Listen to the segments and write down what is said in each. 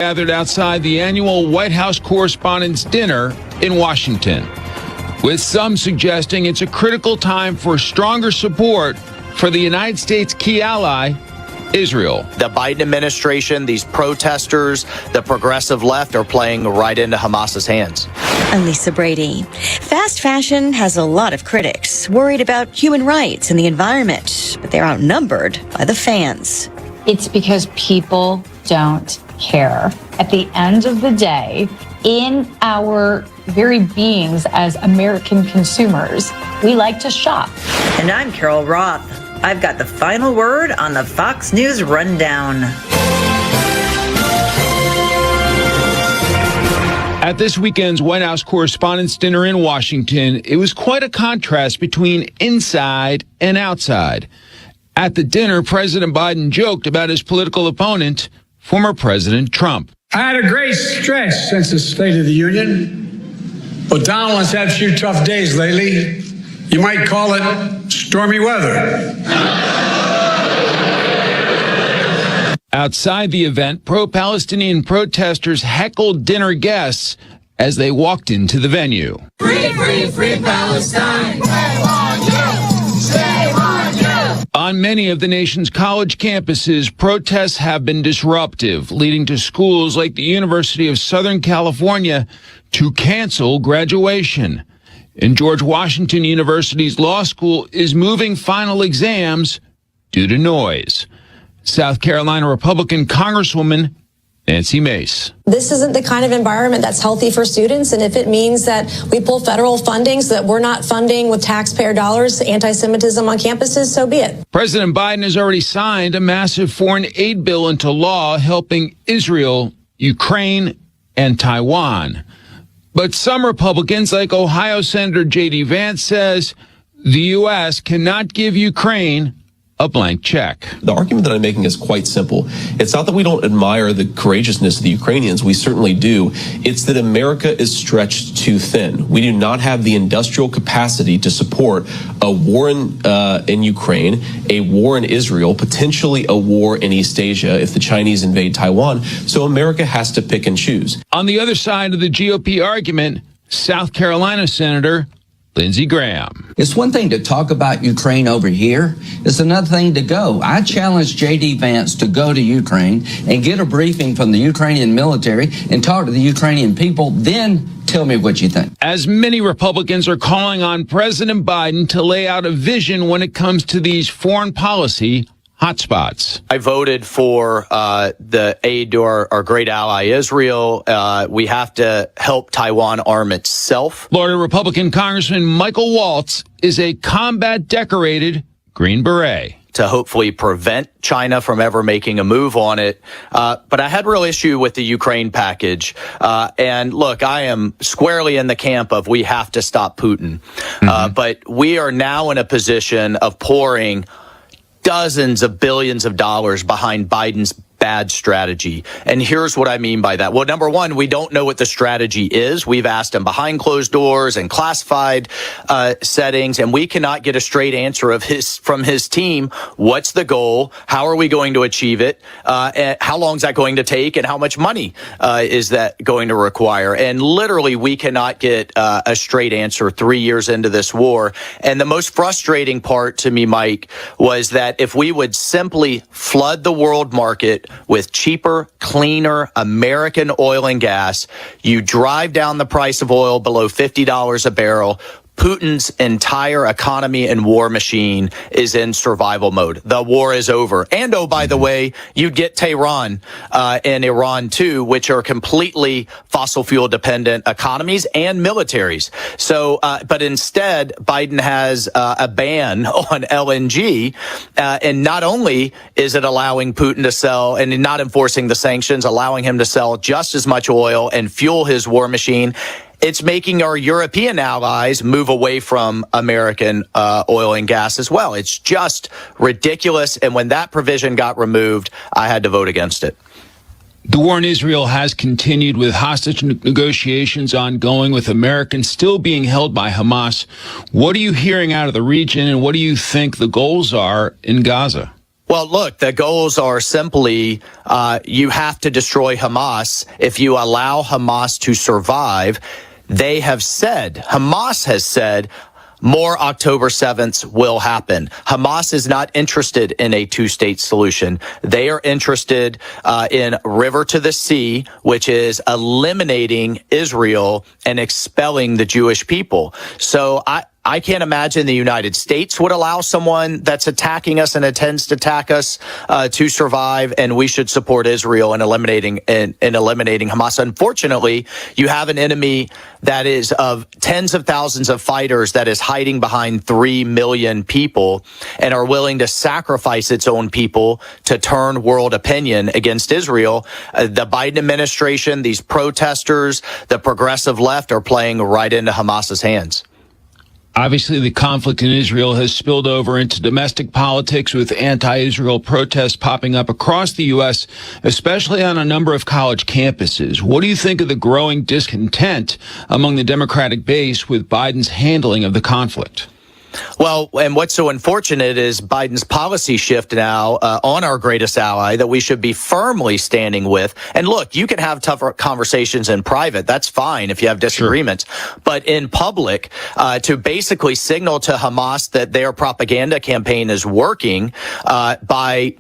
Gathered outside the annual White House Correspondents' Dinner in Washington, with some suggesting it's a critical time for stronger support for the United States' key ally, Israel. The Biden administration, these protesters, the progressive left are playing right into Hamas's hands. I'm Lisa Brady. Fast fashion has a lot of critics worried about human rights and the environment, but they're outnumbered by the fans. It's because people don't care. At the end of the day, in our very beings as American consumers, we like to shop. And I'm Carol Roth. I've got the final word on the Fox News Rundown. At this weekend's White House Correspondents' Dinner in Washington, it was quite a contrast between inside and outside. At the dinner, President Biden joked about his political opponent, former President Trump. I had a great stretch since the State of the Union, but Donald has had a few tough days lately. You might call it stormy weather. Outside the event, pro-Palestinian protesters heckled dinner guests as they walked into the venue. Free, free, free Palestine! Shame on you! Shame on you! On many of the nation's college campuses, protests have been disruptive, leading to schools like the University of Southern California to cancel graduation. And George Washington University's law school is moving final exams due to noise. South Carolina Republican Congresswoman Nancy Mace. This isn't the kind of environment that's healthy for students, and if it means that we pull federal funding so that we're not funding with taxpayer dollars anti-Semitism on campuses, so be it. President Biden has already signed a massive foreign aid bill into law helping Israel, Ukraine, and Taiwan. But some Republicans, like Ohio Senator J.D. Vance, says the U.S. cannot give Ukraine a blank check. The argument that I'm making is quite simple. It's not that we don't admire the courageousness of the Ukrainians. We certainly do. It's that America is stretched too thin. We do not have the industrial capacity to support a war in Ukraine, a war in Israel, potentially a war in East Asia if the Chinese invade Taiwan. So America has to pick and choose. On the other side of the GOP argument, South Carolina Senator Lindsey Graham. It's one thing to talk about Ukraine over here. It's another thing to go. I challenge J.D. Vance to go to Ukraine and get a briefing from the Ukrainian military and talk to the Ukrainian people. Then tell me what you think. As many Republicans are calling on President Biden to lay out a vision when it comes to these foreign policy hotspots. I voted for the aid to our great ally Israel. We have to help Taiwan arm itself. Florida Republican Congressman Michael Waltz is a combat-decorated Green Beret. To hopefully prevent China from ever making a move on it. But I had real issue with the Ukraine package. And look, I am squarely in the camp of we have to stop Putin. But we are now in a position of pouring dozens of billions of dollars behind Biden's bad strategy. And here's what I mean by that. Well, number one, we don't know what the strategy is. We've asked him behind closed doors and classified settings, and we cannot get a straight answer from his team. What's the goal? How are we going to achieve it? And how long is that going to take? And how much money is that going to require? And literally, we cannot get a straight answer 3 years into this war. And the most frustrating part to me, Mike, was that if we would simply flood the world market with cheaper, cleaner American oil and gas, you drive down the price of oil below $50 a barrel. Putin's entire economy and war machine is in survival mode. The war is over. And, oh, by the way, you'd get Tehran and Iran, too, which are completely fossil fuel dependent economies and militaries. So, but instead, Biden has a ban on LNG. And not only is it allowing Putin to sell and not enforcing the sanctions, allowing him to sell just as much oil and fuel his war machine, it's making our European allies move away from American oil and gas as well. It's just ridiculous. And when that provision got removed, I had to vote against it. The war in Israel has continued with hostage negotiations ongoing, with Americans still being held by Hamas. What are you hearing out of the region, and what do you think the goals are in Gaza? Well, look, the goals are simply you have to destroy Hamas. If you allow Hamas to survive, Hamas has said, more October 7th will happen. Hamas is not interested in a two-state solution. They are interested in river to the sea, which is eliminating Israel and expelling the Jewish people. So I can't imagine the United States would allow someone that's attacking us and intends to attack us to survive, and we should support Israel in eliminating Hamas. Unfortunately, you have an enemy that is of tens of thousands of fighters that is hiding behind 3 million people and are willing to sacrifice its own people to turn world opinion against Israel. The Biden administration, these protesters, the progressive left are playing right into Hamas's hands. Obviously, the conflict in Israel has spilled over into domestic politics with anti-Israel protests popping up across the U.S., especially on a number of college campuses. What do you think of the growing discontent among the Democratic base with Biden's handling of the conflict? Well, and what's so unfortunate is Biden's policy shift now on our greatest ally that we should be firmly standing with. And look, you can have tougher conversations in private. That's fine if you have disagreements. Sure. But in public, to basically signal to Hamas that their propaganda campaign is working by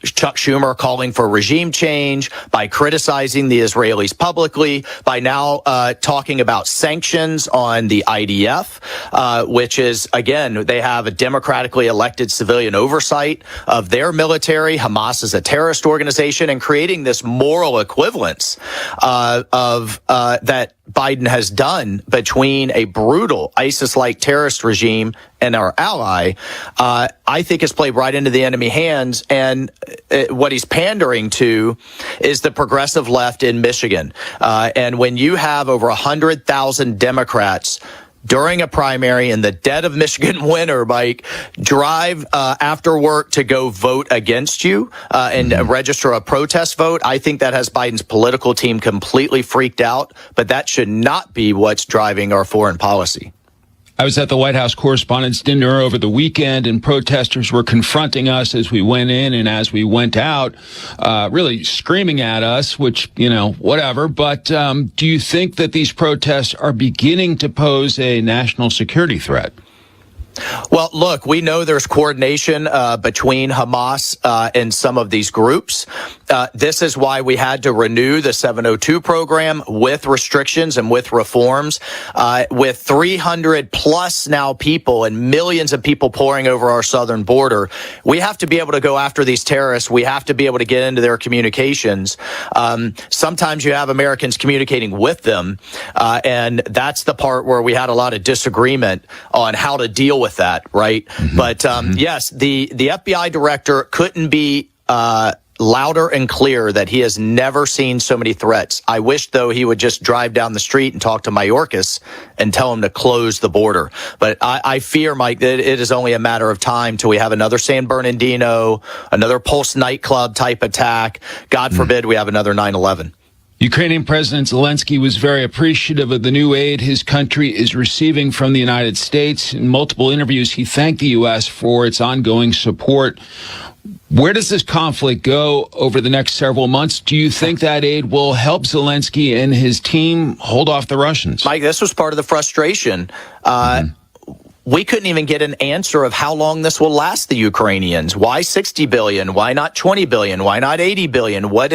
Chuck Schumer calling for regime change, by criticizing the Israelis publicly, by now talking about sanctions on the IDF, which is, again, they have a democratically elected civilian oversight of their military. Hamas is a terrorist organization, and creating this moral equivalence of that Biden has done between a brutal ISIS-like terrorist regime and our ally, I think has played right into the enemy hands. And what he's pandering to is the progressive left in Michigan. And when you have over 100,000 Democrats during a primary in the dead of Michigan winter, MIike, drive after work to go vote against you and register a protest vote, I think that has Biden's political team completely freaked out. But that should not be what's driving our foreign policy. I was at the White House Correspondents' Dinner over the weekend, and protesters were confronting us as we went in and as we went out, really screaming at us, which, whatever. But do you think that these protests are beginning to pose a national security threat? Well, look, we know there's coordination between Hamas and some of these groups. This is why we had to renew the 702 program with restrictions and with reforms. With 300 plus now people and millions of people pouring over our southern border, we have to be able to go after these terrorists. We have to be able to get into their communications. Sometimes you have Americans communicating with them, and that's the part where we had a lot of disagreement on how to deal with that, right? But yes, the FBI director couldn't be louder and clear that he has never seen so many threats. I wish, though, he would just drive down the street and talk to Mayorkas and tell him to close the border. But I fear, MIike, that it is only a matter of time till we have another San Bernardino, another Pulse nightclub type attack. God forbid we have another 9/11. Ukrainian President Zelensky was very appreciative of the new aid his country is receiving from the United States. In multiple interviews, he thanked the U.S. for its ongoing support. Where does this conflict go over the next several months? Do you think that aid will help Zelensky and his team hold off the Russians? MIike, this was part of the frustration. We couldn't even get an answer of how long this will last the Ukrainians. Why 60 billion? Why not 20 billion? Why not 80 billion? What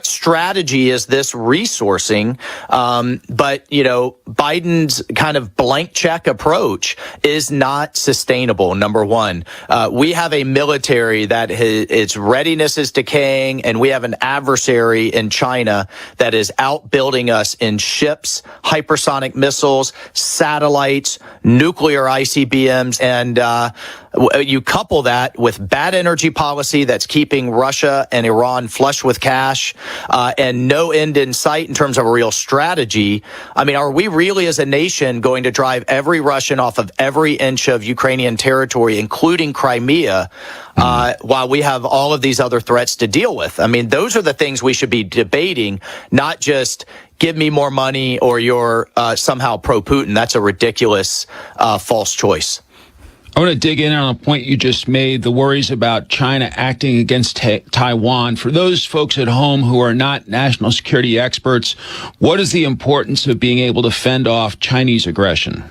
strategy is this resourcing? But Biden's kind of blank check approach is not sustainable. Number one, we have a military that its readiness is decaying, and we have an adversary in China that is outbuilding us in ships, hypersonic missiles, satellites, nuclear ICBMs, and you couple that with bad energy policy that's keeping Russia and Iran flush with cash and no end in sight in terms of a real strategy. I mean, are we really as a nation going to drive every Russian off of every inch of Ukrainian territory, including Crimea, while we have all of these other threats to deal with? I mean, those are the things we should be debating, not just give me more money or you're somehow pro-Putin. That's a ridiculous false choice. I want to dig in on a point you just made, the worries about China acting against Taiwan. For those folks at home who are not national security experts, what is the importance of being able to fend off Chinese aggression?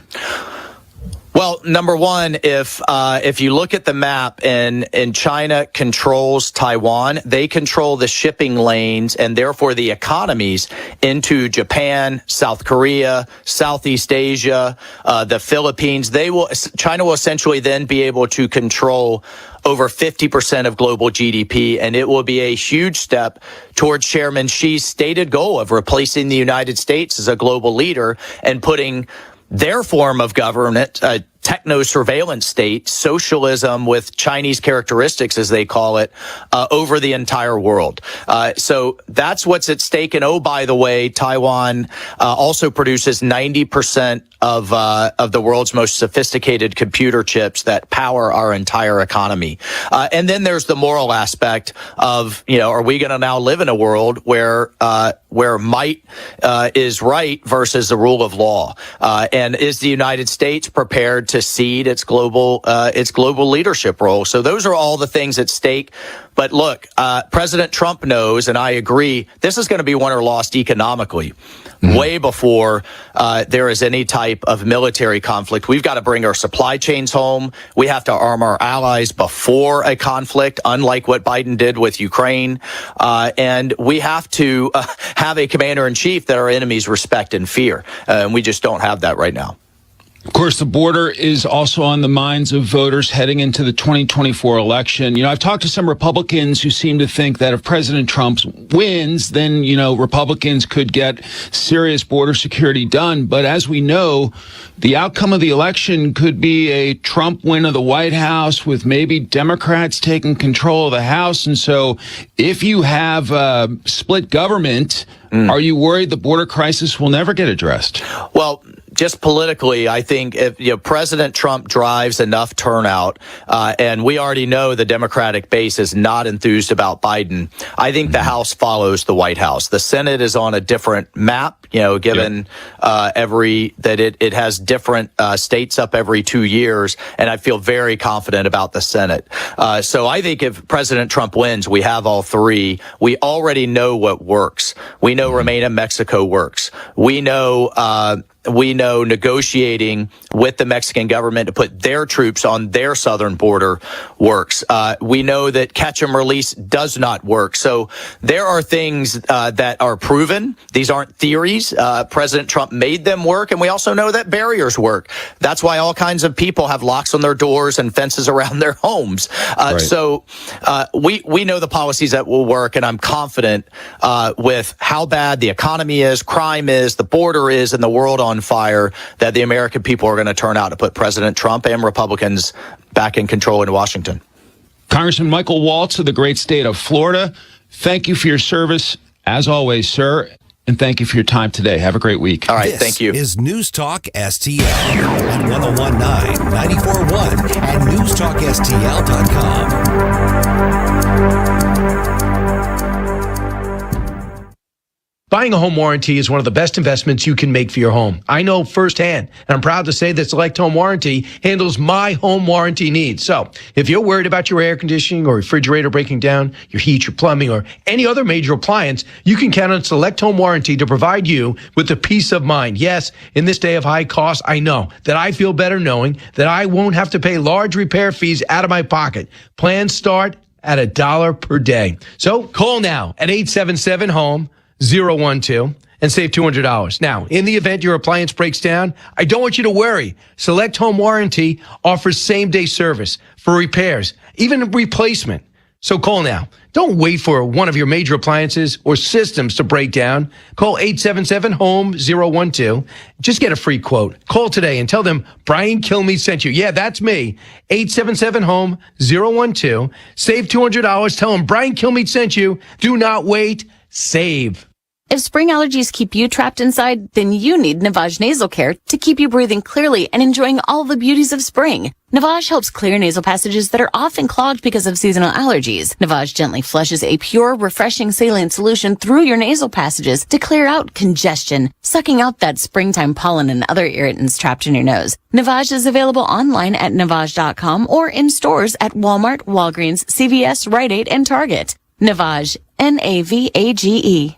Well, number one, if you look at the map and China controls Taiwan, they control the shipping lanes and therefore the economies into Japan, South Korea, Southeast Asia, the Philippines. China will essentially then be able to control over 50% of global GDP, and it will be a huge step towards Chairman Xi's stated goal of replacing the United States as a global leader and putting their form of government, a techno-surveillance state, socialism with Chinese characteristics, as they call it, over the entire world. So that's what's at stake. And oh, by the way, Taiwan also produces 90% of the world's most sophisticated computer chips that power our entire economy. And then there's the moral aspect of, are we going to now live in a world where might is right versus the rule of law? And is the United States prepared to cede its global leadership role? So those are all the things at stake. But look, President Trump knows, and I agree, this is going to be won or lost economically, way before there is any type of military conflict. We've got to bring our supply chains home. We have to arm our allies before a conflict, unlike what Biden did with Ukraine. And we have to have a commander-in-chief that our enemies respect and fear. And we just don't have that right now. Of course, the border is also on the minds of voters heading into the 2024 election. I've talked to some Republicans who seem to think that if President Trump wins, then, Republicans could get serious border security done. But as we know, the outcome of the election could be a Trump win of the White House with maybe Democrats taking control of the House. And so if you have split government, are you worried the border crisis will never get addressed? Well, just politically, I think if President Trump drives enough turnout, and we already know the Democratic base is not enthused about Biden, I think the House follows the White House. The Senate is on a different map, given it has different states up every 2 years, and I feel very confident about the Senate. So I think if President Trump wins, we have all three. We already know what works. We know Remain in Mexico works. We know negotiating with the Mexican government to put their troops on their southern border works. We know that catch and release does not work. So there are things that are proven. These aren't theories. President Trump made them work. And we also know that barriers work. That's why all kinds of people have locks on their doors and fences around their homes. Right. So we know the policies that will work. And I'm confident with how bad the economy is, crime is, the border is, and the world on fire, that the American people are going to turn out to put President Trump and Republicans back in control in Washington. Congressman Michael Waltz of the great state of Florida, thank you for your service, as always, sir, and thank you for your time today. Have a great week. All right, thank you. This is News Talk STL at 1019, 94.1 and newstalkstl.com. Buying a home warranty is one of the best investments you can make for your home. I know firsthand, and I'm proud to say that Select Home Warranty handles my home warranty needs. So if you're worried about your air conditioning or refrigerator breaking down, your heat, your plumbing, or any other major appliance, you can count on Select Home Warranty to provide you with the peace of mind. Yes, in this day of high costs, I know that I feel better knowing that I won't have to pay large repair fees out of my pocket. Plans start at $1 per day. So call now at 877-HOME. 012 and save $200. Now, in the event your appliance breaks down, I don't want you to worry. Select Home Warranty offers same-day service for repairs, even replacement. So call now. Don't wait for one of your major appliances or systems to break down. Call 877-HOME-012. Just get a free quote. Call today and tell them Brian Kilmeade sent you. Yeah, that's me. 877-HOME-012. Save $200. Tell them Brian Kilmeade sent you. Do not wait. Save. If spring allergies keep you trapped inside, then you need Navage Nasal Care to keep you breathing clearly and enjoying all the beauties of spring. Navage helps clear nasal passages that are often clogged because of seasonal allergies. Navage gently flushes a pure, refreshing saline solution through your nasal passages to clear out congestion, sucking out that springtime pollen and other irritants trapped in your nose. Navage is available online at Navage.com or in stores at Walmart, Walgreens, CVS, Rite Aid, and Target. Navage, Navage.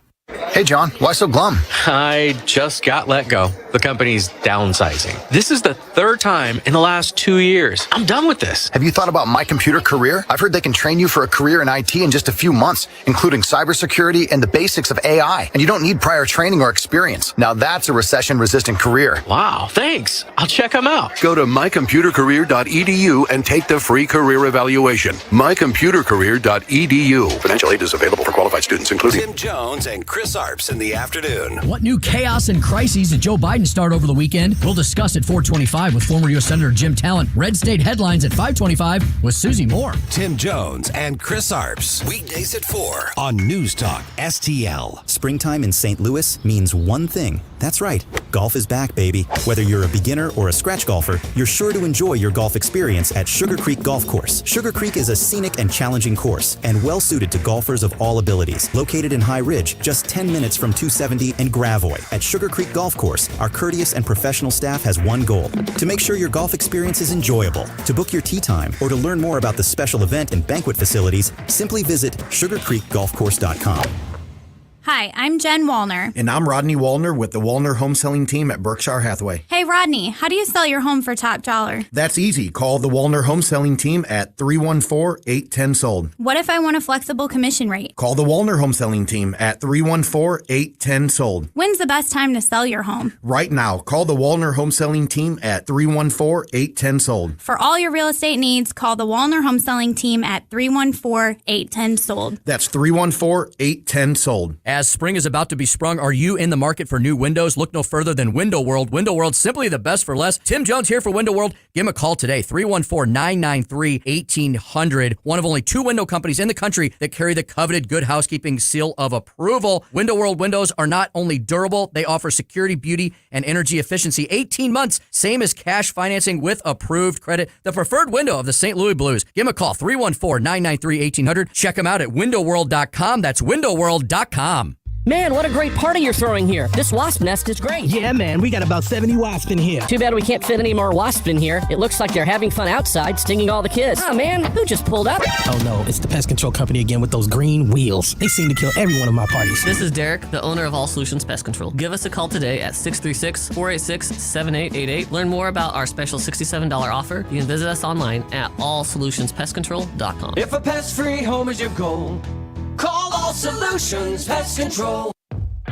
Hey, John, why so glum? I just got let go. The company's downsizing. This is the third time in the last 2 years. I'm done with this. Have you thought about My Computer Career? I've heard they can train you for a career in IT in just a few months, including cybersecurity and the basics of AI. And you don't need prior training or experience. Now that's a recession-resistant career. Wow, thanks. I'll check them out. Go to mycomputercareer.edu and take the free career evaluation. mycomputercareer.edu. Financial aid is available for qualified students, including Tim Jones and Chris Arps in the afternoon. What new chaos and crises did Joe Biden start over the weekend? We'll discuss at 4:25 with former U.S. Senator Jim Talent. Red State Headlines at 5:25 with Susie Moore. Tim Jones and Chris Arps. Weekdays at 4 on News Talk STL. Springtime in St. Louis means one thing. That's right. Golf is back, baby. Whether you're a beginner or a scratch golfer, you're sure to enjoy your golf experience at Sugar Creek Golf Course. Sugar Creek is a scenic and challenging course and well suited to golfers of all abilities. Located in High Ridge, just 10 minutes from 270 and Gravois. At Sugar Creek Golf Course, our courteous and professional staff has one goal: to make sure your golf experience is enjoyable. To book your tee time or to learn more about the special event and banquet facilities, simply visit sugarcreekgolfcourse.com. Hi, I'm Jen Wallner. And I'm Rodney Wallner with the Wallner Home Selling Team at Berkshire Hathaway. Hey, Rodney, how do you sell your home for top dollar? That's easy. Call the Wallner Home Selling Team at 314-810-SOLD. What if I want a flexible commission rate? Call the Wallner Home Selling Team at 314-810-SOLD. When's the best time to sell your home? Right now. Call the Wallner Home Selling Team at 314-810-SOLD. For all your real estate needs, call the Wallner Home Selling Team at 314-810-SOLD. That's 314-810-SOLD. As spring is about to be sprung, are you in the market for new windows? Look no further than Window World. Window World, simply the best for less. Tim Jones here for Window World. Give him a call today, 314-993-1800. One of only 2 window companies in the country that carry the coveted Good Housekeeping seal of approval. Window World windows are not only durable, they offer security, beauty, and energy efficiency. 18 months, same as cash financing with approved credit. The preferred window of the St. Louis Blues. Give him a call, 314-993-1800. Check them out at windowworld.com. That's windowworld.com. Man, what a great party you're throwing here. This wasp nest is great. Yeah, man, we got about 70 wasps in here. Too bad we can't fit any more wasps in here. It looks like they're having fun outside, stinging all the kids. Oh, man, who just pulled up? Oh, no, it's the pest control company again with those green wheels. They seem to kill every one of my parties. This is Derek, the owner of All Solutions Pest Control. Give us a call today at 636-486-7888. Learn more about our special $67 offer. You can visit us online at allsolutionspestcontrol.com. If a pest-free home is your goal, call All Solutions Pest Control.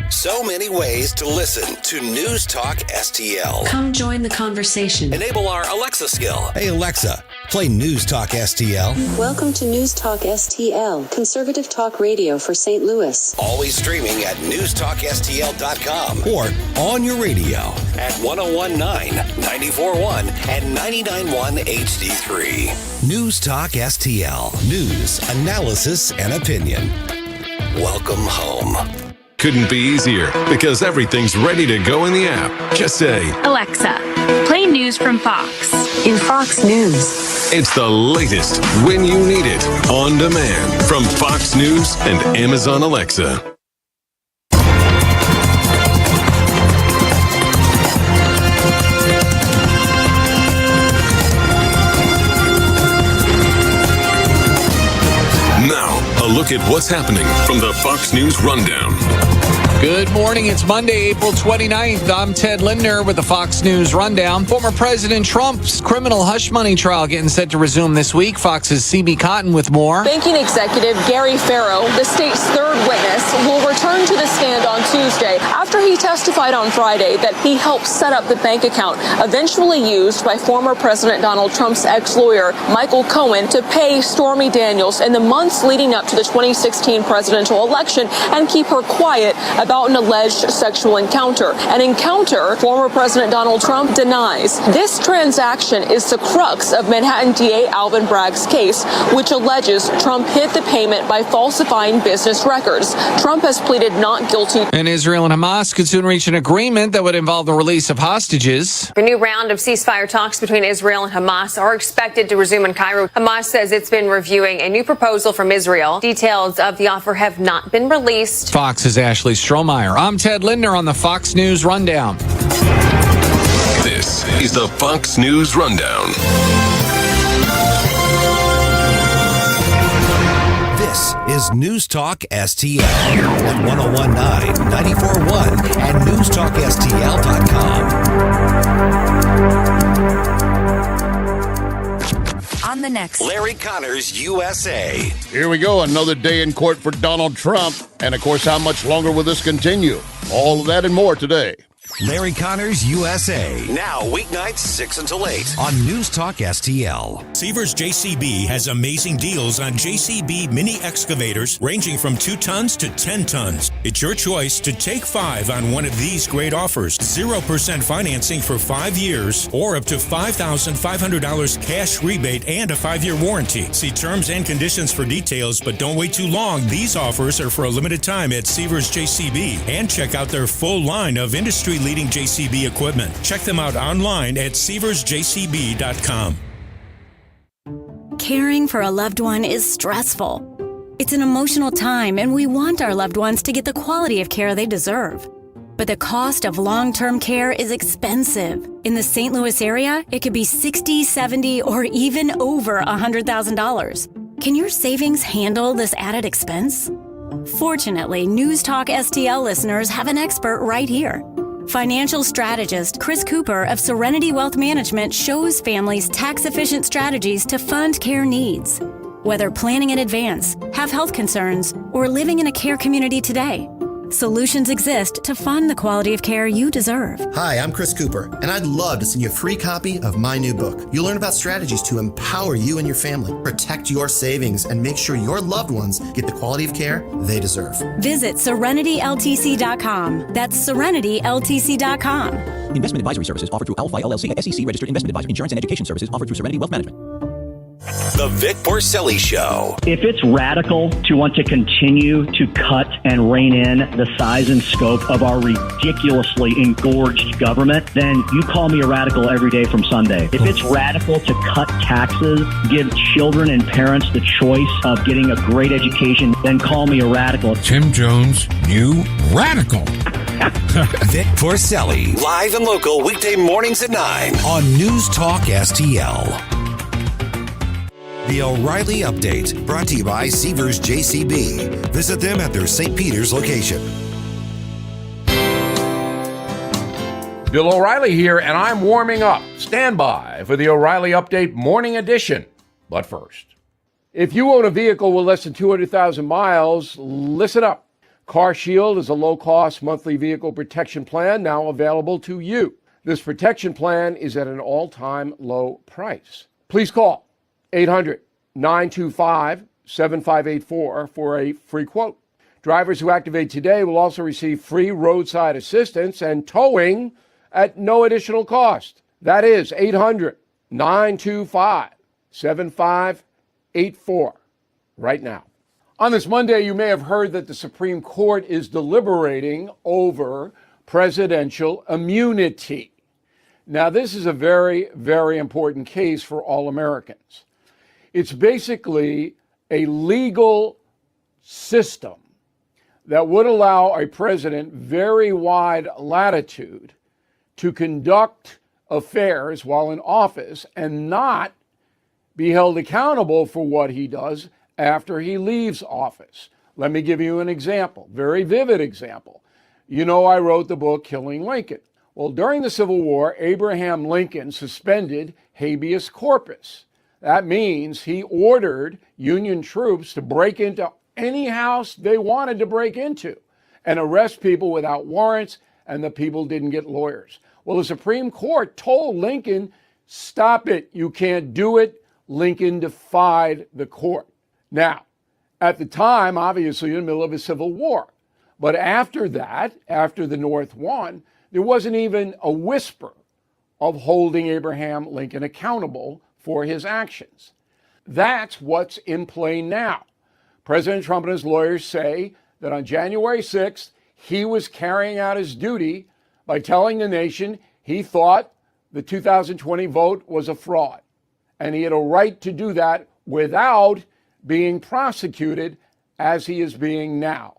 So many ways to listen to News Talk STL. Come join the conversation. Enable our Alexa skill. Hey, Alexa, play News Talk STL. Welcome to News Talk STL, conservative talk radio for St. Louis. Always streaming at newstalkstl.com or on your radio at 1019, 94.1, and 99.1 HD3. News Talk STL. News, analysis, and opinion. Welcome home. Couldn't be easier because everything's ready to go in the app. Just say, Alexa, play news from Fox. In Fox News. It's the latest when you need it on demand from Fox News and Amazon Alexa. Now, a look at what's happening from the Fox News Rundown. Good morning. It's Monday, April 29th. I'm Ted Lindner with the Fox News Rundown. Former President Trump's criminal hush money trial getting set to resume this week. Fox's CB Cotton with more. Banking executive Gary Farrow, the state's third witness, will return to the stand on Tuesday after he testified testified on Friday that he helped set up the bank account eventually used by former President Donald Trump's ex-lawyer, Michael Cohen, to pay Stormy Daniels in the months leading up to the 2016 presidential election and keep her quiet about an alleged sexual encounter. An encounter former President Donald Trump denies. This transaction is the crux of Manhattan DA Alvin Bragg's case, which alleges Trump hid the payment by falsifying business records. Trump has pleaded not guilty. And Israel and Hamas could soon reach an agreement that would involve the release of hostages. A new round of ceasefire talks between Israel and Hamas are expected to resume in Cairo. Hamas says it's been reviewing a new proposal from Israel. Details of the offer have not been released. Fox's Ashley Strohmeyer. I'm Ted Lindner on the Fox News Rundown. This is the Fox News Rundown. This is News Talk STL at 1019, 94.1 and newstalkstl.com. On the next Larry Connors USA. Here we go, another day in court for Donald Trump. And of course, how much longer will this continue? All of that and more today. Larry Connors USA. Now weeknights 6 until 8 on News Talk STL. Seavers JCB has amazing deals on JCB mini excavators ranging from 2 tons to 10 tons. It's your choice to take 5 on one of these great offers. 0% financing for 5 years or up to $5,500 cash rebate and a 5-year warranty. See terms and conditions for details, but don't wait too long. These offers are for a limited time at Seavers JCB, and check out their full line of industry-leading JCB equipment. Check them out online at SeaversJCB.com. Caring for a loved one is stressful. It's an emotional time, and we want our loved ones to get the quality of care they deserve. But the cost of long-term care is expensive. In the St. Louis area, it could be $60,000, $70,000, or even over $100,000. Can your savings handle this added expense? Fortunately, News Talk STL listeners have an expert right here. Financial strategist Chris Cooper of Serenity Wealth Management shows families tax-efficient strategies to fund care needs. Whether planning in advance, have health concerns, or living in a care community today, solutions exist to fund the quality of care you deserve. Hi, I'm Chris Cooper, and I'd love to send you a free copy of my new book. You'll learn about strategies to empower you and your family, protect your savings, and make sure your loved ones get the quality of care they deserve. Visit SerenityLTC.com. That's SerenityLTC.com. Investment advisory services offered through Alphi LLC, a SEC-registered investment advisor. Insurance and education services offered through Serenity Wealth Management. The Vic Porcelli Show. If it's radical to want to continue to cut and rein in the size and scope of our ridiculously engorged government, then you call me a radical every day from Sunday. If it's radical to cut taxes, give children and parents the choice of getting a great education, then call me a radical. Tim Jones, new radical. Vic Porcelli, live and local weekday mornings at 9 on News Talk STL. The O'Reilly Update, brought to you by Seavers JCB. Visit them at their St. Peter's location. Bill O'Reilly here, and I'm warming up. Stand by for the O'Reilly Update Morning Edition. But first, if you own a vehicle with less than 200,000 miles, listen up. CarShield is a low-cost monthly vehicle protection plan now available to you. This protection plan is at an all-time low price. Please call 800-925-7584 for a free quote. Drivers who activate today will also receive free roadside assistance and towing at no additional cost. That is 800-925-7584 right now. On this Monday, you may have heard that the Supreme Court is deliberating over presidential immunity. Now, this is a very, very important case for all Americans. It's basically a legal system that would allow a president very wide latitude to conduct affairs while in office and not be held accountable for what he does after he leaves office. Let me give you an example, very vivid example. You know, I wrote the book Killing Lincoln. Well, during the Civil War, Abraham Lincoln suspended habeas corpus. That means he ordered Union troops to break into any house they wanted to break into and arrest people without warrants and the people didn't get lawyers. Well, the Supreme Court told Lincoln, stop it. You can't do it. Lincoln defied the court. Now, at the time, obviously in the middle of a civil war. But after that, after the North won, there wasn't even a whisper of holding Abraham Lincoln accountable for his actions. That's what's in play now. President Trump and his lawyers say that on January 6th, he was carrying out his duty by telling the nation he thought the 2020 vote was a fraud. And he had a right to do that without being prosecuted as he is being now.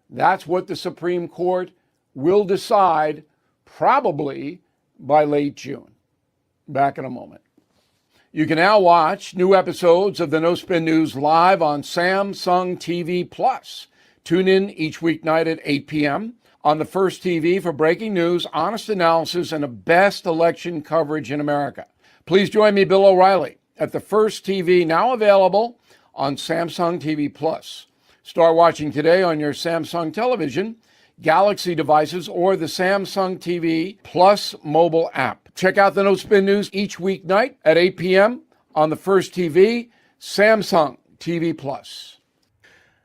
That's what the Supreme Court will decide probably by late June. Back in a moment. You can now watch new episodes of the No Spin News live on Samsung TV Plus. Tune in each weeknight at 8 p.m. on the First TV for breaking news, honest analysis, and the best election coverage in America. Please join me, Bill O'Reilly, at the First TV, now available on Samsung TV Plus. Start watching today on your Samsung television, Galaxy devices, or the Samsung TV Plus mobile app. Check out the No Spin News each weeknight at 8 p.m. on the First TV, Samsung TV Plus.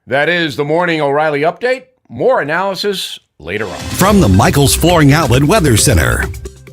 That is the Morning O'Reilly Update. More analysis later on. From the Michael's Flooring Outlet Weather Center.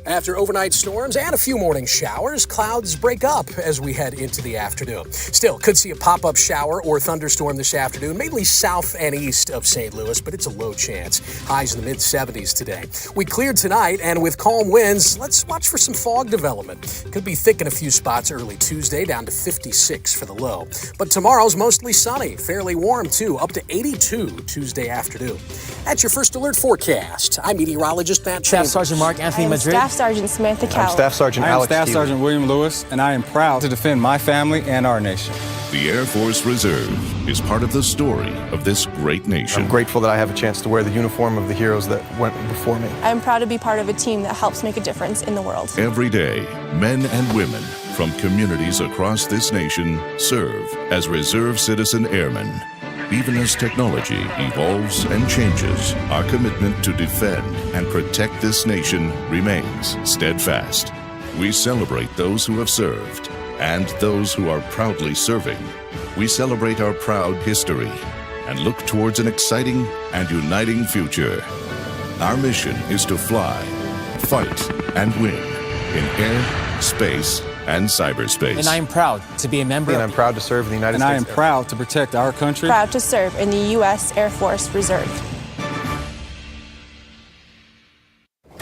After overnight storms and a few morning showers, clouds break up as we head into the afternoon. Still, could see a pop-up shower or thunderstorm this afternoon, mainly south and east of St. Louis, but it's a low chance. Highs in the mid-70s today. We cleared tonight, and with calm winds, let's watch for some fog development. Could be thick in a few spots early Tuesday, down to 56 for the low. But tomorrow's mostly sunny, fairly warm too, up to 82 Tuesday afternoon. That's your First Alert forecast. I'm meteorologist Matt Chambers. Staff Sergeant Mark Anthony Madrid. Staff Sergeant Samantha Cowell. I'm Staff Sergeant Alex Staff Sergeant William Lewis, and I am proud to defend my family and our nation. The Air Force Reserve is part of the story of this great nation. I'm grateful that I have a chance to wear the uniform of the heroes that went before me. I'm proud to be part of a team that helps make a difference in the world. Every day, men and women from communities across this nation serve as reserve citizen airmen. Even as technology evolves and changes, our commitment to defend and protect this nation remains steadfast. We celebrate those who have served and those who are proudly serving. We celebrate our proud history and look towards an exciting and uniting future. Our mission is to fly, fight, and win in air, space, and cyberspace. And I am proud to be a member. And I'm proud to serve in the United States. And I am proud to protect our country. Proud to serve in the U.S. Air Force Reserve.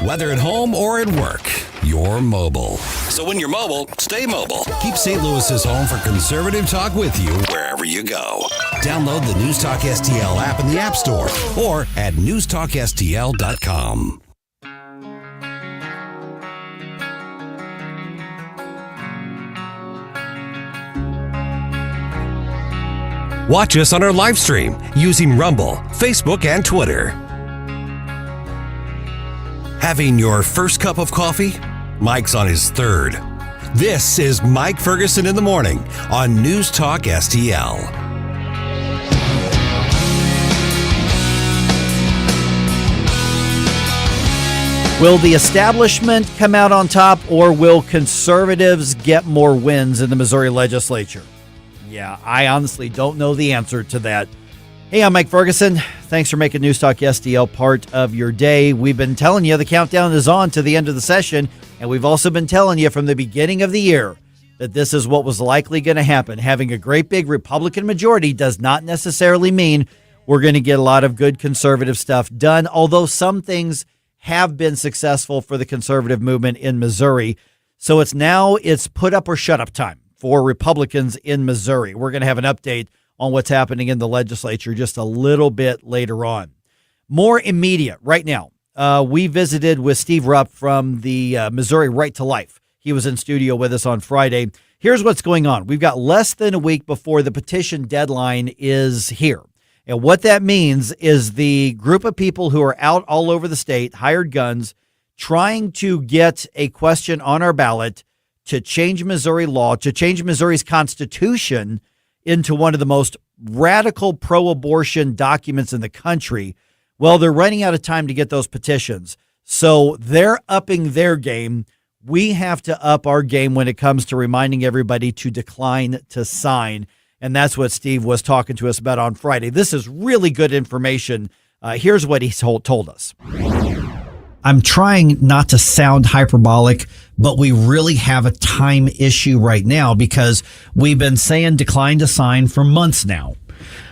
Whether at home or at work, you're mobile. So when you're mobile, stay mobile. Keep St. Louis's home for conservative talk with you wherever you go. Download the News Talk STL app in the App Store or at newstalkstl.com. Watch us on our live stream using Rumble, Facebook, and Twitter. Having your first cup of coffee? Mike's on his third. This is MIike Ferguson in the Morning on News Talk STL. Will the establishment come out on top, or will conservatives get more wins in the Missouri legislature? Yeah, I honestly don't know the answer to that. Hey, I'm MIike Ferguson. Thanks for making News Talk STL part of your day. We've been telling you the countdown is on to the end of the session, and we've also been telling you from the beginning of the year that this is what was likely going to happen. Having a great big Republican majority does not necessarily mean we're going to get a lot of good conservative stuff done, although some things have been successful for the conservative movement in Missouri. So it's put up or shut up time for Republicans in Missouri. We're going to have an update on what's happening in the legislature just a little bit later on. More immediate right now. We visited with Steve Rupp from the Missouri Right to Life. He was in studio with us on Friday. Here's what's going on. We've got less than a week before the petition deadline is here. And what that means is the group of people who are out all over the state, hired guns, trying to get a question on our ballot to change Missouri law, to change Missouri's constitution into one of the most radical pro-abortion documents in the country. Well, they're running out of time to get those petitions. So they're upping their game. We have to up our game when it comes to reminding everybody to decline to sign. And that's what Steve was talking to us about on Friday. This is really good information. Here's what he told us. I'm trying not to sound hyperbolic, but we really have a time issue right now because we've been saying decline to sign for months now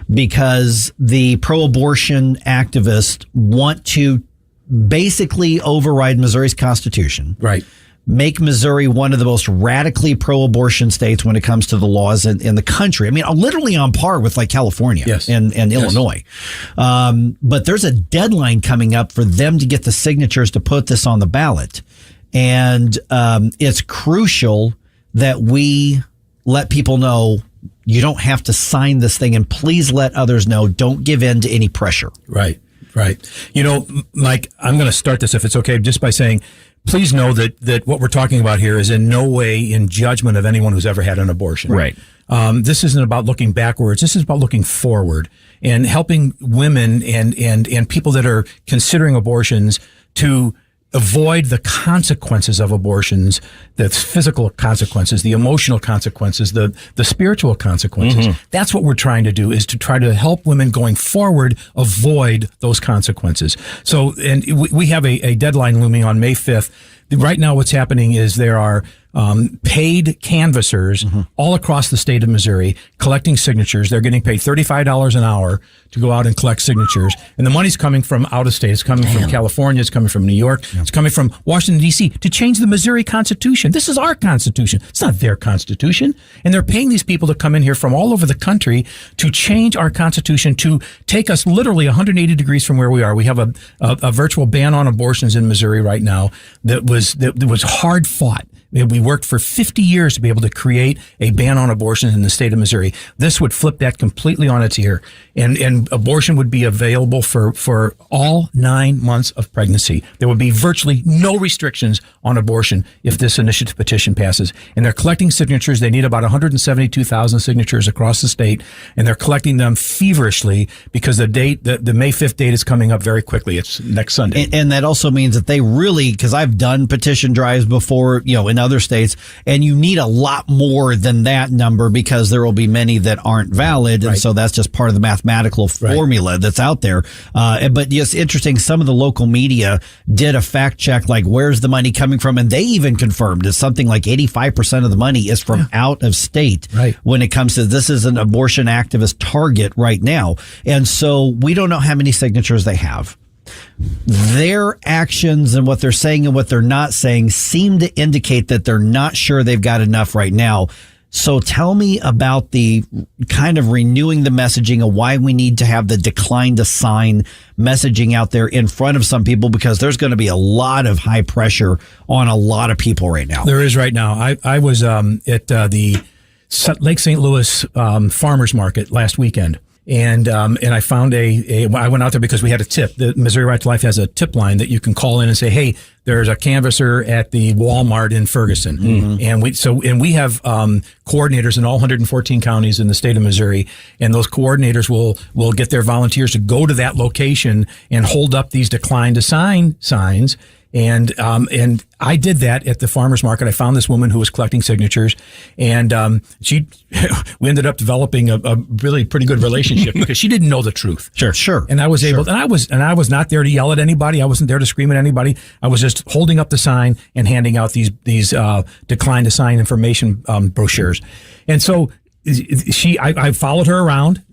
because the pro-abortion activists want to basically override Missouri's Constitution. Right. Make Missouri one of the most radically pro-abortion states when it comes to the laws in the country. I mean, literally on par with like California and Illinois. But there's a deadline coming up for them to get the signatures to put this on the ballot. And it's crucial that we let people know you don't have to sign this thing, and please let others know. Don't give in to any pressure. Right. You know, Mike, I'm going to start this, if it's okay, just by saying, please know that what we're talking about here is in no way in judgment of anyone who's ever had an abortion. Right. This isn't about looking backwards. This is about looking forward and helping women and people that are considering abortions to avoid the consequences of abortions, the physical consequences, the emotional consequences, the spiritual consequences. Mm-hmm. That's what we're trying to do, is to try to help women going forward avoid those consequences. So, and we have a deadline looming on May 5th. Right now what's happening is there are paid canvassers all across the state of Missouri collecting signatures. They're getting paid $35 an hour to go out and collect signatures. And the money's coming from out of state. It's coming from California. It's coming from New York. Yeah. It's coming from Washington, D.C. to change the Missouri Constitution. This is our Constitution. It's not their Constitution. And they're paying these people to come in here from all over the country to change our Constitution, to take us literally 180 degrees from where we are. We have a virtual ban on abortions in Missouri right now that was hard fought. We worked for 50 years to be able to create a ban on abortion in the state of Missouri. This would flip that completely on its ear. And abortion would be available for all 9 months of pregnancy. There would be virtually no restrictions on abortion if this initiative petition passes. And they're collecting signatures. They need about 172,000 signatures across the state. And they're collecting them feverishly because the May 5th date is coming up very quickly. It's next Sunday. And that also means that they really, because I've done petition drives before, in other states, and you need a lot more than that number because there will be many that aren't valid. And so that's just part of the mathematical formula that's out there. But it's interesting. Some of the local media did a fact check, like where's the money coming from? And they even confirmed it's something like 85% of the money is from out of state when it comes to this is an abortion activist target right now. And so we don't know how many signatures they have. Their actions and what they're saying and what they're not saying seem to indicate that they're not sure they've got enough right now. So tell me about the kind of renewing the messaging of why we need to have the decline to sign messaging out there in front of some people, because there's going to be a lot of high pressure on a lot of people right now. There is right now. I was at the Lake St. Louis farmers market last weekend. And I found I went out there because we had a tip. The Missouri Right to Life has a tip line that you can call in and say, hey, there's a canvasser at the Walmart in Ferguson. Mm-hmm. And we have coordinators in all 114 counties in the state of Missouri. And those coordinators will get their volunteers to go to that location and hold up these decline to sign signs. And I did that at the farmer's market. I found this woman who was collecting signatures, and we ended up developing a really pretty good relationship because she didn't know the truth. Sure. And I was able, and I was not there to yell at anybody. I wasn't there to scream at anybody. I was just holding up the sign and handing out these decline to sign information brochures. And so I followed her around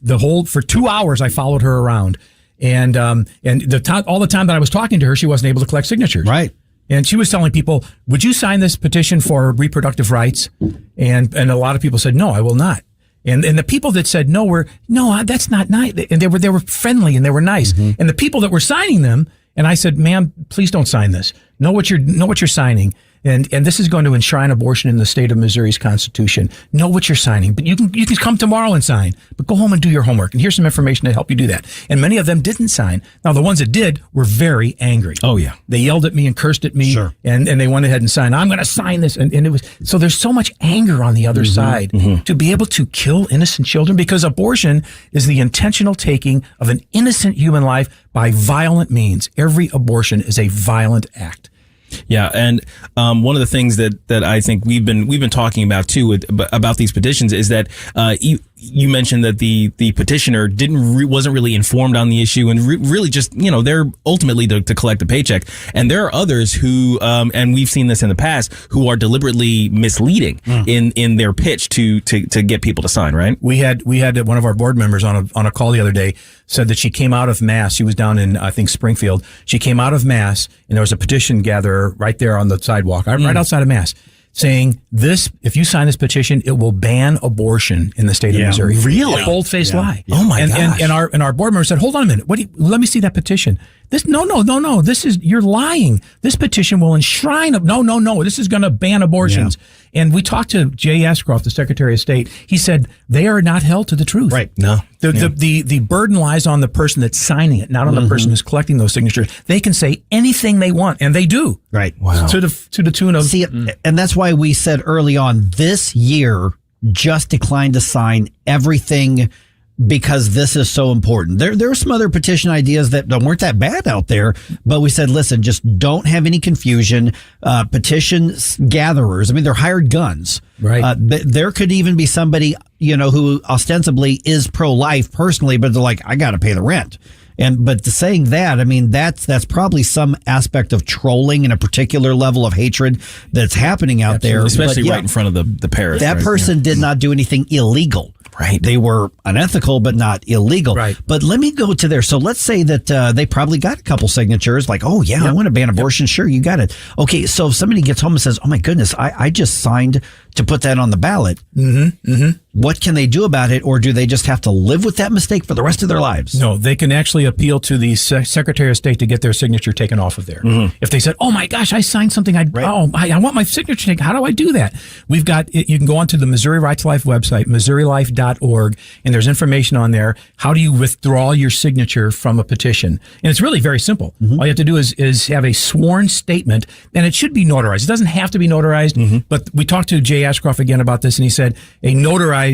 for 2 hours. I followed her around. And all the time that I was talking to her, she wasn't able to collect signatures. Right. And she was telling people, would you sign this petition for reproductive rights? And a lot of people said, no, I will not. And the people that said no, that's not nice. And they were friendly and they were nice. Mm-hmm. And the people that were signing them, and I said, ma'am, please don't sign this. Know what you're signing. And this is going to enshrine abortion in the state of Missouri's Constitution. Know what you're signing, but you can come tomorrow and sign, but go home and do your homework. And here's some information to help you do that. And many of them didn't sign. Now, the ones that did were very angry. Oh, yeah. They yelled at me and cursed at me. Sure. And they went ahead and signed. I'm going to sign this. And it was, so there's so much anger on the other side to be able to kill innocent children, because abortion is the intentional taking of an innocent human life by violent means. Every abortion is a violent act. Yeah, and one of the things that I think we've been talking about too about these petitions is that you mentioned that the petitioner wasn't really informed on the issue, and really just they're ultimately to collect a paycheck. And there are others who and we've seen this in the past, who are deliberately misleading in their pitch to get people to sign. Right? We had one of our board members on a call the other day said that she came out of Mass. She was down in, I think, Springfield. She came out of Mass, and there was a petition gatherer right there on the sidewalk, right outside of Mass, saying this: if you sign this petition, it will ban abortion in the state of Missouri. Really? A bold-faced lie. Oh my gosh. And our board member said, "Hold on a minute. Let me see that petition." No. You're lying. This petition will enshrine. No. This is going to ban abortions. Yeah. And we talked to Jay Ashcroft, the Secretary of State. He said they are not held to the truth. Right. No. The burden lies on the person that's signing it, not on the person who's collecting those signatures. They can say anything they want, and they do. Right. Wow. To the tune of. See, and that's why we said early on, this year just declined to sign everything, because this is so important. There were some other petition ideas that weren't that bad out there, but we said, listen, just don't have any confusion. Petition gatherers, I mean, they're hired guns. Right. There could even be somebody, who ostensibly is pro-life personally, but they're like, I got to pay the rent. But saying that, I mean, that's probably some aspect of trolling and a particular level of hatred that's happening out there. Especially right in front of the parish. That person did not do anything illegal. Right. They were unethical, but not illegal. Right. But let me go to there. So let's say that they probably got a couple signatures like, oh, yeah, I want to ban abortion. Yep. Sure, you got it. Okay, so if somebody gets home and says, oh, my goodness, I just signed to put that on the ballot. What can they do about it? Or do they just have to live with that mistake for the rest of their lives? No, they can actually appeal to the Secretary of State to get their signature taken off of there. If they said, oh, my gosh, I signed something. I want my signature taken. How do I do that? We've got, you can go onto the Missouri Right to Life website, MissouriLife.org, and there's information on there. How do you withdraw your signature from a petition? And it's really very simple. All you have to do is have a sworn statement, and it should be notarized. It doesn't have to be notarized, but we talked to Jay Ashcroft again about this, and he said a notarized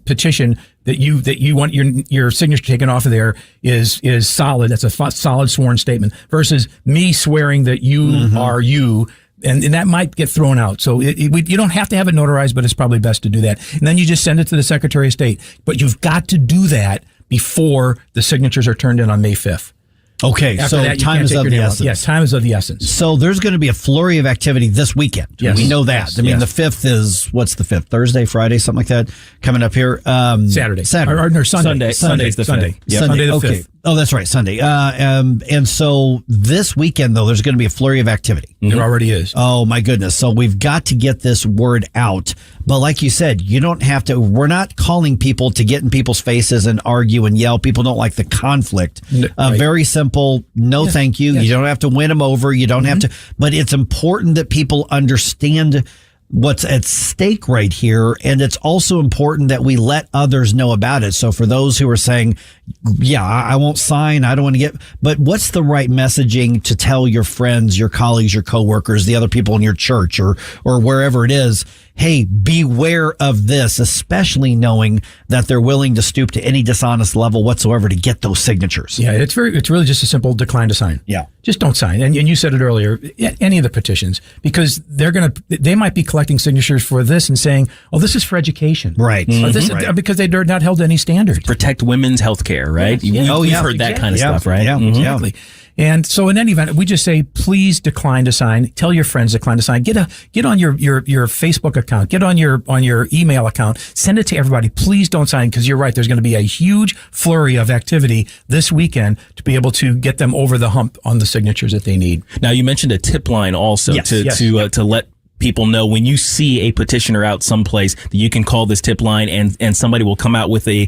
petition that you want your signature taken off of there is solid. That's a solid sworn statement versus me swearing that you are you. And that might get thrown out. So you don't have to have it notarized, but it's probably best to do that. And then you just send it to the Secretary of State. But you've got to do that before the signatures are turned in on May 5th. Okay, After so that, time is of the essence. Yes, time is of the essence. So there's going to be a flurry of activity this weekend. Yes. We know that. Yes. I mean, the 5th is, what's the 5th? Thursday, Friday, something like that, coming up here. Saturday. Or Sunday. Sunday's the 5th. Yep. Sunday the 5th. Oh, that's right, Sunday. And so this weekend, though, there's going to be a flurry of activity. There already is. Oh, my goodness. So we've got to get this word out. But like you said, you don't have to, we're not calling people to get in people's faces and argue and yell. People don't like the conflict. Right. Very simple. No, thank you. Yes. You don't have to win them over. You don't have to, but it's important that people understand what's at stake right here. And it's also important that we let others know about it. So for those who are saying, yeah, I won't sign, I don't want to get, but what's the right messaging to tell your friends, your colleagues, your coworkers, the other people in your church or wherever it is? Hey, beware of this, especially knowing that they're willing to stoop to any dishonest level whatsoever to get those signatures. Yeah, it's really just a simple decline to sign. Yeah. Just don't sign. And you said it earlier, any of the petitions, because they might be collecting signatures for this and saying, oh, this is for education. Right. Because they're not held to any standard. Protect women's health care, right? Yes. You've heard that kind of stuff, right? Yeah, exactly. And so in any event, we just say, please decline to sign. Tell your friends to decline to sign. Get on your Facebook account. Get on your email account. Send it to everybody. Please don't sign, because you're right. There's going to be a huge flurry of activity this weekend to be able to get them over the hump on the signatures that they need. Now, you mentioned a tip line also to let people know when you see a petitioner out someplace that you can call this tip line and somebody will come out with a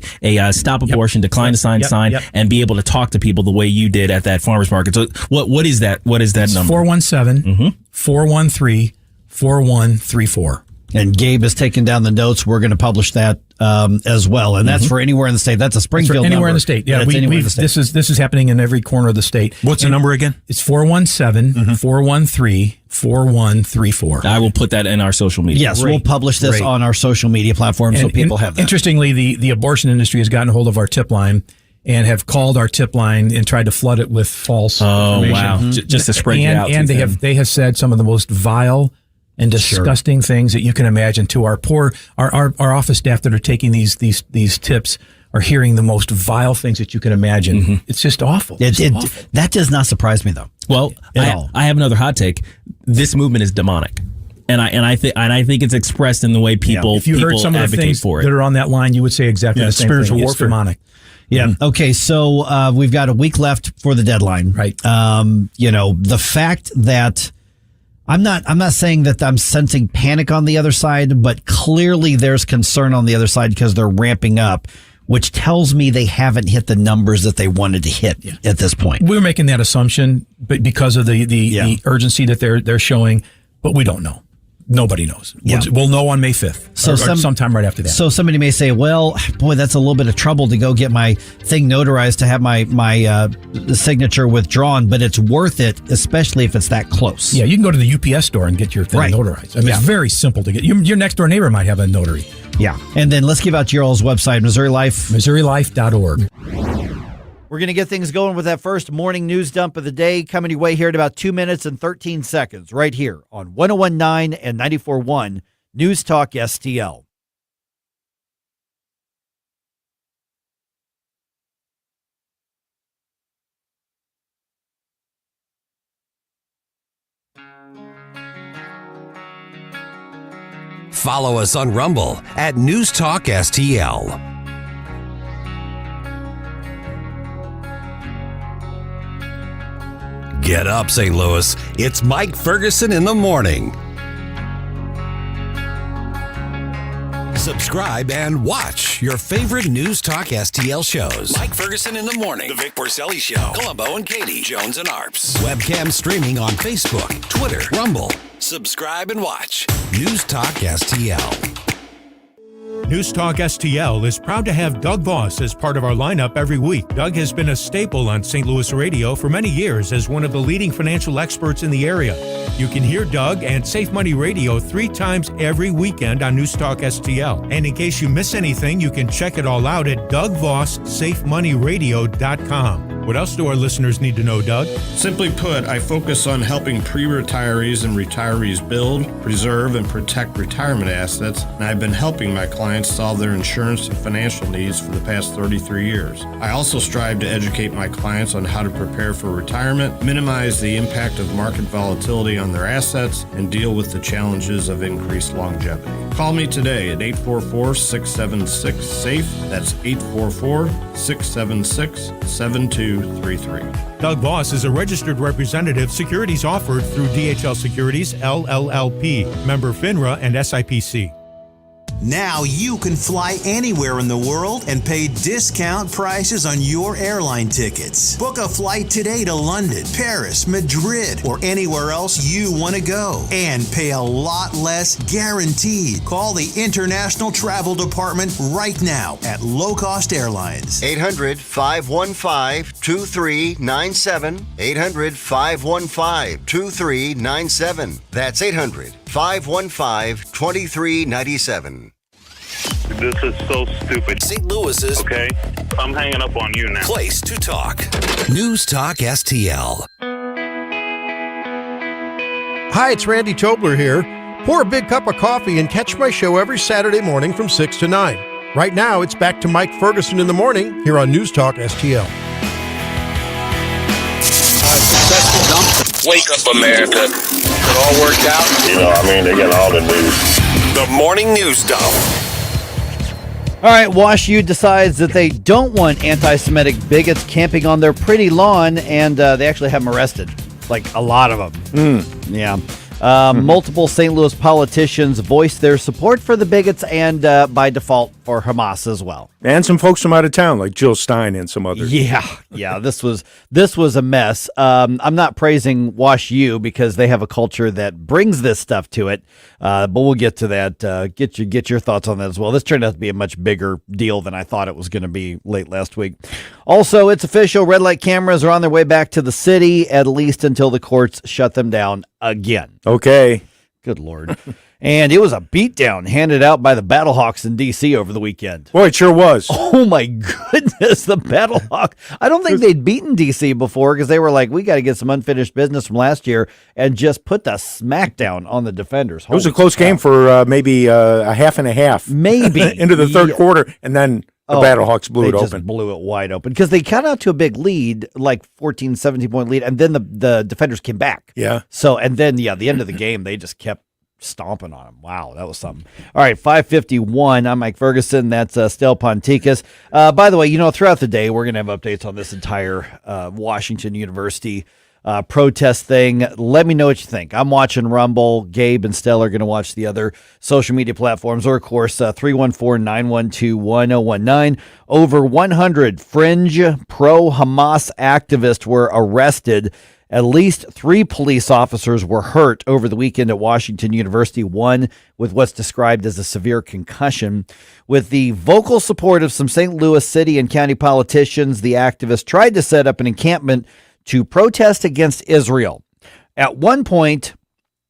stop abortion, decline to sign sign and be able to talk to people the way you did at that farmer's market. So what is that? What is that number? 417 888-413-4134. And Gabe has taken down the notes. We're going to publish that as well. And that's for anywhere in the state. That's a Springfield anywhere number. in the state. Yeah, anywhere in the state. This is happening in every corner of the state. What's the number again? It's 417-413-4134. I will put that in our social media. Yes, we'll publish this on our social media platform so people have that. Interestingly, the abortion industry has gotten a hold of our tip line and have called our tip line and tried to flood it with false information. Wow. Just to spread you out. And they have said some of the most vile and disgusting things that you can imagine to our our office staff that are taking these tips are hearing the most vile things that you can imagine. It's just awful. Awful. That does not surprise me though. Well, I have another hot take. This movement is demonic. And I think it's expressed in the way people if you heard some of the things that are on that line, you would say exactly the same spiritual thing. warfare. It's demonic. Yeah. Okay. So we've got a week left for the deadline. Right. The fact that I'm not saying that I'm sensing panic on the other side, but clearly there's concern on the other side because they're ramping up, which tells me they haven't hit the numbers that they wanted to hit at this point. We're making that assumption, but because of the urgency that they're showing, but we don't know. Nobody knows. We'll know on May 5th, or sometime right after that. So somebody may say, well, boy, that's a little bit of trouble to go get my thing notarized to have my signature withdrawn, but it's worth it, especially if it's that close. Yeah, you can go to the UPS store and get your thing notarized. I mean, it's very simple to get. Your next door neighbor might have a notary. Yeah. And then let's give out your all's website, MissouriLife.org. We're going to get things going with that first morning news dump of the day coming your way here in about 2 minutes and 13 seconds right here on 101.9 and 94.1 News Talk STL. Follow us on Rumble at News Talk STL. Get up, St. Louis. It's MIike Ferguson in the morning. Subscribe and watch your favorite News Talk STL shows. MIike Ferguson in the morning. The Vic Porcelli Show. Columbo and Katie. Jones and Arps. Webcam streaming on Facebook, Twitter, Rumble. Subscribe and watch News Talk STL. News Talk STL is proud to have Doug Voss as part of our lineup every week. Doug has been a staple on St. Louis radio for many years as one of the leading financial experts in the area. You can hear Doug and Safe Money Radio 3 times every weekend on News Talk STL. And in case you miss anything, you can check it all out at DougVossSafeMoneyRadio.com. What else do our listeners need to know, Doug? Simply put, I focus on helping pre-retirees and retirees build, preserve, and protect retirement assets, and I've been helping my clients solve their insurance and financial needs for the past 33 years. I also strive to educate my clients on how to prepare for retirement, minimize the impact of market volatility on their assets, and deal with the challenges of increased longevity. Call me today at 844-676-SAFE. That's 844-676-7233. Doug Voss is a registered representative. Securities offered through DHL Securities, LLLP, member FINRA and SIPC. Now you can fly anywhere in the world and pay discount prices on your airline tickets. Book a flight today to London, Paris, Madrid, or anywhere else you want to go and pay a lot less guaranteed. Call the International Travel Department right now at Low Cost Airlines. 800-515-2397. 800-515-2397. That's 800-515-2397. This is so stupid. St. Louis's. Okay, I'm hanging up on you now. Place to talk. News Talk STL. Hi, it's Randy Tobler here. Pour a big cup of coffee and catch my show every Saturday morning from 6 to 9. Right now, it's back to MIike Ferguson in the morning here on News Talk STL. Wake up, America. It all worked out. They got all the news. The morning news dump. All right, WashU decides that they don't want anti-Semitic bigots camping on their pretty lawn, and they actually have them arrested. Like a lot of them. Yeah. Multiple St. Louis politicians voiced their support for the bigots and, by default, for Hamas as well. And some folks from out of town, like Jill Stein and some others. Yeah. This was a mess. I'm not praising Wash U because they have a culture that brings this stuff to it, but we'll get to that. Get your thoughts on that as well. This turned out to be a much bigger deal than I thought it was going to be late last week. Also, it's official. Red light cameras are on their way back to the city, at least until the courts shut them down again. Okay. Good Lord. And it was a beatdown handed out by the Battlehawks in D.C. over the weekend. Boy, it sure was. Oh, my goodness, the Battlehawk. I don't think they'd beaten D.C. before because they were like, we got to get some unfinished business from last year and just put the smackdown on the defenders. It was a close game for maybe a half and a half. Maybe. Into the third quarter, and then the Battlehawks blew it open. They just blew it wide open because they got out to a big lead, like 14, 17-point lead, and then the defenders came back. Yeah. So, and then, the end of the game, they just kept stomping on him. Wow, that was something. All right, 5:51. I'm MIike Ferguson. That's Stel Ponticus. By the way, throughout the day, we're going to have updates on this entire Washington University protest thing. Let me know what you think. I'm watching Rumble. Gabe and Stel are going to watch the other social media platforms, or, of course, 314-912-1019. Over 100 fringe pro-Hamas activists were arrested. At least 3 police officers were hurt over the weekend at Washington University, one with what's described as a severe concussion. With the vocal support of some St. Louis city and county politicians, the activists tried to set up an encampment to protest against Israel. At one point,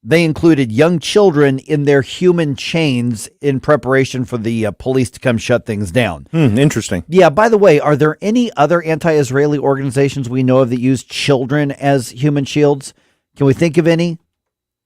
they included young children in their human chains in preparation for the police to come shut things down. Interesting. Yeah, by the way, are there any other anti-Israeli organizations we know of that use children as human shields? Can we think of any?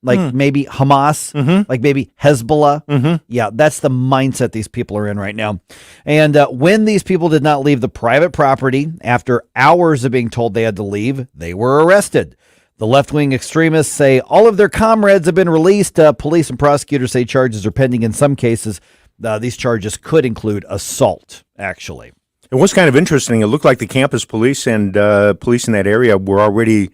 Like maybe Hamas, like maybe Hezbollah. Yeah, that's the mindset these people are in right now. And when these people did not leave the private property after hours of being told they had to leave, they were arrested. The left-wing extremists say all of their comrades have been released. Police and prosecutors say charges are pending. In some cases, these charges could include assault, actually. It was kind of interesting. It looked like the campus police and police in that area were already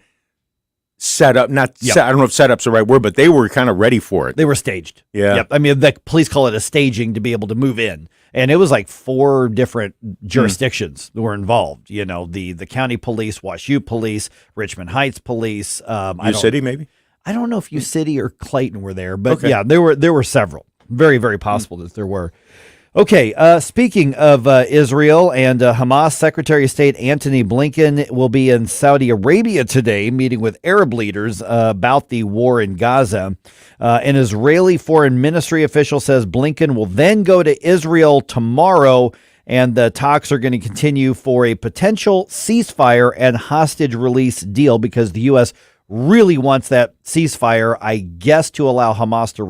set up. I don't know if setup's the right word, but they were kind of ready for it. They were staged. Yeah. Yep. I mean, the police call it a staging to be able to move in. And it was like 4 different jurisdictions that were involved. The county police, Wash U police, Richmond Heights police. U-City, maybe? I don't know if U-City or Clayton were there, but yeah, there were several. Very, very possible that there were. Okay, speaking of Israel and Hamas, Secretary of State Antony Blinken will be in Saudi Arabia today, meeting with Arab leaders about the war in Gaza. An Israeli foreign ministry official says Blinken will then go to Israel tomorrow, and the talks are going to continue for a potential ceasefire and hostage release deal because the U.S. really wants that ceasefire, I guess, to allow Hamas to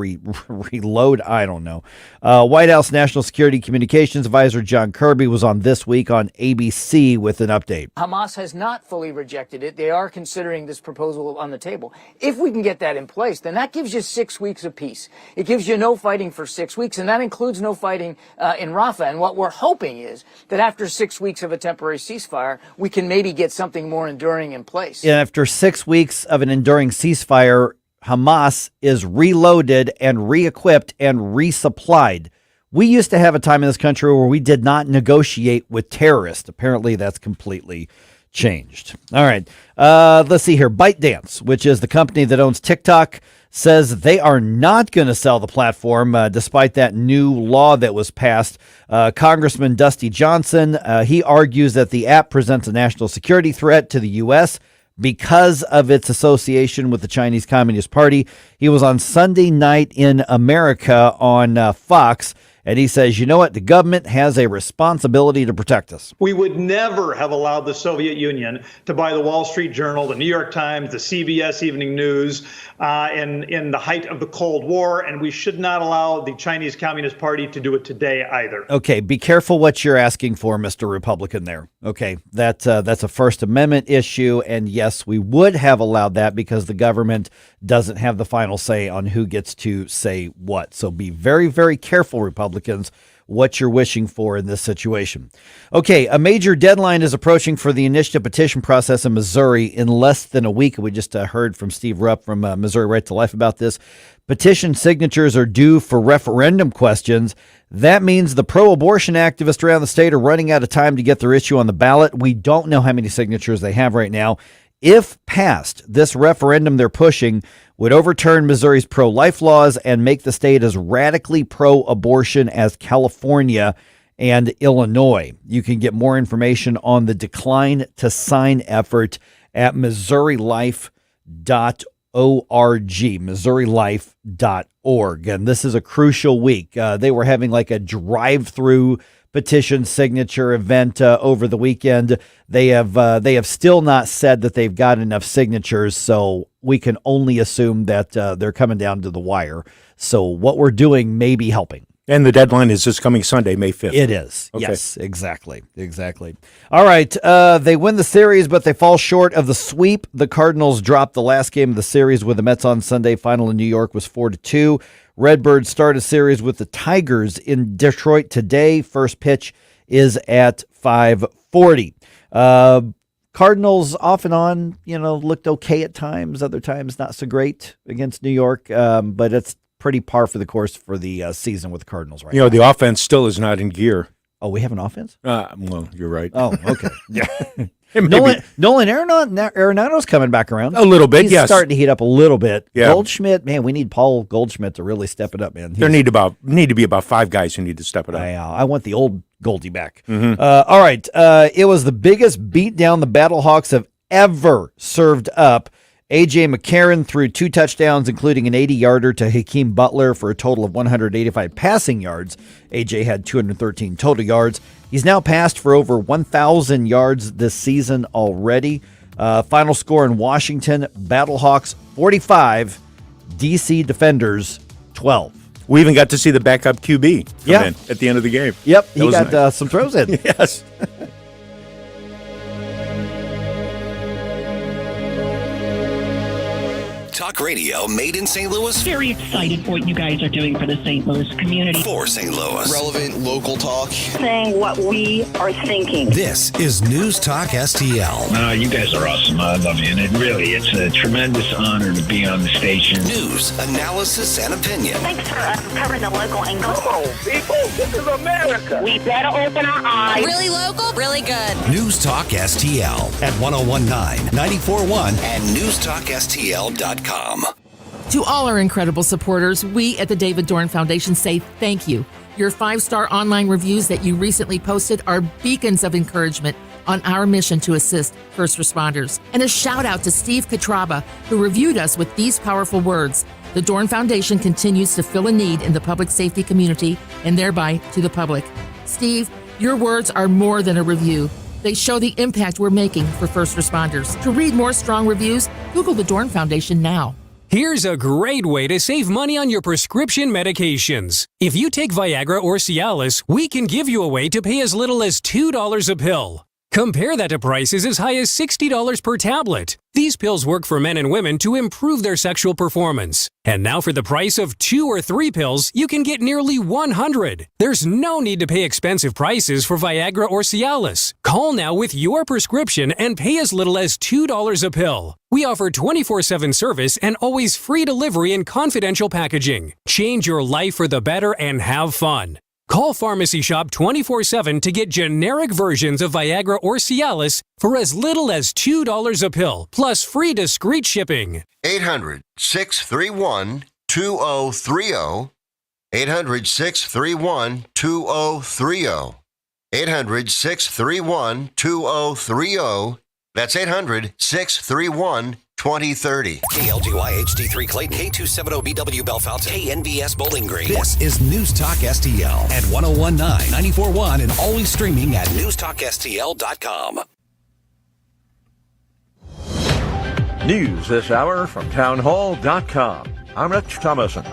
reload. I don't know. White House National Security Communications Advisor John Kirby was on This Week on ABC with an update. Hamas has not fully rejected it. They are considering this proposal on the table. If we can get that in place, then that gives you 6 weeks of peace. It gives you no fighting for 6 weeks, and that includes no fighting in Rafah. And what we're hoping is that after 6 weeks of a temporary ceasefire, we can maybe get something more enduring in place. And after 6 weeks of an enduring ceasefire, Hamas is reloaded and re-equipped and resupplied. We used to have a time in this country where we did not negotiate with terrorists. Apparently, that's completely changed. All right. Let's see here. ByteDance, which is the company that owns TikTok, says they are not going to sell the platform despite that new law that was passed. Congressman Dusty Johnson, he argues that the app presents a national security threat to the U.S., because of its association with the Chinese Communist Party. He was on Sunday Night in America on Fox, and he says, you know what? The government has a responsibility to protect us. We would never have allowed the Soviet Union to buy the Wall Street Journal, the New York Times, the CBS Evening News in the height of the Cold War, and we should not allow the Chinese Communist Party to do it today either. Okay, be careful what you're asking for, Mr. Republican there. Okay, that's a First Amendment issue, and yes, we would have allowed that because the government doesn't have the final say on who gets to say what. So be very, very careful, Republicans, what you're wishing for in this situation. Okay, a major deadline is approaching for the initiative petition process in Missouri in less than a week. We just heard from Steve Rupp from Missouri Right to Life about this. Petition signatures are due for referendum questions. That means the pro-abortion activists around the state are running out of time to get their issue on the ballot. We don't know how many signatures they have right now. If passed, this referendum they're pushing would overturn Missouri's pro-life laws and make the state as radically pro-abortion as California and Illinois. You can get more information on the Decline to Sign effort at MissouriLife.org. MissouriLife.org. And this is a crucial week. They were having like a drive-through petition signature event over the weekend. They have still not said that they've got enough signatures, so we can only assume that they're coming down to the wire. So what we're doing may be helping. And the deadline is this coming Sunday, May 5th. It is. Okay. Yes, exactly. All right. They win the series, but they fall short of the sweep. The Cardinals dropped the last game of the series with the Mets on Sunday. Final in New York was 4-2. Redbirds start a series with the Tigers in Detroit today. First pitch is at 5:40. Cardinals off and on, looked okay at times. Other times not so great against New York, but it's pretty par for the course for the season with the Cardinals right now. The offense still is not in gear. Oh, we have an offense? Well, you're right. Oh, okay. Yeah. Nolan Arenado's coming back around. A little bit, He's yes. starting to heat up a little bit. Yeah. Goldschmidt, man, we need Paul Goldschmidt to really step it up, man. There need to be about 5 guys who need to step it up. I want the old Goldie back. Mm-hmm. All right. It was the biggest beatdown the Battlehawks have ever served up. A.J. McCarron threw 2 touchdowns, including an 80-yarder to Hakeem Butler for a total of 185 passing yards. A.J. had 213 total yards. He's now passed for over 1,000 yards this season already. Final score in Washington, Battlehawks 45, D.C. Defenders 12. We even got to see the backup QB come in at the end of the game. Yep, he got nice. Some throws in. Yes. Talk radio made in St. Louis. Very excited for what you guys are doing for the St. Louis community. For St. Louis. Relevant local talk. Saying what we are thinking. This is News Talk STL. You guys are awesome. I love you. And it's a tremendous honor to be on the station. News, analysis, and opinion. Thanks for covering the local angle. Come on, people. This is America. We better open our eyes. Really local, really good. News Talk STL at 1019, 94.1, and newstalkstl.com. To all our incredible supporters, we at the David Dorn Foundation say thank you. Your 5-star online reviews that you recently posted are beacons of encouragement on our mission to assist first responders. And a shout out to Steve Katraba, who reviewed us with these powerful words. The Dorn Foundation continues to fill a need in the public safety community and thereby to the public. Steve, your words are more than a review. They show the impact we're making for first responders. To read more strong reviews, Google the Dorn Foundation now. Here's a great way to save money on your prescription medications. If you take Viagra or Cialis, we can give you a way to pay as little as $2 a pill. Compare that to prices as high as $60 per tablet. These pills work for men and women to improve their sexual performance. And now for the price of 2 or 3 pills, you can get nearly 100. There's no need to pay expensive prices for Viagra or Cialis. Call now with your prescription and pay as little as $2 a pill. We offer 24/7 service and always free delivery and confidential packaging. Change your life for the better and have fun. Call Pharmacy Shop 24/7 to get generic versions of Viagra or Cialis for as little as $2 a pill, plus free discreet shipping. 800-631-2030. 800-631-2030. 800-631-2030. That's 800-631-2030. KLGY HD3 Clayton, K270BW Bellefonte, KNBS Bowling Green. This is News Talk STL at 1019, 94.1, and always streaming at newstalkstl.com. News this hour from townhall.com. I'm Rich Thomason.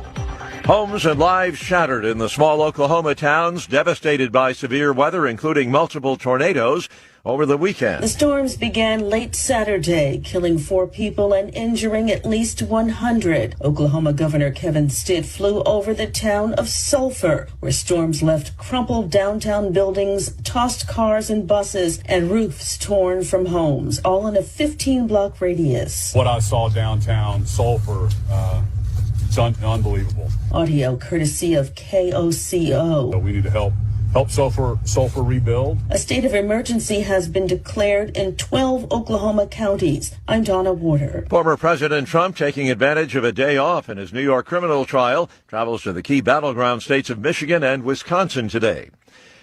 Homes and lives shattered in the small Oklahoma towns devastated by severe weather, including multiple tornadoes. over the weekend. The storms began late Saturday, killing 4 people and injuring at least 100. Oklahoma Governor Kevin Stitt flew over the town of Sulphur, where storms left crumpled downtown buildings, tossed cars and buses, and roofs torn from homes, all in a 15-block radius. What I saw downtown Sulphur, it's unbelievable. Audio courtesy of KOCO. We need to help Sulphur rebuild. A state of emergency has been declared in 12 Oklahoma counties. I'm Donna Warder. Former President Trump, taking advantage of a day off in his New York criminal trial, travels to the key battleground states of Michigan and Wisconsin today.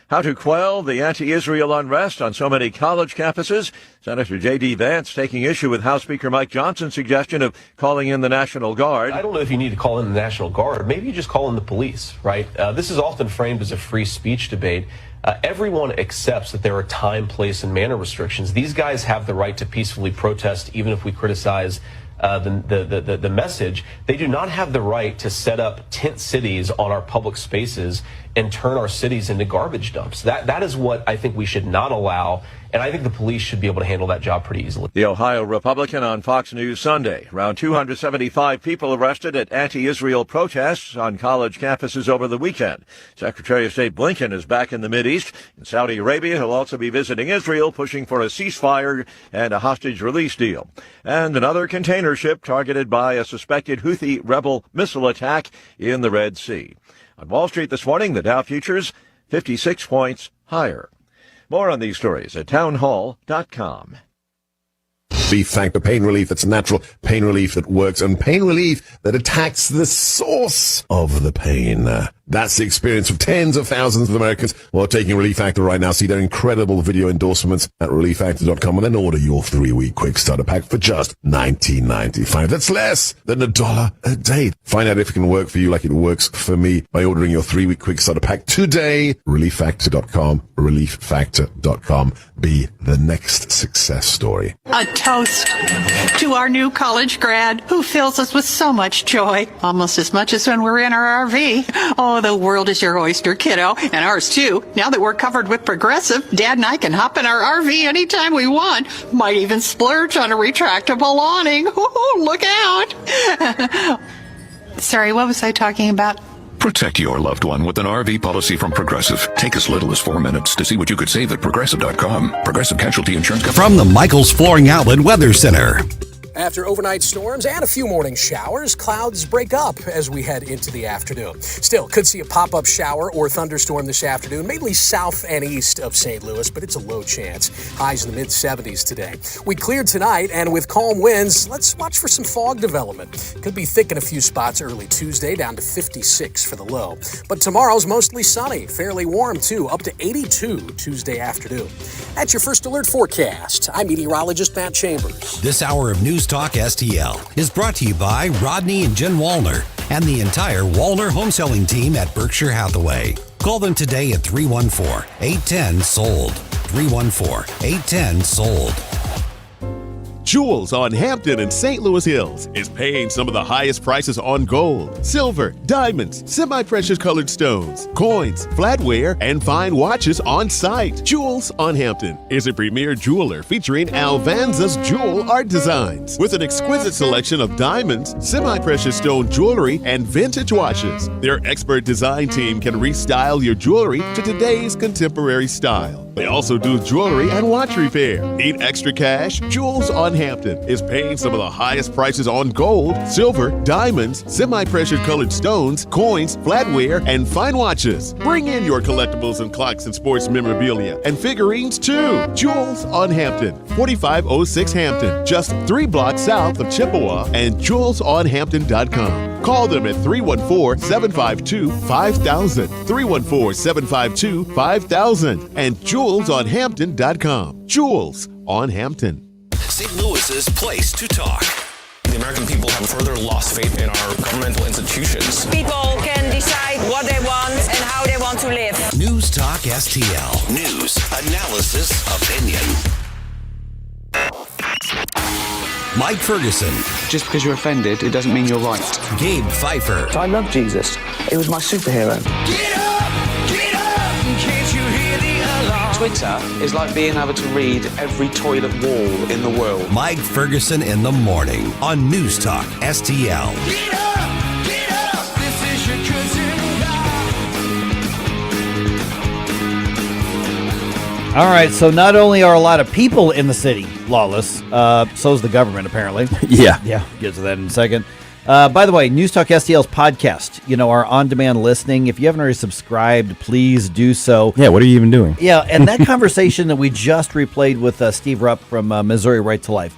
How to quell the anti-Israel unrest on so many college campuses. Senator J.D. Vance taking issue with House Speaker Mike Johnson's suggestion of calling in the National Guard. I don't know if you need to call in the National Guard. Maybe you just call in the police, right? This is often framed as a free speech debate. Everyone accepts that there are time, place, and manner restrictions. These guys have the right to peacefully protest, even if we criticize the message. They do not have the right to set up tent cities on our public spaces and turn our cities into garbage dumps. That is what I think we should not allow, and I think the police should be able to handle that job pretty easily. The Ohio Republican on Fox News Sunday. Around 275 people arrested at anti-Israel protests on college campuses over the weekend. Secretary of State Blinken is back in the Mideast. In Saudi Arabia, he'll also be visiting Israel, pushing for a ceasefire and a hostage release deal. And another container ship targeted by a suspected Houthi rebel missile attack in the Red Sea. On Wall Street this morning, the Dow futures 56 points higher. More on these stories at townhall.com. Relief Factor, pain relief that's natural, pain relief that works, and pain relief that attacks the source of the pain. That's the experience of tens of thousands of Americans who are taking Relief Factor right now. See their incredible video endorsements at relieffactor.com and then order your 3-week quick starter pack for just $19.95. That's less than $1 a day. Find out if it can work for you like it works for me by ordering your 3-week quick starter pack today. Relieffactor.com, relieffactor.com. Be the next success story. A toast to our new college grad who fills us with so much joy, almost as much as when we're in our RV. Oh, the world is your oyster, kiddo, and ours too. Now that we're covered with Progressive, Dad and I can hop in our RV anytime we want. Might even splurge on a retractable awning. Ooh, look out. Sorry, what was I talking about? Protect your loved one with an RV policy from Progressive. Take as little as 4 minutes to see what you could save at Progressive.com. Progressive Casualty Insurance Company. From the Michael's Flooring Outlet Weather Center. After overnight storms and a few morning showers, clouds break up as we head into the afternoon. Still, could see a pop-up shower or thunderstorm this afternoon, mainly south and east of St. Louis, but it's a low chance. Highs in the mid-70s today. We cleared tonight, and with calm winds, let's watch for some fog development. Could be thick in a few spots early Tuesday, down to 56 for the low. But tomorrow's mostly sunny, fairly warm too, up to 82 Tuesday afternoon. That's your first alert forecast. I'm meteorologist Matt Chambers. This hour of News Talk STL is brought to you by Rodney and Jen Wallner and the entire Wallner home selling team at Berkshire Hathaway. Call them today at 314-810-SOLD. 314-810-SOLD. Jewels on Hampton and St. Louis Hills is paying some of the highest prices on gold, silver, diamonds, semi-precious colored stones, coins, flatware, and fine watches on site. Jewels on Hampton is a premier jeweler featuring Alvanza's jewel art designs with an exquisite selection of diamonds, semi-precious stone jewelry, and vintage watches. Their expert design team can restyle your jewelry to today's contemporary style. They also do jewelry and watch repair. Need extra cash? Jewels on Hampton is paying some of the highest prices on gold, silver, diamonds, semi-precious colored stones, coins, flatware, and fine watches. Bring in your collectibles and clocks and sports memorabilia and figurines too. Jewels on Hampton, 4506 Hampton, just 3 blocks south of Chippewa, and jewelsonhampton.com. Call them at 314-752-5000, 314-752-5000, and jewelsonhampton.com. Jewels on Hampton. St. Louis's place to talk. The American people have further lost faith in our governmental institutions. People can decide what they want and how they want to live. News Talk STL. News, analysis, opinion. Mike Ferguson. Just because you're offended, it doesn't mean you're right. Gabe Pfeiffer. I love Jesus. He was my superhero. Get up! Get up! Can't you hear the alarm? Twitter is like being able to read every toilet wall in the world. Mike Ferguson in the morning on News Talk STL. Get up, this is your cousin All right, so not only are a lot of people in the city lawless, so is the government, apparently. Yeah. Yeah, get to that in a second. By the way, News Talk STL's podcast, our on-demand listening, if you haven't already subscribed, please do so. Yeah, what are you even doing? Yeah, and that conversation that we just replayed with Steve Rupp from Missouri Right to Life,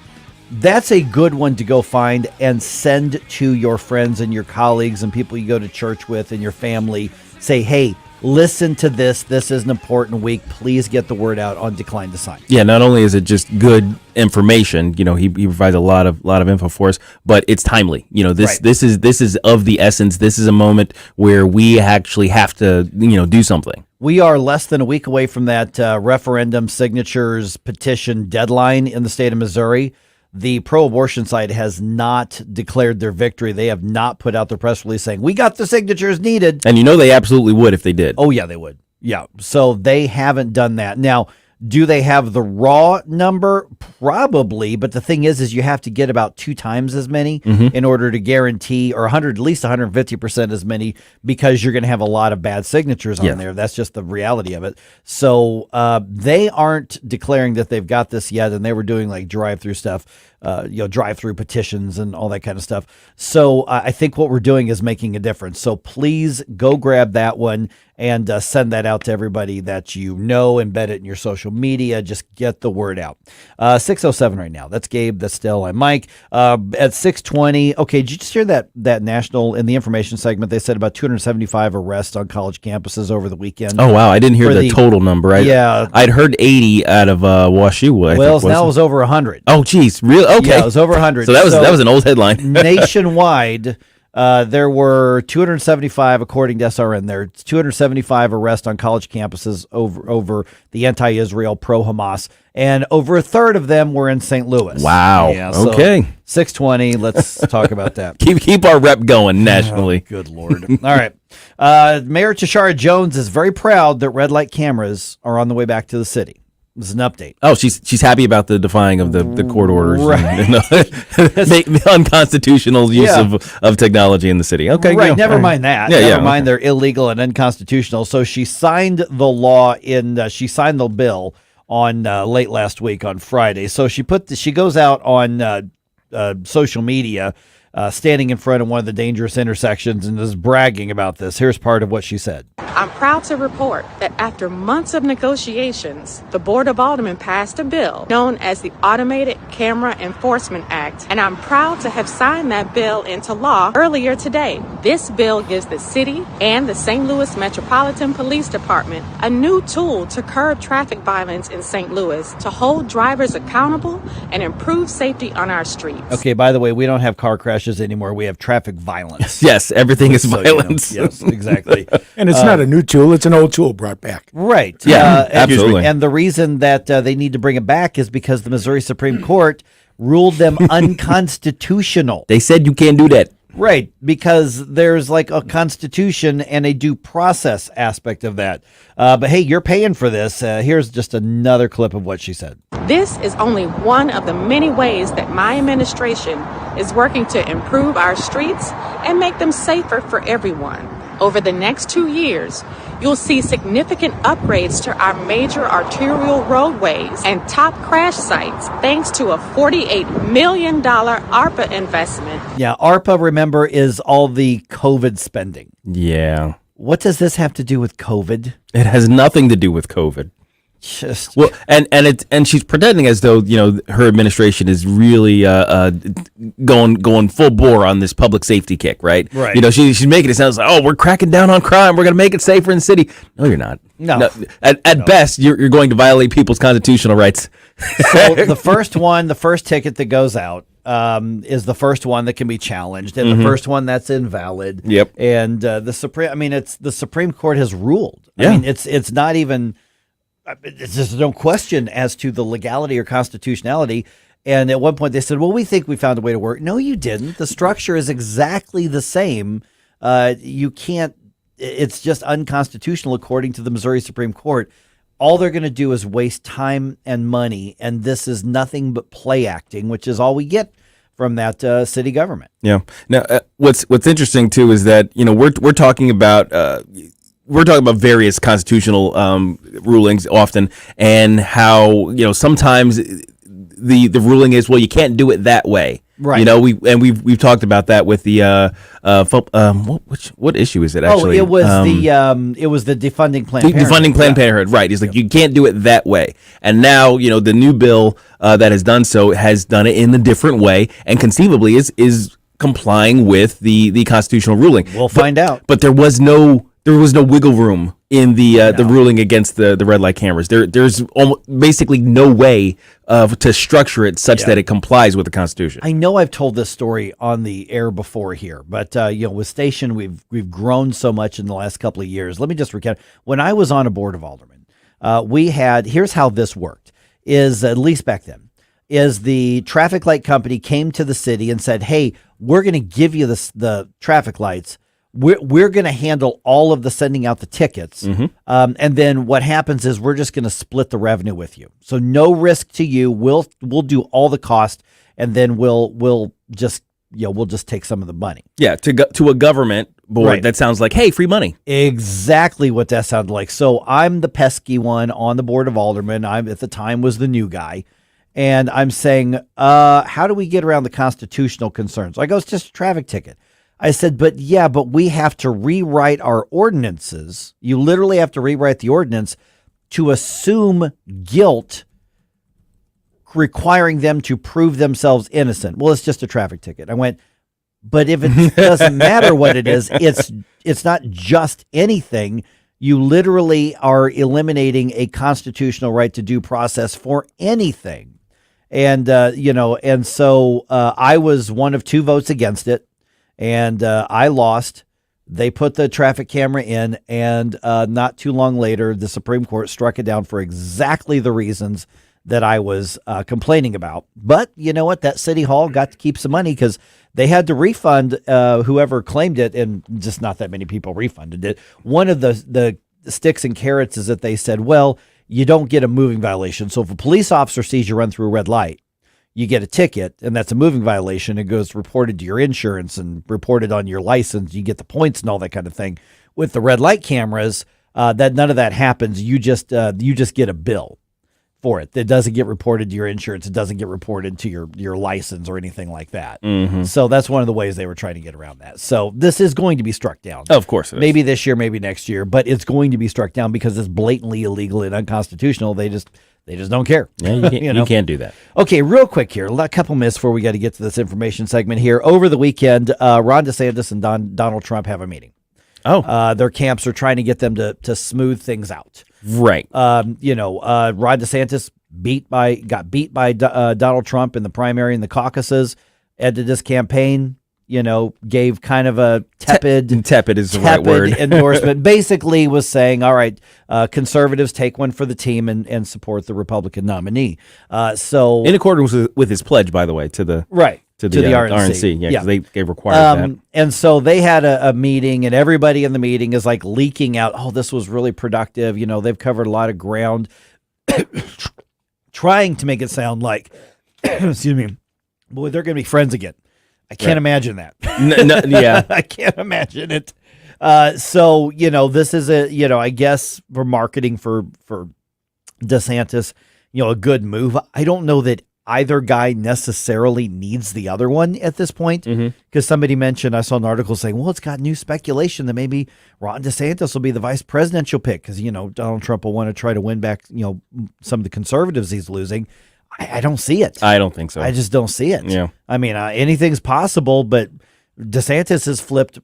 that's a good one to go find and send to your friends and your colleagues and people you go to church with and your family. Say, hey, listen to this. This is an important week. Please get the word out on Decline to Sign. Yeah, not only is it just good information, he provides a lot of info for us, but it's timely. This is of the essence. This is a moment where we actually have to, do something. We are less than a week away from that referendum signatures petition deadline in the state of Missouri. The pro-abortion side has not declared their victory. They have not put out their press release saying, we got the signatures needed. And they absolutely would if they did. Oh, yeah, they would. Yeah. So they haven't done that. Now, do they have the raw number? Probably. But the thing is you have to get about 2 times as many in order to guarantee, or at least 150% as many, because you're going to have a lot of bad signatures on there. That's just the reality of it. So they aren't declaring that they've got this yet. And they were doing like drive-through stuff, drive-through petitions and all that kind of stuff. So I think what we're doing is making a difference. So please go grab that one and send that out to everybody that embed it in your social media. Just get the word out. 6:07 right now. That's Gabe. That's Still. I'm Mike. At 6:20. Okay, did you just hear that national, in the information segment, they said about 275 arrests on college campuses over the weekend. Oh, wow. I didn't hear the total number. I'd heard 80 out of WashU. Now it was over 100. Oh, geez. Really? Okay. Yeah, it was over 100. So that was an old headline. Nationwide, there were 275, according to SRN. There's 275 arrests on college campuses over the anti-Israel, pro-Hamas, and over a third of them were in St. Louis. Wow. Yeah, so okay. 6:20. Let's talk about that. Keep our rep going nationally. Oh, good Lord. All right. Mayor Tashara Jones is very proud that red light cameras are on the way back to the city. This is an update. Oh, she's happy about the defying of the court orders, right? And unconstitutional use of technology in the city. Okay, right. Never mind that. Yeah, never mind they're illegal and unconstitutional. So she signed the law she signed the bill on late last week on Friday. So she goes out on social media, standing in front of one of the dangerous intersections and is bragging about this. Here's part of what she said. I'm proud to report that after months of negotiations, the Board of Aldermen passed a bill known as the Automated Camera Enforcement Act, and I'm proud to have signed that bill into law earlier today. This bill gives the city and the St. Louis Metropolitan Police Department a new tool to curb traffic violence in St. Louis, to hold drivers accountable and improve safety on our streets. Okay, by the way, we don't have car crashes anymore. We have traffic violence. Yes, everything is violence. Yes, exactly. And it's not a new tool, it's an old tool brought back. Right. Yeah, absolutely. And the reason that they need to bring it back is because the Missouri Supreme Court ruled them unconstitutional. They said you can't do that. Right, because there's like a constitution and a due process aspect of that. But hey, you're paying for this. Here's just another clip of what she said. This is only one of the many ways that my administration is working to improve our streets and make them safer for everyone. Over the next 2 years, you'll see significant upgrades to our major arterial roadways and top crash sites thanks to a $48 million ARPA investment. Yeah, ARPA, remember, is all the COVID spending. Yeah. What does this have to do with COVID? It has nothing to do with COVID. Just well, and she's pretending as though her administration is really going full bore on this public safety kick, right? Right. She's making it sound like, we're cracking down on crime. We're going to make it safer in the city. No, you're not. No. At best, you're going to violate people's constitutional rights. So the first ticket that goes out is the first one that can be challenged, and the first one that's invalid. Yep. And the Supreme Court has ruled. Yeah. I mean, it's not even. It's just no question as to the legality or constitutionality. And at one point they said, well, we think we found a way to work. No, you didn't. The structure is exactly the same. You can't, it's just unconstitutional according to the Missouri Supreme Court. all they're going to do is waste time and money, and this is nothing but play acting, which is all we get from that city government. Yeah. Now, what's interesting too is that we're talking about various constitutional rulings often, and how sometimes the ruling is, well, you can't do it that way. Right. We've talked about that with the what issue is it actually? Oh, it was the defunding Planned Parenthood. Defunding Planned Parenthood, right? It's like you can't do it that way. And now the new bill that has done so has done it in a different way, and conceivably is complying with the constitutional ruling. We'll find out. But there was no wiggle room in the ruling against the red light cameras. There's basically no way to structure it such that it complies with the Constitution. I know I've told this story on the air before here, but with Station, we've grown so much in the last couple of years. Let me just recount. When I was on a board of aldermen, here's how this worked, is at least back then, is the traffic light company came to the city and said, hey, we're going to give you the traffic lights. We're going to handle all of the sending out the tickets. And then what happens is we're just going to split the revenue with you. So no risk to you. We'll do all the cost, and then we'll just take some of the money. Yeah, to a government board, right. That sounds like, hey, free money. Exactly what that sounded like. So I'm the pesky one on the board of aldermen. I at the time was the new guy. And I'm saying, how do we get around the constitutional concerns? I go, it's just a traffic ticket. I said, but we have to rewrite our ordinances. You literally have to rewrite the ordinance to assume guilt, requiring them to prove themselves innocent. Well, it's just a traffic ticket. I went, but if it doesn't matter what it is, it's not just anything. You literally are eliminating a constitutional right to due process for anything. And, so I was one of 2 votes against it. And I lost. They put the traffic camera in, and not too long later, the Supreme Court struck it down for exactly the reasons that I was complaining about. But you know what? That City Hall got to keep some money because they had to refund whoever claimed it, and just not that many people refunded it. One of the sticks and carrots is that they said, well, you don't get a moving violation. So if a police officer sees you run through a red light, you get a ticket, and that's a moving violation. It goes reported to your insurance and reported on your license. You get the points and all that kind of thing. With the red light cameras, that none of that happens. You just get a bill for it. That doesn't get reported to your insurance. It doesn't get reported to your license or anything like that. Mm-hmm. So that's one of the ways they were trying to get around that. So this is going to be struck down. Of course it is. Maybe this year, maybe next year, but it's going to be struck down because it's blatantly illegal and unconstitutional. They just don't care. Yeah, you can't do that. Okay, real quick here, a couple minutes before we got to get to this information segment here. Over the weekend, Ron DeSantis and Donald Trump have a meeting. Oh. Their camps are trying to get them to smooth things out. Right. Ron DeSantis got beat by Donald Trump in the primary and the caucuses, ended his campaign, gave kind of a tepid is the right word. endorsement. Basically was saying, all right, conservatives take one for the team and support the Republican nominee. So in accordance with his pledge, by the way, to the RNC. Yeah, because they required that. And so they had a meeting, and everybody in the meeting is like leaking out, oh, this was really productive. They've covered a lot of ground, trying to make it sound like, excuse me, boy, they're going to be friends again. I can't imagine that. Yeah. I can't imagine it. So, this is I guess for marketing for DeSantis, a good move. I don't know that either guy necessarily needs the other one at this point, because somebody mentioned, I saw an article saying, well, it's got new speculation that maybe Ron DeSantis will be the vice presidential pick because, Donald Trump will want to try to win back, some of the conservatives he's losing. I don't see it. I don't think so. I just don't see it. Yeah. I mean, anything's possible, but DeSantis has flipped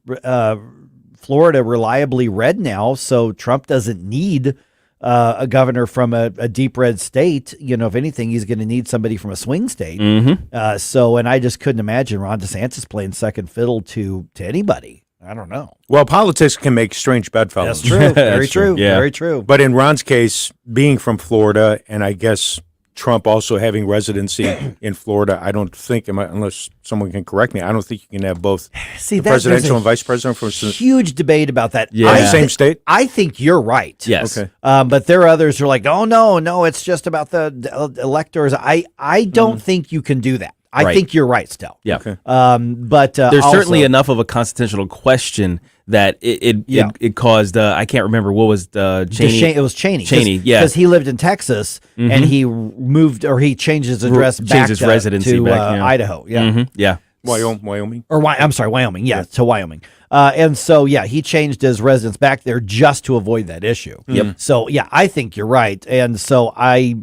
Florida reliably red now, so Trump doesn't need a governor from a deep red state. If anything, he's going to need somebody from a swing state. And I just couldn't imagine Ron DeSantis playing second fiddle to anybody. I don't know. Well, politics can make strange bedfellows. That's true. Very true. Yeah. Very true. But in Ron's case, being from Florida, and I guess Trump also having residency in Florida, I don't think, unless someone can correct me, I don't think you can have both the presidential and vice president from huge debate about that. The same state. I think you're right. Yes. Okay. But there are others who are like, oh no, it's just about the electors. I don't think you can do that. I think you're right, Stel. Yeah. Okay. But there's also, certainly enough of a constitutional question that it caused. I can't remember what was Cheney. It was Cheney. Cheney, yeah, because he lived in Texas and he moved, or he changed his address back his to, residency back, Idaho. Yeah, yeah. Wyoming. I'm sorry, Wyoming. Yeah, to Wyoming. And so he changed his residence back there just to avoid that issue. Yep. So I think you're right, and so I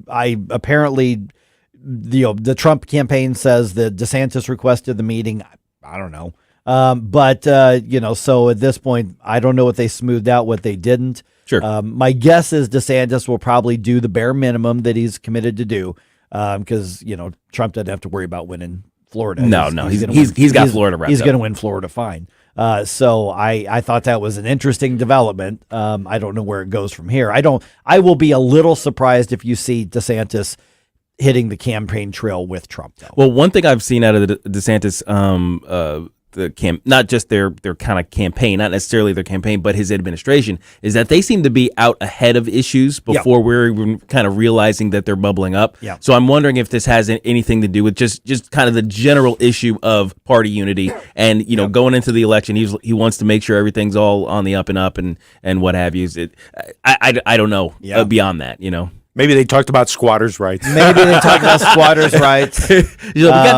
apparently. The Trump campaign says that DeSantis requested the meeting. I don't know. But so at this point, I don't know what they smoothed out, what they didn't. Sure. My guess is DeSantis will probably do the bare minimum that he's committed to do because, Trump doesn't have to worry about winning Florida. No, he's got Florida wrapped up. He's going to win Florida fine. So I thought that was an interesting development. I don't know where it goes from here. I will be a little surprised if you see DeSantis hitting the campaign trail with Trump, though. Well, one thing I've seen out of the DeSantis, not just their kind of campaign, not necessarily their campaign, but his administration, is that they seem to be out ahead of issues before we're even kind of realizing that they're bubbling up. Yeah. So I'm wondering if this has anything to do with just kind of the general issue of party unity and, going into the election, he wants to make sure everything's all on the up and what have you. I don't know beyond that, Maybe they talked about squatters' rights. We got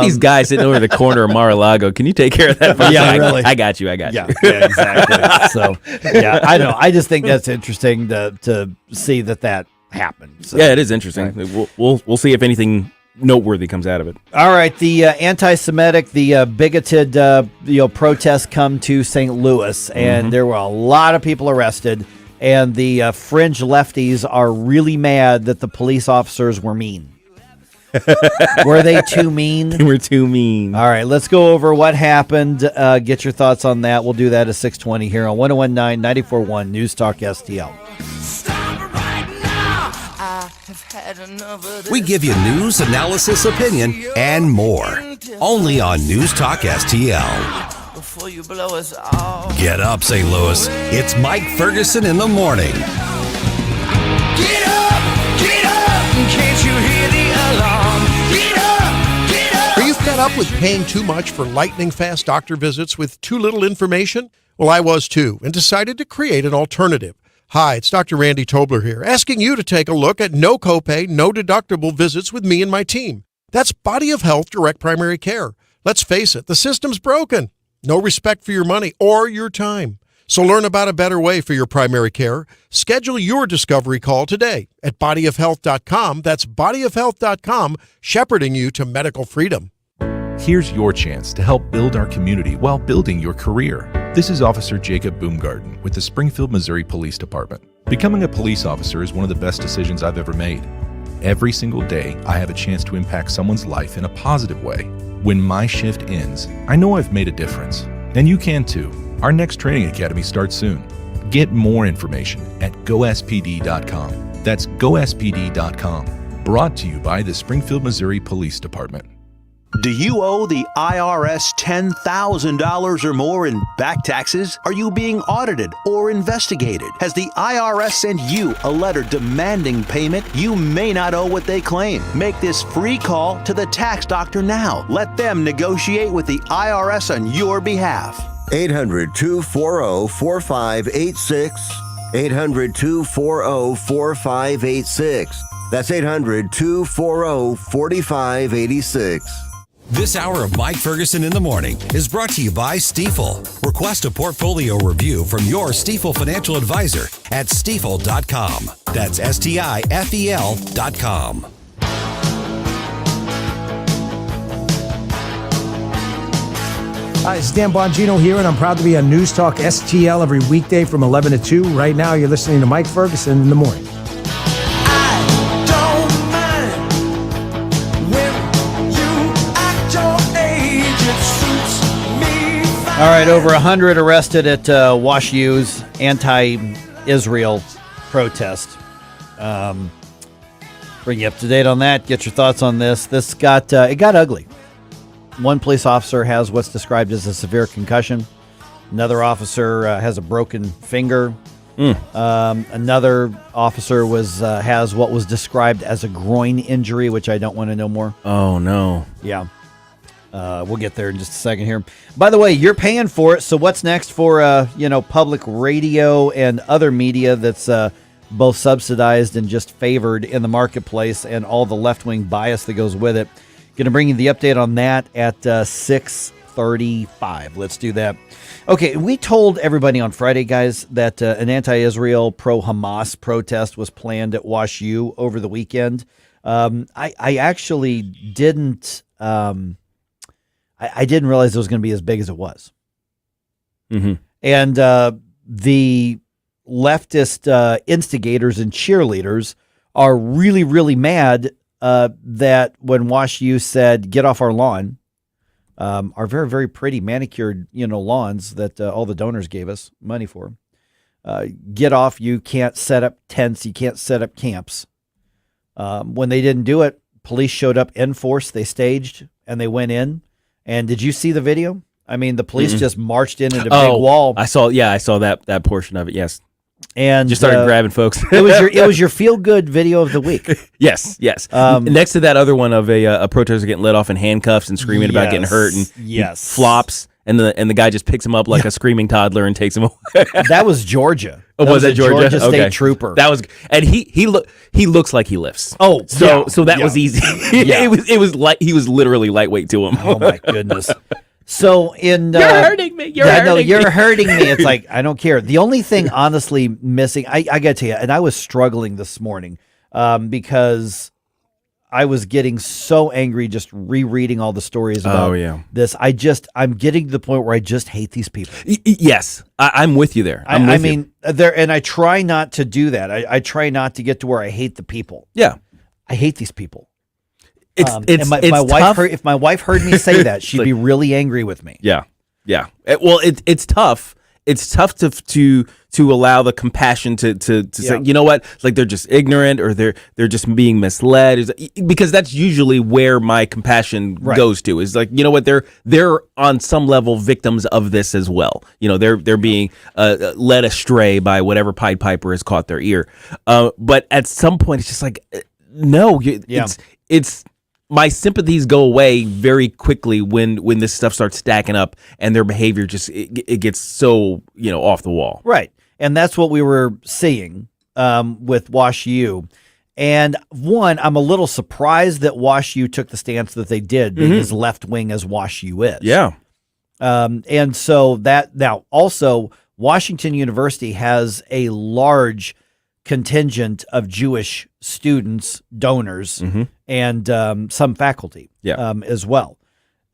these guys sitting over the corner of Mar-a-Lago. Can you take care of that? Really. I got you. Yeah, exactly. So, I know. I just think that's interesting to see that happened. So. Yeah, it is interesting. Right. We'll see if anything noteworthy comes out of it. All right, the anti-Semitic, the bigoted, protests come to St. Louis, and there were a lot of people arrested. And the fringe lefties are really mad that the police officers were mean. Were they too mean? They were too mean. All right, let's go over what happened. Get your thoughts on that. We'll do that at 6:20 here on 101.9 94.1 News Talk STL. We give you news, analysis, opinion, and more. Only on News Talk STL. You blow us off. Get up, St. Louis. It's MIike Ferguson in the morning. Get up, can't you hear the alarm? Get up. Are you fed up with paying too much for lightning-fast doctor visits with too little information? Well, I was too, and decided to create an alternative. Hi, it's Dr. Randy Tobler here, asking you to take a look at no copay, no deductible visits with me and my team. That's Body of Health Direct Primary Care. Let's face it, the system's broken. No respect for your money or your time. So learn about a better way for your primary care. Schedule your discovery call today at bodyofhealth.com. That's bodyofhealth.com, shepherding you to medical freedom. Here's your chance to help build our community while building your career. This is Officer Jacob Boomgarden with the Springfield, Missouri Police Department. Becoming a police officer is one of the best decisions I've ever made. Every single day, I have a chance to impact someone's life in a positive way. When my shift ends, I know I've made a difference. And you can too. Our next training academy starts soon. Get more information at gospd.com. That's gospd.com. Brought to you by the Springfield, Missouri Police Department. Do you owe the IRS $10,000 or more in back taxes? Are you being audited or investigated? Has the IRS sent you a letter demanding payment? You may not owe what they claim. Make this free call to the tax doctor now. Let them negotiate with the IRS on your behalf. 800-240-4586. 800-240-4586. That's 800-240-4586. This hour of MIike Ferguson in the Morning is brought to you by Stifel. Request a portfolio review from your Stifel financial advisor at stifel.com. That's STIFEL.com. Hi, it's Dan Bongino here, and I'm proud to be on News Talk STL every weekday from 11 to 2. Right now, you're listening to MIike Ferguson in the Morning. All right, over 100 arrested at WashU's anti-Israel protest. Bring you up to date on that. Get your thoughts on this. This got it got ugly. One police officer has what's described as a severe concussion. Another officer has a broken finger. Another officer has what was described as a groin injury, which I don't want to know more. Oh no. Yeah. We'll get there in just a second here. By the way, you're paying for it. So what's next for public radio and other media that's both subsidized and just favored in the marketplace, and all the left-wing bias that goes with it? Going to bring you the update on that at 6:35. Let's do that. Okay, we told everybody on Friday, guys, that an anti-Israel, pro-Hamas protest was planned at Wash U over the weekend. I actually didn't. I didn't realize it was going to be as big as it was. Mm-hmm. And the leftist instigators and cheerleaders are really, really mad that when Wash U said, "Get off our lawn," our very, very pretty manicured, lawns that all the donors gave us money for. Get off! You can't set up tents. You can't set up camps. When they didn't do it, police showed up in force. They staged and they went in. And did you see the video? I mean, the police just marched in at a big wall. I saw that portion of it. Yes, and just started grabbing folks. it was your feel good video of the week. Yes. Next to that other one of a protester getting let off in handcuffs and screaming about getting hurt, and he flops, and the guy just picks him up like a screaming toddler and takes him away. That was Georgia. Oh, was that Georgia? Georgia State Trooper. That was, and he looks like he lifts. Oh, so that was easy. It was like he was literally lightweight to him. Oh my goodness. So you're hurting me. You're hurting me. It's like, I don't care. The only thing honestly missing, I got to tell you, and I was struggling this morning because I was getting so angry just rereading all the stories about this. I'm getting to the point where I just hate these people. Yes, I'm with you there. I mean, and I try not to do that. I try not to get to where I hate the people. Yeah, I hate these people. It's my tough. wife. If my wife heard me say that, she'd be really angry with me. Yeah. Well, it's tough. It's tough to allow the compassion to say, you know what, like they're just ignorant or they're just being misled, because that's usually where my compassion goes to, is like, you know what, they're on some level victims of this as well. They're being led astray by whatever Pied Piper has caught their ear. But at some point, it's just like, no, it's my sympathies go away very quickly when this stuff starts stacking up and their behavior just it gets so off the wall. Right, and that's what we were seeing with Wash U. And one, I'm a little surprised that Wash U took the stance that they did, being as left wing as Wash U is. Yeah, and so that now also Washington University has a large contingent of Jewish students, donors, and some faculty as well.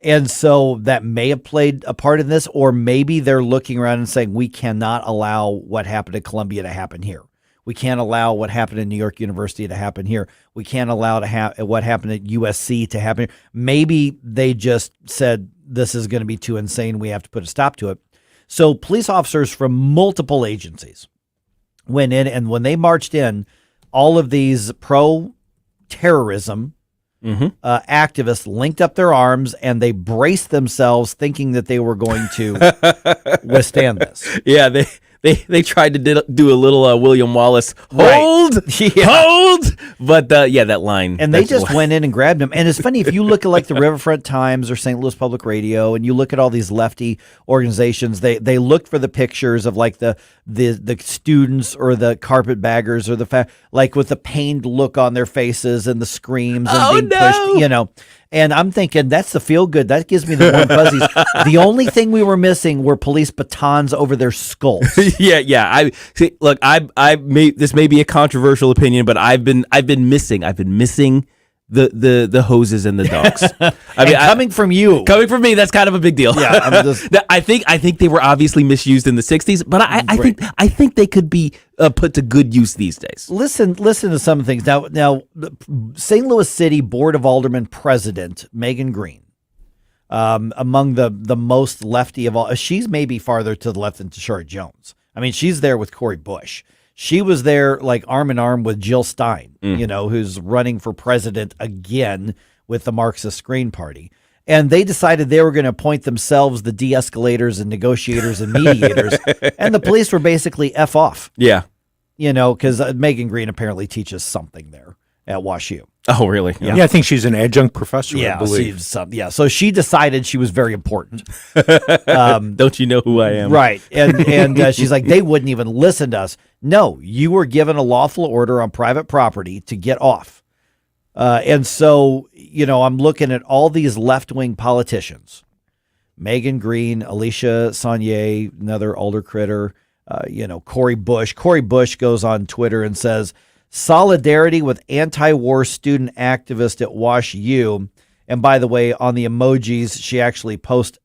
And so that may have played a part in this, or maybe they're looking around and saying, we cannot allow what happened at Columbia to happen here. We can't allow what happened at New York University to happen here. We can't allow what happened at USC to happen here. Maybe they just said, this is going to be too insane. We have to put a stop to it. So police officers from multiple agencies went in, and when they marched in, all of these pro-terrorism activists linked up their arms and they braced themselves, thinking that they were going to withstand this. Yeah, they tried to do a little William Wallace hold, but that line. And they just went in and grabbed him. And it's funny, if you look at like the Riverfront Times or St. Louis Public Radio, and you look at all these lefty organizations, they looked for the pictures of like the students or the carpetbaggers or like with the pained look on their faces and the screams and being pushed, And I'm thinking, that's the feel good. That gives me the warm fuzzies. The only thing we were missing were police batons over their skulls. Yeah. This may be a controversial opinion, but I've been missing the hoses and the dogs. Coming from me, that's kind of a big deal. Yeah, I think they were obviously misused in the 60s, but I think they could be put to good use these days. Listen to some things now. St. Louis City Board of Aldermen President Megan Green, among the most lefty of all. She's maybe farther to the left than Tashara Jones. I mean, she's there with Cori Bush. She was there like arm in arm with Jill Stein, who's running for president again with the Marxist Green Party. And they decided they were going to appoint themselves the de-escalators and negotiators and mediators. And the police were basically F off. Yeah. Because Megan Green apparently teaches something there at WashU. Oh, really? Yeah, I think she's an adjunct professor, I believe. So she decided she was very important. Don't you know who I am? Right. And she's like, they wouldn't even listen to us. No, you were given a lawful order on private property to get off. And so, I'm looking at all these left-wing politicians. Megan Green, Alicia Saunier, another older critter, Cori Bush. Cori Bush goes on Twitter and says, solidarity with anti-war student activist at Wash U. And by the way, on the emojis, she actually posts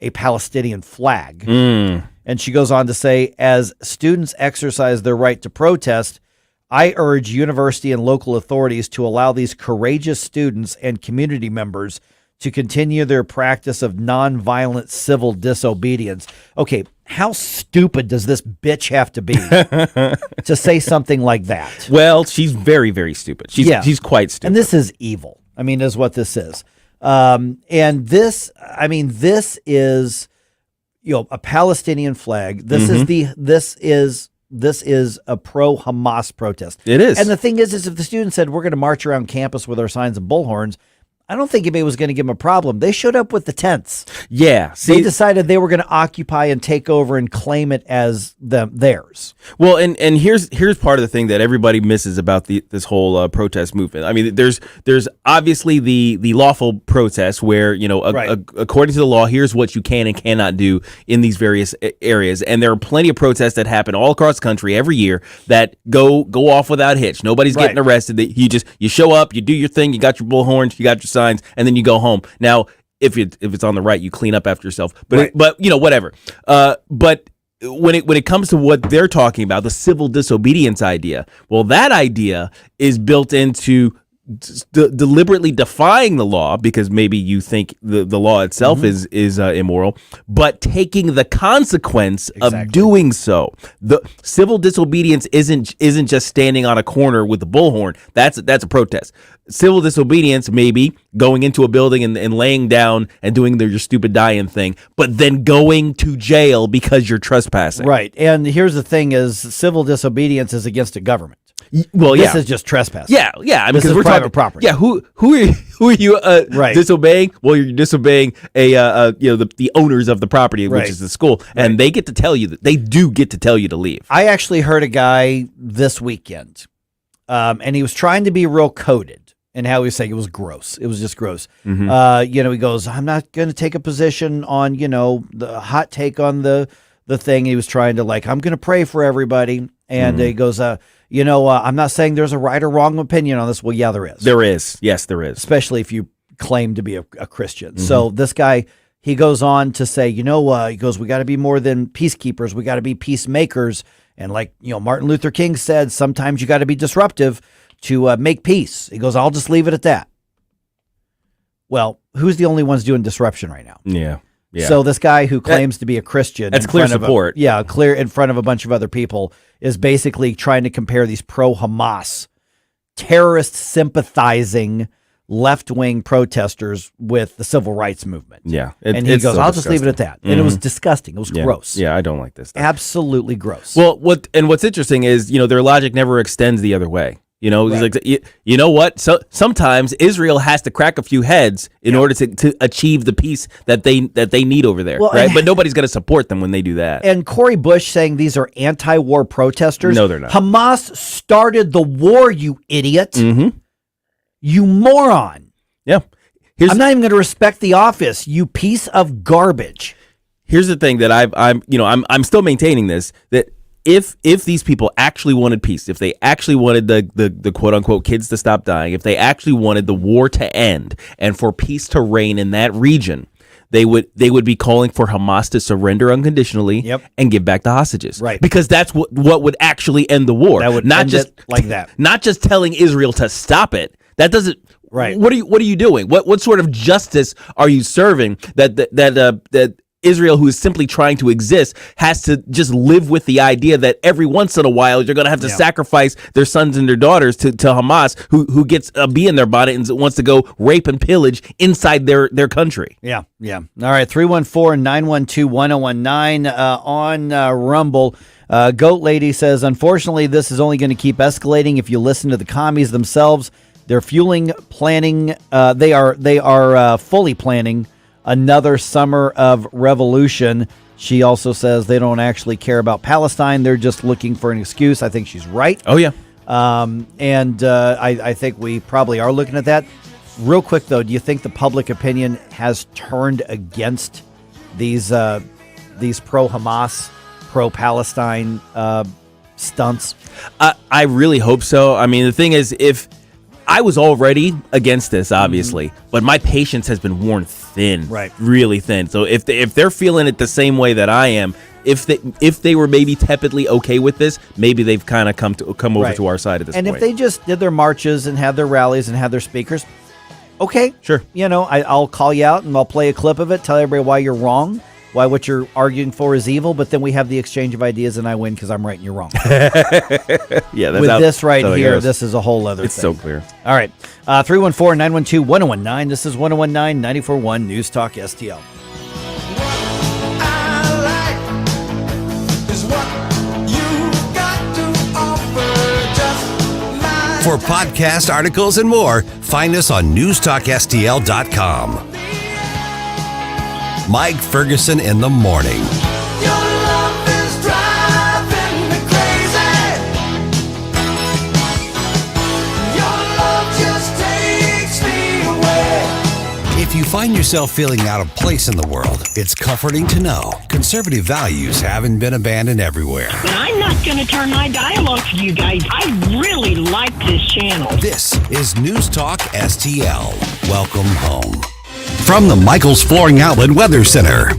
a Palestinian flag. And she goes on to say, as students exercise their right to protest, I urge university and local authorities to allow these courageous students and community members to continue their practice of nonviolent civil disobedience. Okay, how stupid does this bitch have to be to say something like that? Well, she's very, very stupid. She's quite stupid. And this is evil. Is what this is. And this is, a Palestinian flag. This is a pro-Hamas protest. It is. And the thing is if the students said, we're going to march around campus with our signs and bullhorns, I don't think anybody was going to give them a problem. They showed up with the tents. Yeah. They decided they were going to occupy and take over and claim it as theirs. Well, and here's part of the thing that everybody misses about this whole protest movement. There's obviously the lawful protest where, according to the law, here's what you can and cannot do in these various areas. And there are plenty of protests that happen all across the country every year that go off without hitch. Nobody's getting arrested. You show up, you do your thing, you got your bullhorns, you got your signs, and then you go home. Now, if it's on the right, you clean up after yourself. But whatever. But when it comes to what they're talking about, the civil disobedience idea, well, that idea is built into deliberately defying the law because maybe you think the law itself is immoral, but taking the consequence of doing so. The civil disobedience isn't just standing on a corner with a bullhorn. That's a protest. Civil disobedience maybe going into a building and laying down and doing your stupid dying thing, but then going to jail because you're trespassing. Right. And here's the thing is civil disobedience is against a government. Well, this is just trespass. Yeah. This is we're private talking property. Yeah, who are you disobeying? Well, you're disobeying the owners of the property, which is the school, and they get to tell you that they do get to tell you to leave. I actually heard a guy this weekend, and he was trying to be real coded, and how he was saying it was gross. It was just gross. He goes, "I'm not going to take a position on the hot take on the thing." He was trying to I'm going to pray for everybody, and he goes, I'm not saying there's a right or wrong opinion on this. Well, yeah, there is. There is. Yes, there is. Especially if you claim to be a Christian. So this guy, he goes on to say, he goes, we got to be more than peacekeepers. We got to be peacemakers. And Martin Luther King said, sometimes you got to be disruptive to make peace. He goes, I'll just leave it at that. Well, who's the only ones doing disruption right now? Yeah. Yeah. So this guy who claims to be a Christian, that's clear support. Clear in front of a bunch of other people, is basically trying to compare these pro-Hamas, terrorist sympathizing left-wing protesters with the civil rights movement. Yeah. And he goes, I'll just leave it at that. And it was disgusting. It was gross. Yeah, I don't like this stuff. Absolutely gross. Well, what's interesting is, their logic never extends the other way. He's like, you know what? So sometimes Israel has to crack a few heads in order to achieve the peace that they need over there, right? But nobody's going to support them when they do that. And Cori Bush saying these are anti-war protesters. No, they're not. Hamas started the war, you idiot. You moron. Yeah. I'm not even going to respect the office, you piece of garbage. Here's the thing that I'm still maintaining this, that if these people actually wanted peace, if they actually wanted the quote unquote kids to stop dying, if they actually wanted the war to end and for peace to reign in that region, they would be calling for Hamas to surrender unconditionally and give back the hostages. Right. Because that's what would actually end the war. That would not end just it like that. Not just telling Israel to stop it. That doesn't. Right. What are you doing? What sort of justice are you serving that Israel, who is simply trying to exist, has to just live with the idea that every once in a while you're going to have to sacrifice their sons and their daughters to Hamas, who gets a bee in their bonnet and wants to go rape and pillage inside their country. Yeah. All right, 314-912-1019 on Rumble. Goat Lady says, unfortunately, this is only going to keep escalating if you listen to the commies themselves. They're planning. They are fully planning another summer of revolution. She also says they don't actually care about Palestine. They're just looking for an excuse. I think she's right. Oh, yeah. I think we probably are looking at that. Real quick, though, do you think the public opinion has turned against these pro-Hamas, pro-Palestine stunts? I really hope so. I mean, the thing is, if I was already against this, obviously, but my patience has been worn thin, right? Really thin. So if they're feeling it the same way that I am, if they were maybe tepidly okay with this, maybe they've kind of come over to our side at this point. And if they just did their marches and had their rallies and had their speakers, okay, sure. I'll call you out and I'll play a clip of it, tell everybody why you're wrong, why what you're arguing for is evil, but then we have the exchange of ideas and I win because I'm right and you're wrong. Yeah, that's with this right here, this is a whole other thing. It's so clear. All right. 314-912-1019. This is 1019 94.1 News Talk STL. For podcast articles and more, find us on newstalkstl.com. Mike Ferguson in the morning. If you find yourself feeling out of place in the world, it's comforting to know conservative values haven't been abandoned everywhere. But I'm not going to turn my dial off for you guys. I really like this channel. This is News Talk STL. Welcome home. From the Michael's Flooring Outlet Weather Center.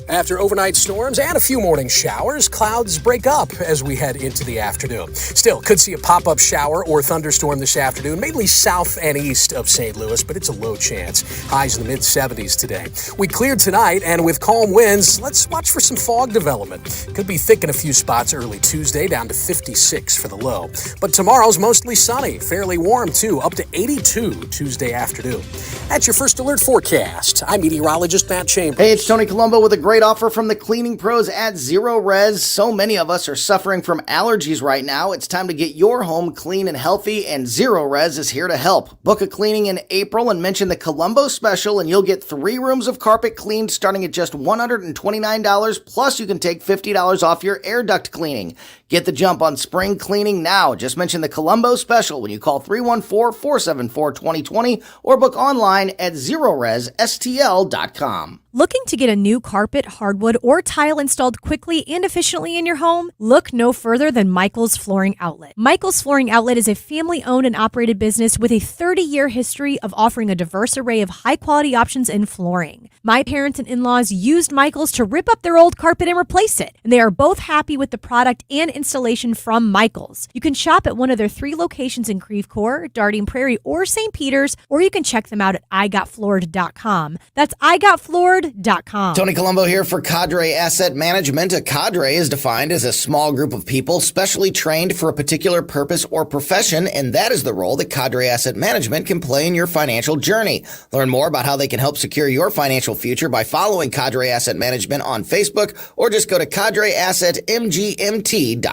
After overnight storms and a few morning showers, clouds break up as we head into the afternoon. Still, could see a pop-up shower or thunderstorm this afternoon, mainly south and east of St. Louis, but it's a low chance. Highs in the mid-70s today. We cleared tonight, and with calm winds, let's watch for some fog development. Could be thick in a few spots early Tuesday, down to 56 for the low. But tomorrow's mostly sunny, fairly warm too, up to 82 Tuesday afternoon. That's your first alert forecast. I'm meteorologist Matt Chambers. Hey, it's Tony Colombo with a great offer from the cleaning pros at Zero Res. So many of us are suffering from allergies right now. It's time to get your home clean and healthy, and Zero Res is here to help. Book a cleaning in April and mention the Colombo special, and you'll get 3 rooms of carpet cleaned starting at just $129, plus you can take $50 off your air duct cleaning. Get the jump on spring cleaning now. Just mention the Colombo special when you call 314-474-2020 or book online at ZeroResSTL.com. Looking to get a new carpet, hardwood, or tile installed quickly and efficiently in your home? Look no further than Michael's Flooring Outlet. Michael's Flooring Outlet is a family-owned and operated business with a 30-year history of offering a diverse array of high-quality options in flooring. My parents and in-laws used Michael's to rip up their old carpet and replace it, and they are both happy with the product and installation from Michael's. You can shop at one of their 3 locations in Creve Coeur, Darting Prairie, or St. Peters, or you can check them out at igotfloored.com. That's igotfloored.com. Tony Colombo here for Cadre Asset Management. A cadre is defined as a small group of people specially trained for a particular purpose or profession, and that is the role that Cadre Asset Management can play in your financial journey. Learn more about how they can help secure your financial future by following Cadre Asset Management on Facebook, or just go to cadreassetmgmt.com.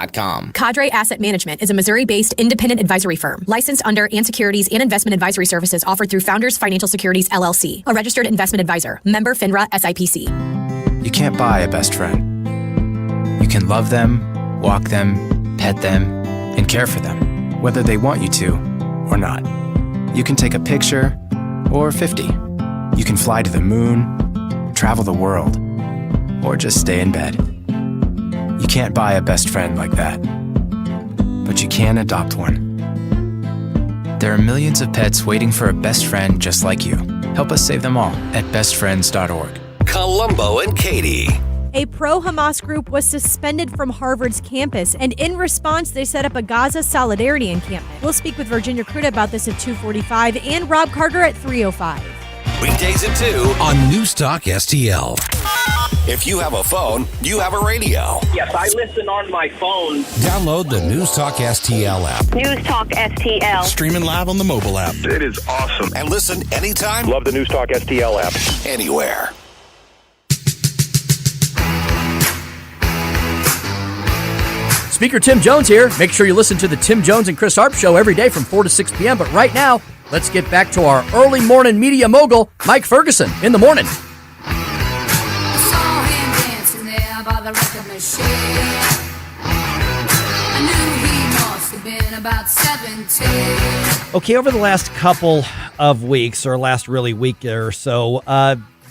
Cadre Asset Management is a Missouri-based independent advisory firm licensed under and securities and investment advisory services offered through Founders Financial Securities, LLC, a registered investment advisor, member FINRA SIPC. You can't buy a best friend. You can love them, walk them, pet them, and care for them, whether they want you to or not. You can take a picture or 50. You can fly to the moon, travel the world, or just stay in bed. You can't buy a best friend like that, but you can adopt one. There are millions of pets waiting for a best friend just like you. Help us save them all at bestfriends.org. Colombo and Katie. A pro-Hamas group was suspended from Harvard's campus, and in response, they set up a Gaza solidarity encampment. We'll speak with Virginia Kruta about this at 2:45 and Rob Carter at 3:05. Weekdays at 2 on News Talk STL. If you have a phone, you have a radio. Yes, I listen on my phone. Download the News Talk STL app. News Talk STL. Streaming live on the mobile app. It is awesome. And listen anytime. Love the News Talk STL app. Anywhere. Speaker Tim Jones here. Make sure you listen to the Tim Jones and Chris Harp Show every day from 4 to 6 p.m. But right now, let's get back to our early morning media mogul, MIike Ferguson, in the morning. I saw him dancing there by the record machine. I knew he must have been about 17. Okay, over the last couple of weeks, or last really week or so,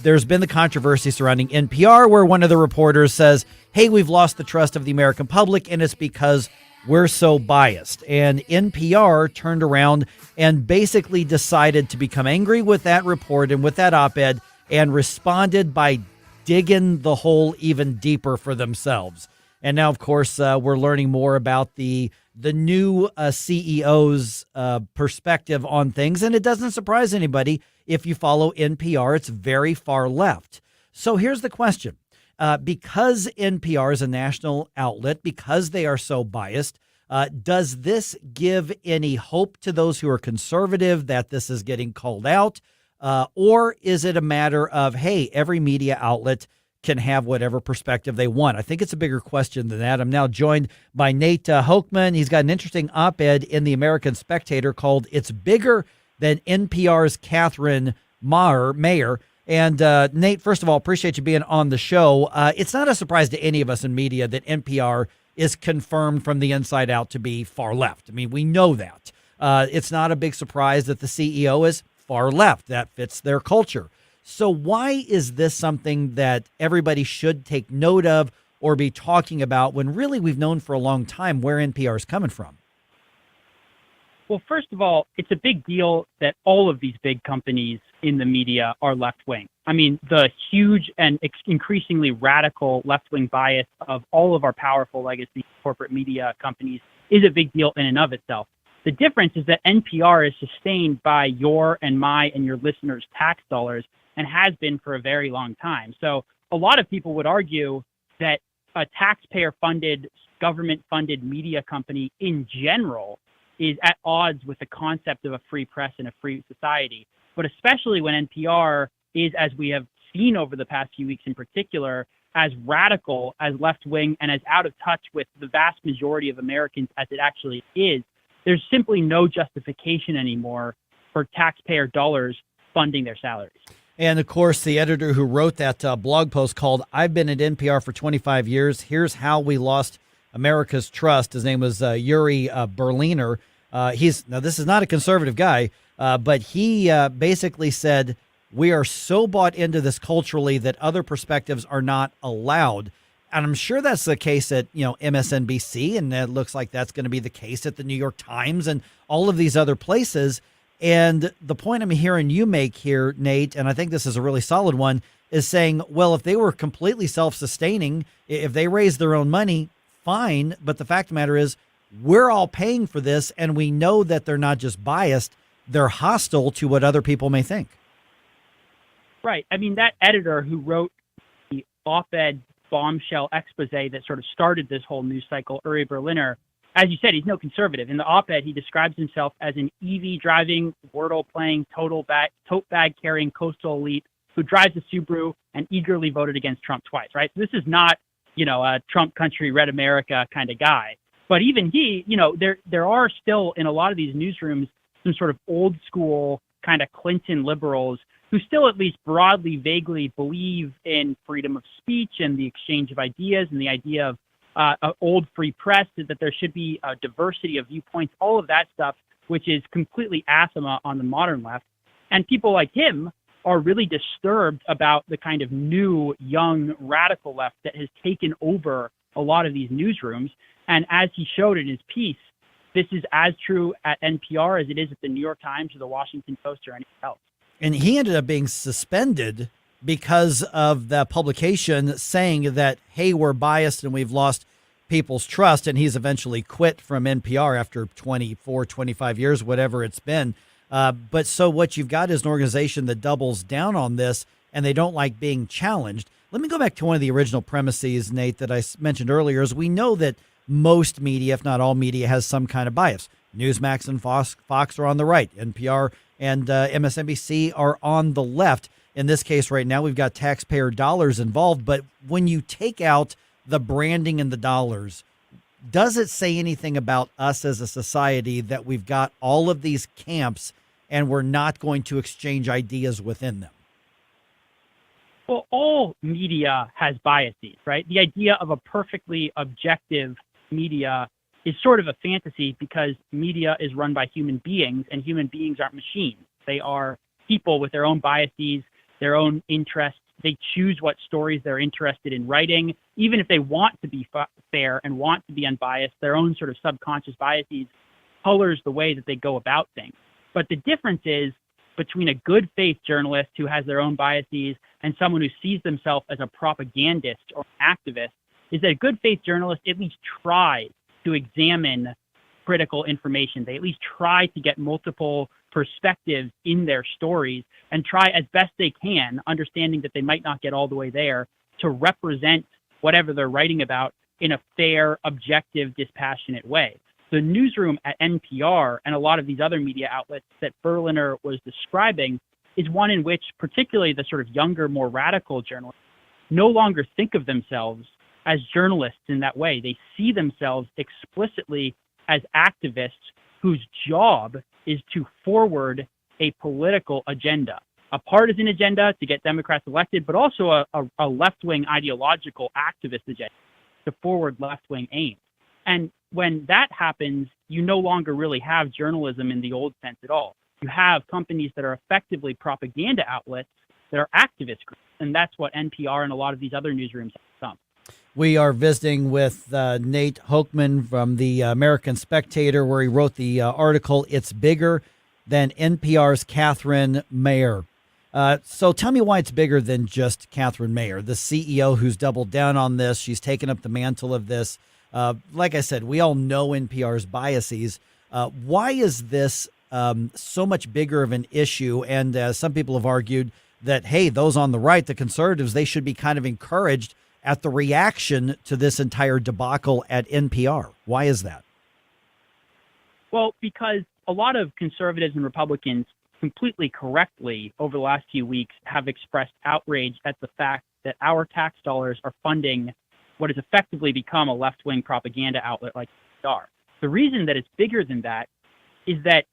there's been the controversy surrounding NPR where one of the reporters says, hey, we've lost the trust of the American public, and it's because we're so biased. And NPR turned around and basically decided to become angry with that report and with that op-ed and responded by digging the hole even deeper for themselves. And now, of course, we're learning more about the new CEO's perspective on things. And it doesn't surprise anybody if you follow NPR. It's very far left. So here's the question. Because NPR is a national outlet, because they are so biased, does this give any hope to those who are conservative that this is getting called out? Or is it a matter of, hey, every media outlet can have whatever perspective they want? I think it's a bigger question than that. I'm now joined by Nate Hochman. He's got an interesting op-ed in the American Spectator called It's Bigger Than NPR's Catherine Mayer. And Nate, first of all, appreciate you being on the show. It's not a surprise to any of us in media that NPR is confirmed from the inside out to be far left. I mean, we know that. It's not a big surprise that the CEO is far left. That fits their culture. So why is this something that everybody should take note of or be talking about when really we've known for a long time where NPR is coming from? Well, first of all, it's a big deal that all of these big companies in the media are left-wing. I mean, the huge and increasingly radical left-wing bias of all of our powerful legacy corporate media companies is a big deal in and of itself. The difference is that NPR is sustained by your and my and your listeners' tax dollars and has been for a very long time. So a lot of people would argue that a taxpayer-funded, government-funded media company in general is at odds with the concept of a free press and a free society. But especially when NPR is, as we have seen over the past few weeks in particular, as radical, as left-wing, and as out of touch with the vast majority of Americans as it actually is, there's simply no justification anymore for taxpayer dollars funding their salaries. And, of course, the editor who wrote that blog post called I've been at NPR for 25 years. Here's how we lost America's trust. His name was Yuri Berliner. Now, this is not a conservative guy, but he basically said, we are so bought into this culturally that other perspectives are not allowed. And I'm sure that's the case at, MSNBC, and it looks like that's going to be the case at the New York Times and all of these other places. And the point I'm hearing you make here, Nate, and I think this is a really solid one, is saying, well, if they were completely self-sustaining, if they raised their own money, fine. But the fact of the matter is, we're all paying for this, and we know that they're not just biased, they're hostile to what other people may think. Right. I mean, that editor who wrote the op-ed bombshell expose that sort of started this whole news cycle, Uri Berliner, as you said, he's no conservative. In the op-ed, he describes himself as an EV-driving, Wordle-playing, tote bag-carrying coastal elite who drives a Subaru and eagerly voted against Trump twice, right? So this is not, a Trump country, red America kind of guy. But even he, there are still in a lot of these newsrooms some sort of old school kind of Clinton liberals who still at least broadly, vaguely believe in freedom of speech and the exchange of ideas and the idea of old free press, that there should be a diversity of viewpoints, all of that stuff, which is completely anathema on the modern left. And people like him are really disturbed about the kind of new, young, radical left that has taken over a lot of these newsrooms. And as he showed in his piece, this is as true at NPR as it is at the New York Times or the Washington Post or anything else. And he ended up being suspended because of the publication saying that, hey, we're biased and we've lost people's trust. And he's eventually quit from NPR after 24, 25 years, whatever it's been. But so what you've got is an organization that doubles down on this and they don't like being challenged. Let me go back to one of the original premises, Nate, that I mentioned earlier. Is we know that most media, if not all media, has some kind of bias. Newsmax and Fox are on the right. NPR and MSNBC are on the left. In this case right now, we've got taxpayer dollars involved. But when you take out the branding and the dollars, does it say anything about us as a society that we've got all of these camps and we're not going to exchange ideas within them? Well, all media has biases, right? The idea of a perfectly objective media is sort of a fantasy because media is run by human beings, and human beings aren't machines. They are people with their own biases, their own interests. They choose what stories they're interested in writing. Even if they want to be fair and want to be unbiased, their own sort of subconscious biases colors the way that they go about things. But the difference is between a good faith journalist who has their own biases and someone who sees themselves as a propagandist or an activist is that a good faith journalist at least tries to examine critical information. They at least try to get multiple perspectives in their stories and try as best they can, understanding that they might not get all the way there, to represent whatever they're writing about in a fair, objective, dispassionate way. The newsroom at NPR and a lot of these other media outlets that Berliner was describing is one in which particularly the sort of younger, more radical journalists no longer think of themselves as journalists in that way. They see themselves explicitly as activists whose job is to forward a political agenda, a partisan agenda to get Democrats elected, but also a left-wing ideological activist agenda to forward left-wing aims. And when that happens, you no longer really have journalism in the old sense at all. You have companies that are effectively propaganda outlets that are activist groups, and that's what NPR and a lot of these other newsrooms have become. We are visiting with Nate Hochman from the American Spectator, where he wrote the article, "It's Bigger Than NPR's Catherine Mayer." So tell me why it's bigger than just Catherine Mayer, the CEO who's doubled down on this. She's taken up the mantle of this. Like I said, we all know NPR's biases. Why is this so much bigger of an issue? And some people have argued that, hey, those on the right, the conservatives, they should be kind of encouraged at the reaction to this entire debacle at NPR. Why is that? Well, because a lot of conservatives and Republicans completely correctly over the last few weeks have expressed outrage at the fact that our tax dollars are funding what has effectively become a left-wing propaganda outlet like NPR. The reason that it's bigger than that is that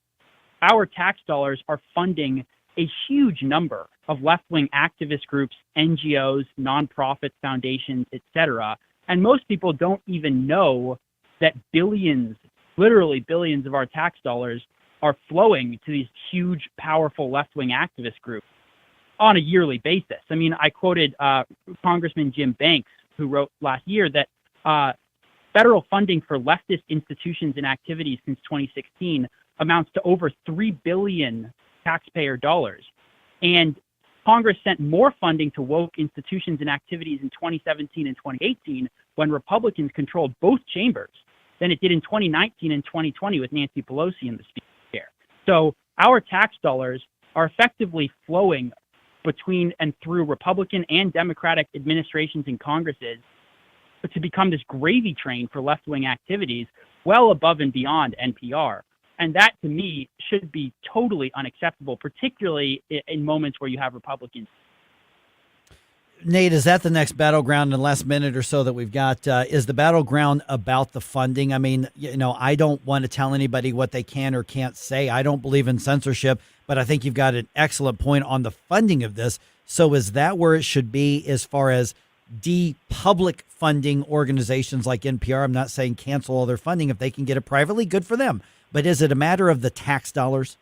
our tax dollars are funding a huge number of left-wing activist groups, NGOs, nonprofits, foundations, etc. And most people don't even know that billions, literally billions of our tax dollars are flowing to these huge, powerful left-wing activist groups on a yearly basis. I mean, I quoted Congressman Jim Banks, who wrote last year that federal funding for leftist institutions and activities since 2016 amounts to over $3 billion taxpayer dollars. And Congress sent more funding to woke institutions and activities in 2017 and 2018 when Republicans controlled both chambers than it did in 2019 and 2020 with Nancy Pelosi in the Speaker chair. So our tax dollars are effectively flowing between and through Republican and Democratic administrations and Congresses to become this gravy train for left-wing activities well above and beyond NPR. And that, to me, should be totally unacceptable, particularly in moments where you have Republicans. Nate, is that the next battleground in the last minute or so that we've got? Is the battleground about the funding? I mean, you know, I don't want to tell anybody what they can or can't say. I don't believe in censorship, but I think you've got an excellent point on the funding of this. So is that where it should be as far as public funding organizations like NPR? I'm not saying cancel all their funding. If they can get it privately, good for them. But is it a matter of the tax dollars?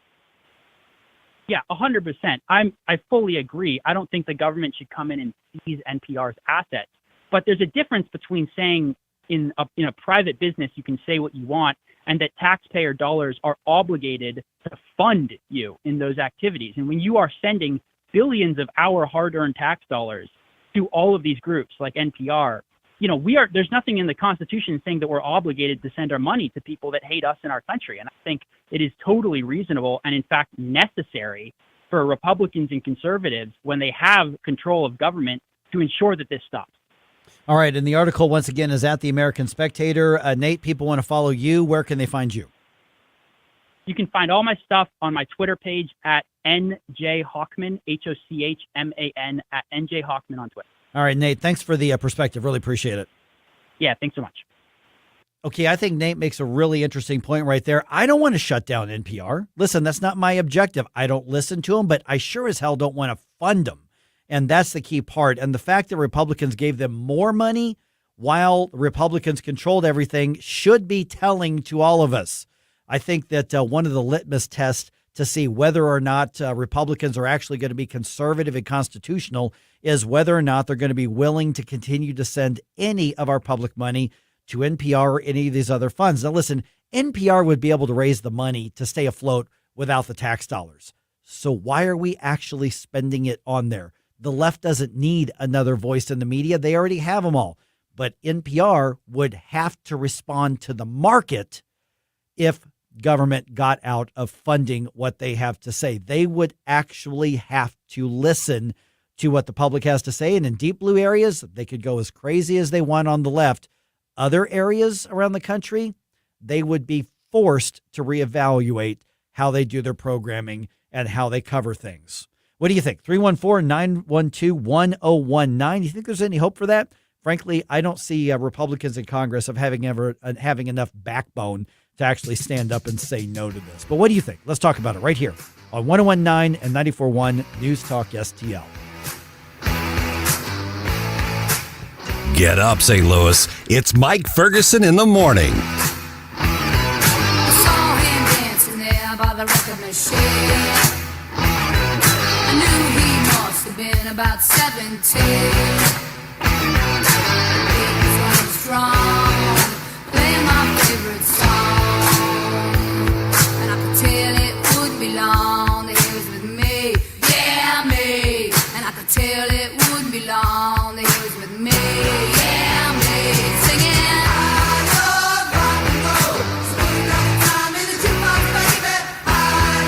Yeah, 100%. I fully agree. I don't think the government should come in and seize NPR's assets. But there's a difference between saying in a private business you can say what you want and that taxpayer dollars are obligated to fund you in those activities. And when you are sending billions of our hard-earned tax dollars to all of these groups like NPR, you know, there's nothing in the Constitution saying that we're obligated to send our money to people that hate us in our country. And I think it is totally reasonable and, in fact, necessary for Republicans and conservatives, when they have control of government, to ensure that this stops. All right. And the article, once again, is at the American Spectator. Nate, people want to follow you. Where can they find you? You can find all my stuff on my Twitter page at NJ Hochman, Hochman, at NJ Hochman on Twitter. All right, Nate, thanks for the perspective. Really appreciate it. Yeah, thanks so much. Okay, I think Nate makes a really interesting point right there. I don't want to shut down NPR. Listen, that's not my objective. I don't listen to them, but I sure as hell don't want to fund them. And that's the key part. And the fact that Republicans gave them more money while Republicans controlled everything should be telling to all of us. I think that one of the litmus tests to see whether or not Republicans are actually going to be conservative and constitutional is whether or not they're going to be willing to continue to send any of our public money to NPR or any of these other funds. Now, listen, NPR would be able to raise the money to stay afloat without the tax dollars. So why are we actually spending it on there? The left doesn't need another voice in the media. They already have them all. But NPR would have to respond to the market if government got out of funding what they have to say. They would actually have to listen to what the public has to say. And in deep blue areas, they could go as crazy as they want on the left. Other areas around the country, they would be forced to reevaluate how they do their programming and how they cover things. What do you think? 314-912-1019. You think there's any hope for that? Frankly, I don't see Republicans in Congress of having enough backbone to actually stand up and say no to this. But what do you think? Let's talk about it right here on 1019 and 94.1 News Talk STL. Get up, St. Louis. It's Mike Ferguson in the morning. I saw him dancing there by the record machine. I knew he must have been about 17. He was running strong, playing my favorite song. And I could tell it would be long that he was with me, yeah, me. And I could tell it would be long that he was with me, yeah, me. Singing, I love rock and roll. So put enough time in the jukebox, baby. I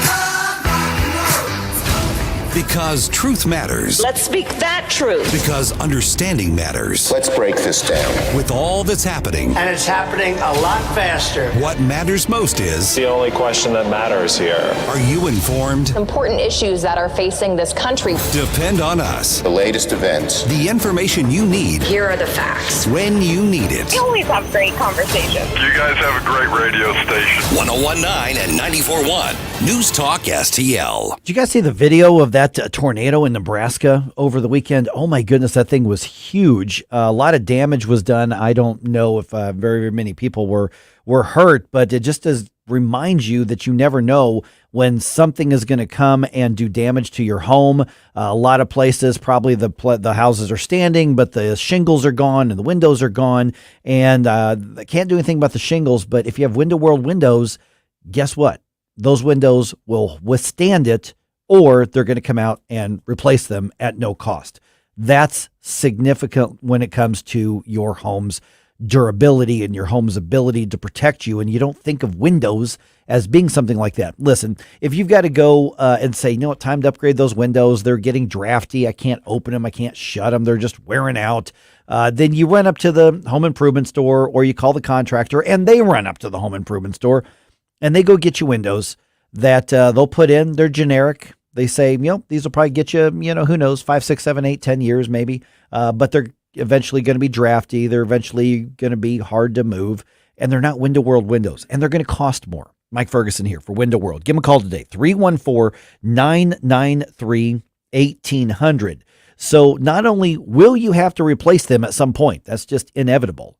love rock and roll. Because truth matters. Let's speak that truth. Because understanding matters. Let's break this down. With all that's happening. And it's happening a lot faster. What matters most is... the only question that matters here. Are you informed? Important issues that are facing this country. Depend on us. The latest events. The information you need. Here are the facts. When you need it. We always have great conversations. You guys have a great radio station. 1019 and 94.1 News Talk STL. Did you guys see the video of that tornado in Nebraska over the weekend? Oh my goodness, that thing was huge. A lot of damage was done. I don't know if very, very many people were hurt, but it just does remind you that you never know when something is going to come and do damage to your home. A lot of places, probably the houses are standing, but the shingles are gone and the windows are gone. And I can't do anything about the shingles, but if you have Window World windows, guess what? Those windows will withstand it, or they're going to come out and replace them at no cost. That's significant when it comes to your home's durability and your home's ability to protect you. And you don't think of windows as being something like that. Listen, if you've got to go and say, you know what, time to upgrade those windows, they're getting drafty, I can't open them, I can't shut them, they're just wearing out, then you run up to the home improvement store, or you call the contractor and they run up to the home improvement store and they go get you windows that they'll put in. They're generic. They say, these will probably get you, who knows, 5, 6, 7, 8, 10 years maybe. But they're eventually going to be drafty. They're eventually going to be hard to move. And they're not Window World windows. And they're going to cost more. Mike Ferguson here for Window World. Give them a call today, 314-993-1800. So not only will you have to replace them at some point, that's just inevitable.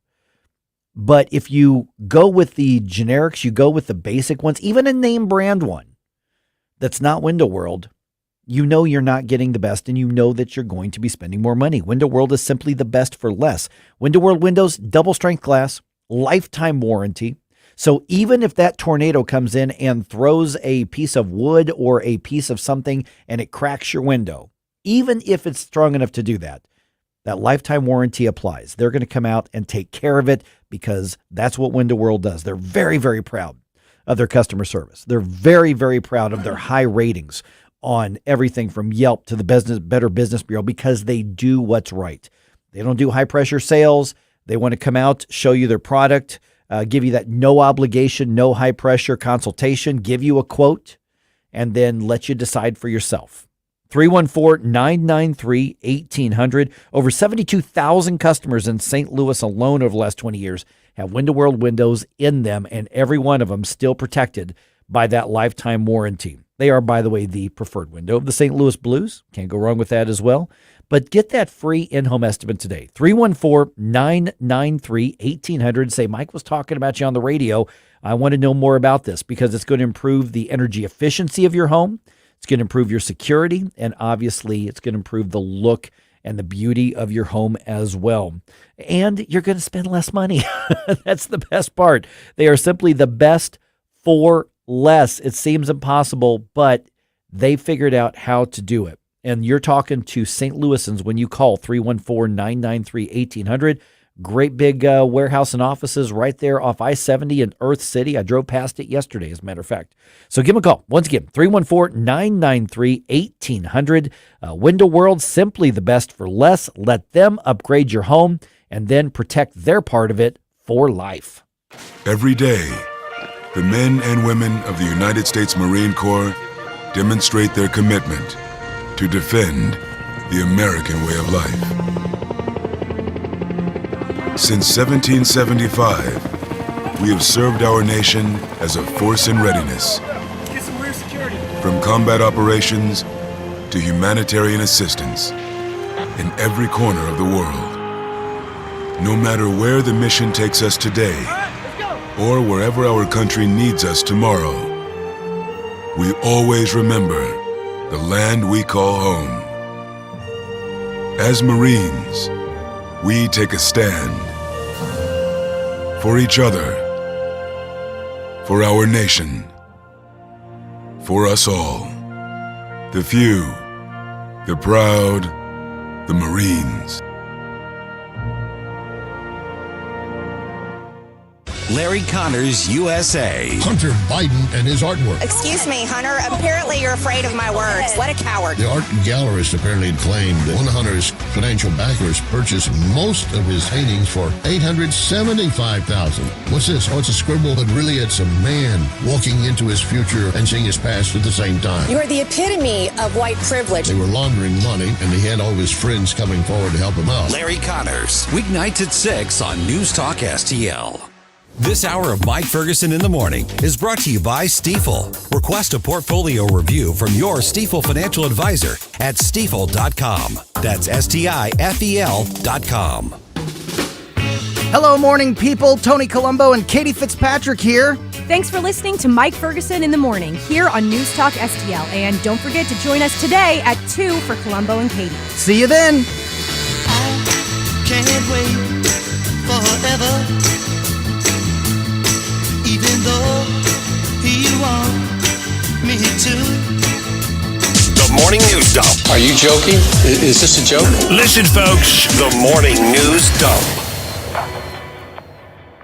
But if you go with the generics, you go with the basic ones, even a name brand one that's not Window World, you know you're not getting the best, and you know that you're going to be spending more money. Window World is simply the best for less. Window World windows, double strength glass, lifetime warranty. So even if that tornado comes in and throws a piece of wood or a piece of something and it cracks your window, even if it's strong enough to do that, that lifetime warranty applies. They're going to come out and take care of it because that's what Window World does. They're very, very proud of their customer service. They're very, very proud of their high ratings. on everything from Yelp to the Better Business Bureau because they do what's right. They don't do high pressure sales. They want to come out, show you their product, give you that no obligation, no high pressure consultation, give you a quote, and then let you decide for yourself. 314-993-1800. Over 72,000 customers in St. Louis alone over the last 20 years have Window World windows in them, and every one of them still protected by that lifetime warranty. They are, by the way, the preferred window of the St. Louis Blues. Can't go wrong with that as well. But get that free in-home estimate today. 314-993-1800. Say, Mike was talking about you on the radio. I want to know more about this because it's going to improve the energy efficiency of your home. It's going to improve your security, and obviously it's going to improve the look and the beauty of your home as well. And you're going to spend less money. That's the best part. They are simply the best for less. It seems impossible, but they figured out how to do it. And you're talking to St. Louisans when you call 314-993-1800. Great big warehouse and offices right there off I-70 in Earth City. I drove past it yesterday, as a matter of fact. So give them a call. Once again, 314-993-1800. Window World, simply the best for less. Let them upgrade your home and then protect their part of it for life. Every day, the men and women of the United States Marine Corps demonstrate their commitment to defend the American way of life. Since 1775, we have served our nation as a force in readiness. From combat operations to humanitarian assistance in every corner of the world. No matter where the mission takes us today, or wherever our country needs us tomorrow, we always remember the land we call home. As Marines, we take a stand for each other, for our nation, for us all. The few, the proud, the Marines. Larry Connors, USA. Hunter Biden and his artwork. Excuse me, Hunter. Apparently you're afraid of my words. What a coward. The art gallerist apparently claimed that one of Hunter's financial backers purchased most of his paintings for $875,000. What's this? Oh, it's a scribble, but really it's a man walking into his future and seeing his past at the same time. You are the epitome of white privilege. They were laundering money, and he had all of his friends coming forward to help him out. Larry Connors, weeknights at 6 on News Talk STL. This hour of Mike Ferguson in the Morning is brought to you by Stifel. Request a portfolio review from your Stifel financial advisor at stifel.com. That's STIFEL.com. Hello, morning people. Tony Colombo and Katie Fitzpatrick here. Thanks for listening to Mike Ferguson in the Morning here on News Talk STL. And don't forget to join us today at 2 for Colombo and Katie. See you then. I can't wait forever. Even though you want me to. The Morning News Dump. Are you joking? Is this a joke? Listen, folks. The Morning News Dump.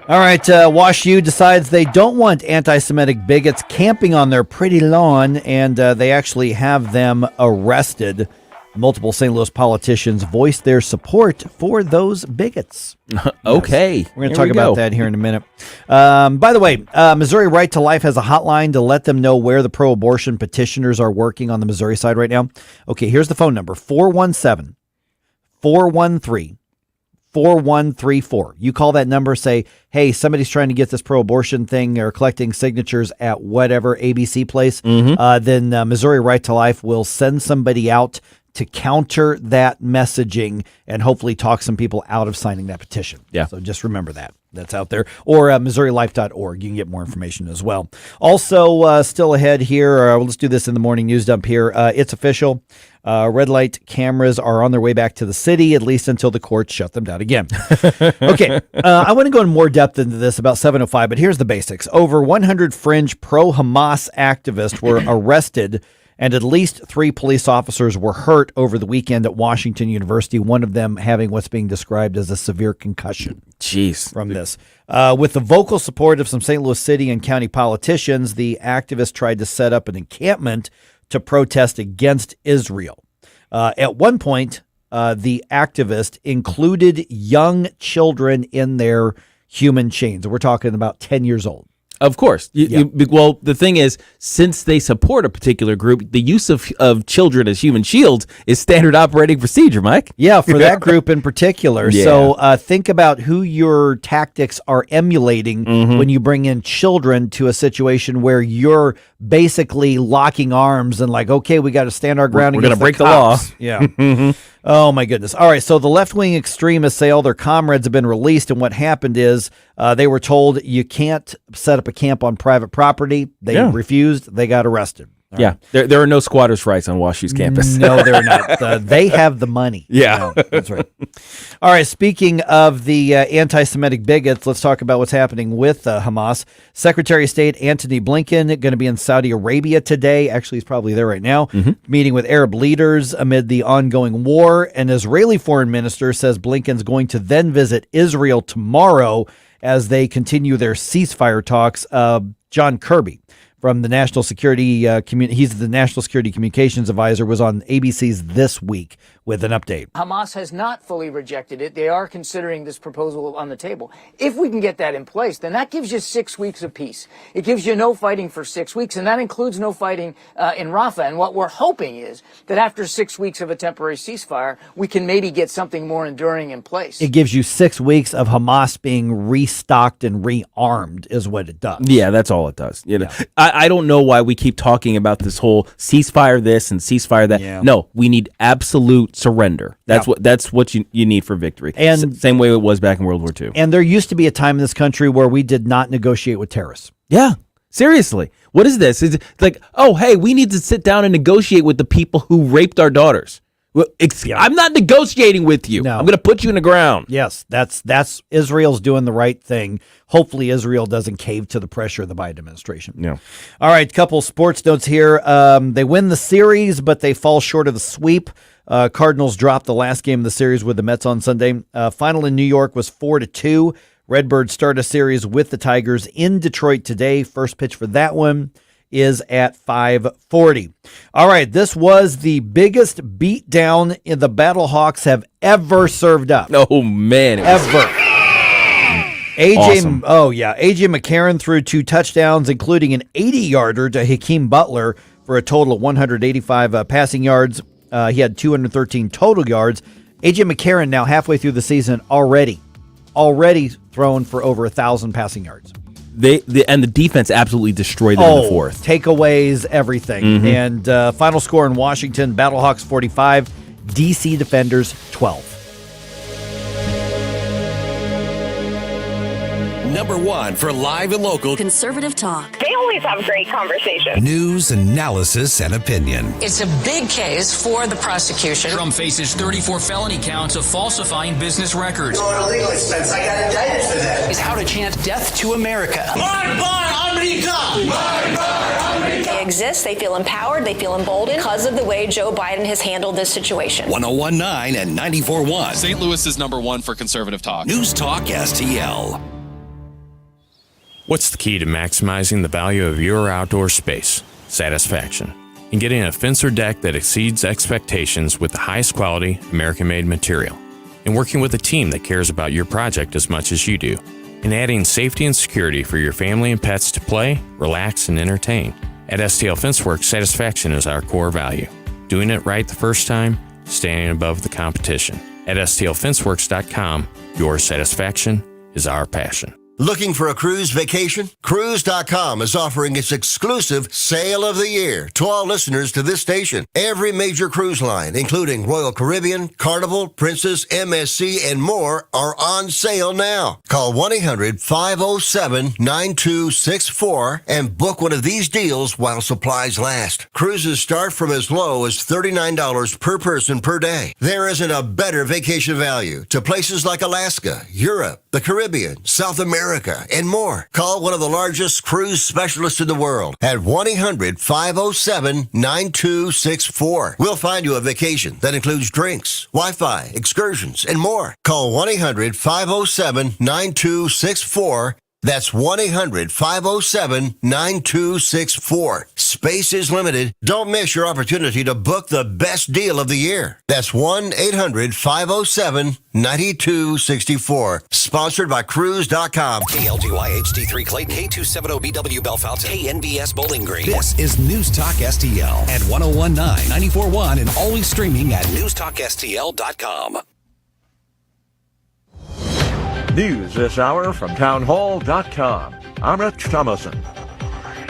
All right, Wash U decides they don't want anti-Semitic bigots camping on their pretty lawn, and they actually have them arrested. Multiple St. Louis politicians voiced their support for those bigots. Okay. Yes. We're going to talk about that here in a minute. By the way, Missouri Right to Life has a hotline to let them know where the pro-abortion petitioners are working on the Missouri side right now. Okay, here's the phone number, 417-413-4134. You call that number, say, hey, somebody's trying to get this pro-abortion thing or collecting signatures at whatever ABC place. Then Missouri Right to Life will send somebody out to counter that messaging and hopefully talk some people out of signing that petition. Yeah. So just remember that. That's out there. Or MissouriLife.org. You can get more information as well. Also, still ahead here, let's do this in the morning news dump here. It's official. Red light cameras are on their way back to the city, at least until the courts shut them down again. Okay. I want to go in more depth into this about 7:05, but here's the basics. Over 100 fringe pro-Hamas activists were arrested, and at least 3 police officers were hurt over the weekend at Washington University, one of them having what's being described as a severe concussion. Jeez. From this. With the vocal support of some St. Louis city and county politicians, the activists tried to set up an encampment to protest against Israel. At one point, the activist included young children in their human chains. We're talking about 10 years old. Of course. Well, the thing is, since they support a particular group, the use of children as human shields is standard operating procedure, Mike. Yeah, for that group in particular. Yeah. So think about who your tactics are emulating when you bring in children to a situation where you're basically locking arms and like, okay, we got to stand our ground. We're going to break the law. law. Yeah. Oh, my goodness. All right. So the left-wing extremists say all their comrades have been released. And what happened is they were told you can't set up a camp on private property. They refused. They got arrested. Right. There are no squatters' rights on WashU's campus. No, they're not. They have the money. Yeah. No, that's right. All right. Speaking of the anti-Semitic bigots, let's talk about what's happening with Hamas. Secretary of State Antony Blinken going to be in Saudi Arabia today. Actually, he's probably there right now, meeting with Arab leaders amid the ongoing war. An Israeli foreign minister says Blinken's going to then visit Israel tomorrow as they continue their ceasefire talks. John Kirby from the National Security he's the National Security Communications Advisor, was on ABC's This Week with an update. Hamas has not fully rejected it. They are considering this proposal on the table. If we can get that in place, then that gives you 6 weeks of peace. It gives you no fighting for 6 weeks, and that includes no fighting in Rafah. And what we're hoping is that after 6 weeks of a temporary ceasefire, we can maybe get something more enduring in place. It gives you 6 weeks of Hamas being restocked and rearmed is what it does. Yeah, that's all it does. You know, I don't know why we keep talking about this whole ceasefire this and ceasefire that. Yeah. No, we need absolute surrender. That's what you need for victory. And same way it was back in World War II. And there used to be a time in this country where we did not negotiate with terrorists. Yeah. Seriously. What is this? It's like, oh, hey, we need to sit down and negotiate with the people who raped our daughters. Well, I'm not negotiating with you. No. I'm going to put you in the ground. Yes, that's Israel's doing the right thing. Hopefully Israel doesn't cave to the pressure of the Biden administration. Yeah. All right, couple sports notes here. They win the series, but they fall short of the sweep. Cardinals dropped the last game of the series with the Mets on Sunday. Final in New York was 4-2. Redbirds start a series with the Tigers in Detroit today. First pitch for that one is at 5:40. All right, this was the biggest beatdown in the Battlehawks have ever served up. Oh, man. Ever. Awesome. AJ McCarron threw 2 touchdowns, including an 80-yarder to Hakeem Butler for a total of 185 passing yards. He had 213 total yards. AJ McCarron now halfway through the season already thrown for over 1,000 passing yards. And the defense absolutely destroyed them in the fourth. Takeaways, everything. And final score in Washington, Battlehawks 45, DC Defenders 12. Number 1 for live and local conservative talk. They always have great conversation. News, analysis, and opinion. It's a big case for the prosecution. Trump faces 34 felony counts of falsifying business records. On a legal expense, I got indicted for that. Is how to chant death to America. They exist, they feel empowered, they feel emboldened because of the way Joe Biden has handled this situation. 101.9 and 94.1. St. Louis is number 1 for conservative talk. News Talk STL. What's the key to maximizing the value of your outdoor space? Satisfaction. In getting a fence or deck that exceeds expectations with the highest quality, American-made material. And working with a team that cares about your project as much as you do. And adding safety and security for your family and pets to play, relax, and entertain. At STL Fenceworks, satisfaction is our core value. Doing it right the first time, standing above the competition. At STLFenceworks.com, your satisfaction is our passion. Looking for a cruise vacation? Cruise.com is offering its exclusive Sale of the Year to all listeners to this station. Every major cruise line, including Royal Caribbean, Carnival, Princess, MSC, and more, are on sale now. Call 1-800-507-9264 and book one of these deals while supplies last. Cruises start from as low as $39 per person per day. There isn't a better vacation value to places like Alaska, Europe, the Caribbean, South America, and more. Call one of the largest cruise specialists in the world at 1-800-507-9264. We'll find you a vacation that includes drinks, Wi-Fi, excursions, and more. Call 1-800-507-9264 That's 1-800-507-9264. Space is limited. Don't miss your opportunity to book the best deal of the year. That's 1-800-507-9264. Sponsored by Cruise.com. KLGY HD3 Clayton, K270BW Bellefonte, KNBS Bowling Green. This is News Talk STL at 1019, 94.1, and always streaming at newstalkstl.com. News this hour from townhall.com. I'm Rich Thomason.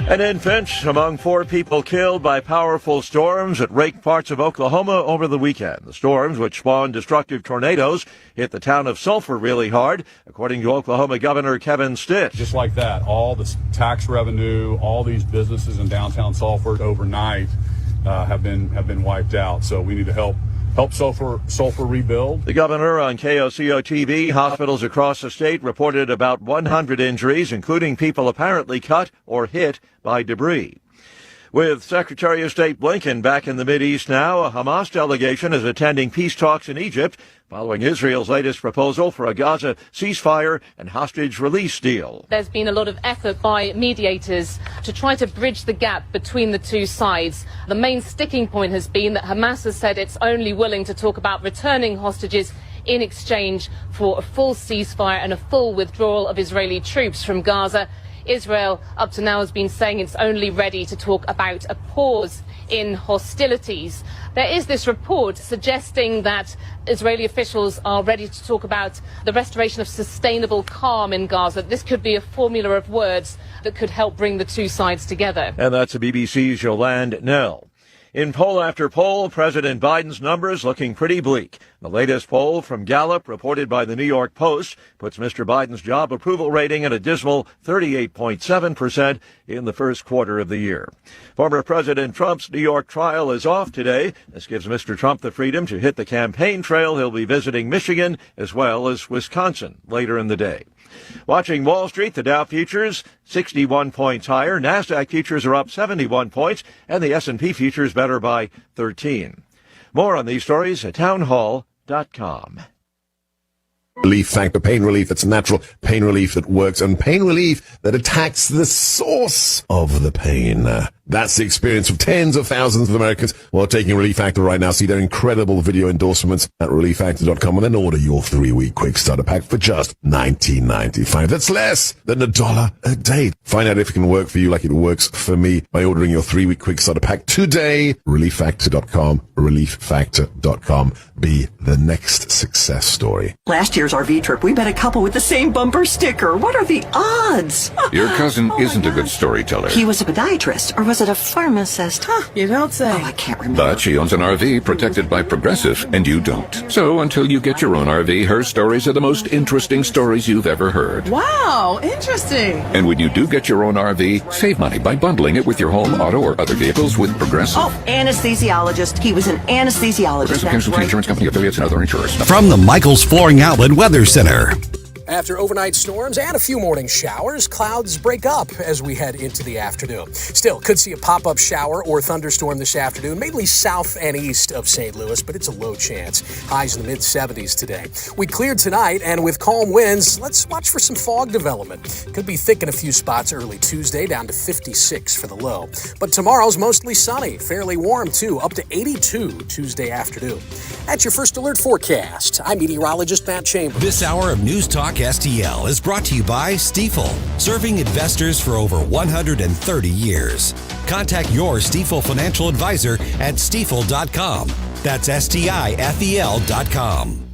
An infant among 4 people killed by powerful storms that raked parts of Oklahoma over the weekend. The storms, which spawned destructive tornadoes, hit the town of Sulphur really hard, according to Oklahoma Governor Kevin Stitt. Just like that, all the tax revenue, all these businesses in downtown Sulphur overnight have been wiped out. So we need to help Sulphur rebuild. The governor on KOCO TV, hospitals across the state reported about 100 injuries, including people apparently cut or hit by debris. With Secretary of State Blinken back in the Mideast now, a Hamas delegation is attending peace talks in Egypt following Israel's latest proposal for a Gaza ceasefire and hostage release deal. There's been a lot of effort by mediators to try to bridge the gap between the two sides. The main sticking point has been that Hamas has said it's only willing to talk about returning hostages in exchange for a full ceasefire and a full withdrawal of Israeli troops from Gaza. Israel, up to now, has been saying it's only ready to talk about a pause in hostilities. There is this report suggesting that Israeli officials are ready to talk about the restoration of sustainable calm in Gaza. This could be a formula of words that could help bring the two sides together. And that's the BBC's Yolande Nell. In poll after poll, President Biden's numbers looking pretty bleak. The latest poll from Gallup, reported by the New York Post, puts Mr. Biden's job approval rating at a dismal 38.7% in the first quarter of the year. Former President Trump's New York trial is off today. This gives Mr. Trump the freedom to hit the campaign trail. He'll be visiting Michigan as well as Wisconsin later in the day. Watching Wall Street, the Dow futures 61 points higher. NASDAQ futures are up 71 points, and the S&P futures better by 13. More on these stories at townhall.com. Relief Factor, pain relief that's natural, pain relief that works, and pain relief that attacks the source of the pain. That's the experience of tens of thousands of Americans who are taking Relief Factor right now. See their incredible video endorsements at relieffactor.com and then order your 3-week quick starter pack for just $19.95. That's less than $1 a day. Find out if it can work for you like it works for me by ordering your 3-week quick starter pack today. Relieffactor.com, relieffactor.com. Be the next success story. Last year's RV trip, we met a couple with the same bumper sticker. What are the odds? Your cousin isn't a good storyteller. He was a podiatrist, or was it a pharmacist? You don't say. Oh, I can't remember. But she owns an RV protected by Progressive, and you don't. So until you get your own RV, her stories are the most interesting stories you've ever heard. Wow, interesting. And when you do get your own RV, save money by bundling it with your home, auto, or other vehicles with Progressive. Oh, anesthesiologist. He was an anesthesiologist. Progressive Casualty Insurance Company, affiliates, and other insurers. From the Michael's Flooring Outlet Weather Center. After overnight storms and a few morning showers, clouds break up as we head into the afternoon. Still, could see a pop-up shower or thunderstorm this afternoon, mainly south and east of St. Louis, but it's a low chance. Highs in the mid-70s today. We cleared tonight, and with calm winds, let's watch for some fog development. Could be thick in a few spots early Tuesday, down to 56 for the low. But tomorrow's mostly sunny, fairly warm too, up to 82 Tuesday afternoon. That's your First Alert forecast. I'm meteorologist Matt Chambers. This hour of News Talk STL is brought to you by Stifel, serving investors for over 130 years. Contact your Stifel financial advisor at stifel.com. That's STIFEL.com.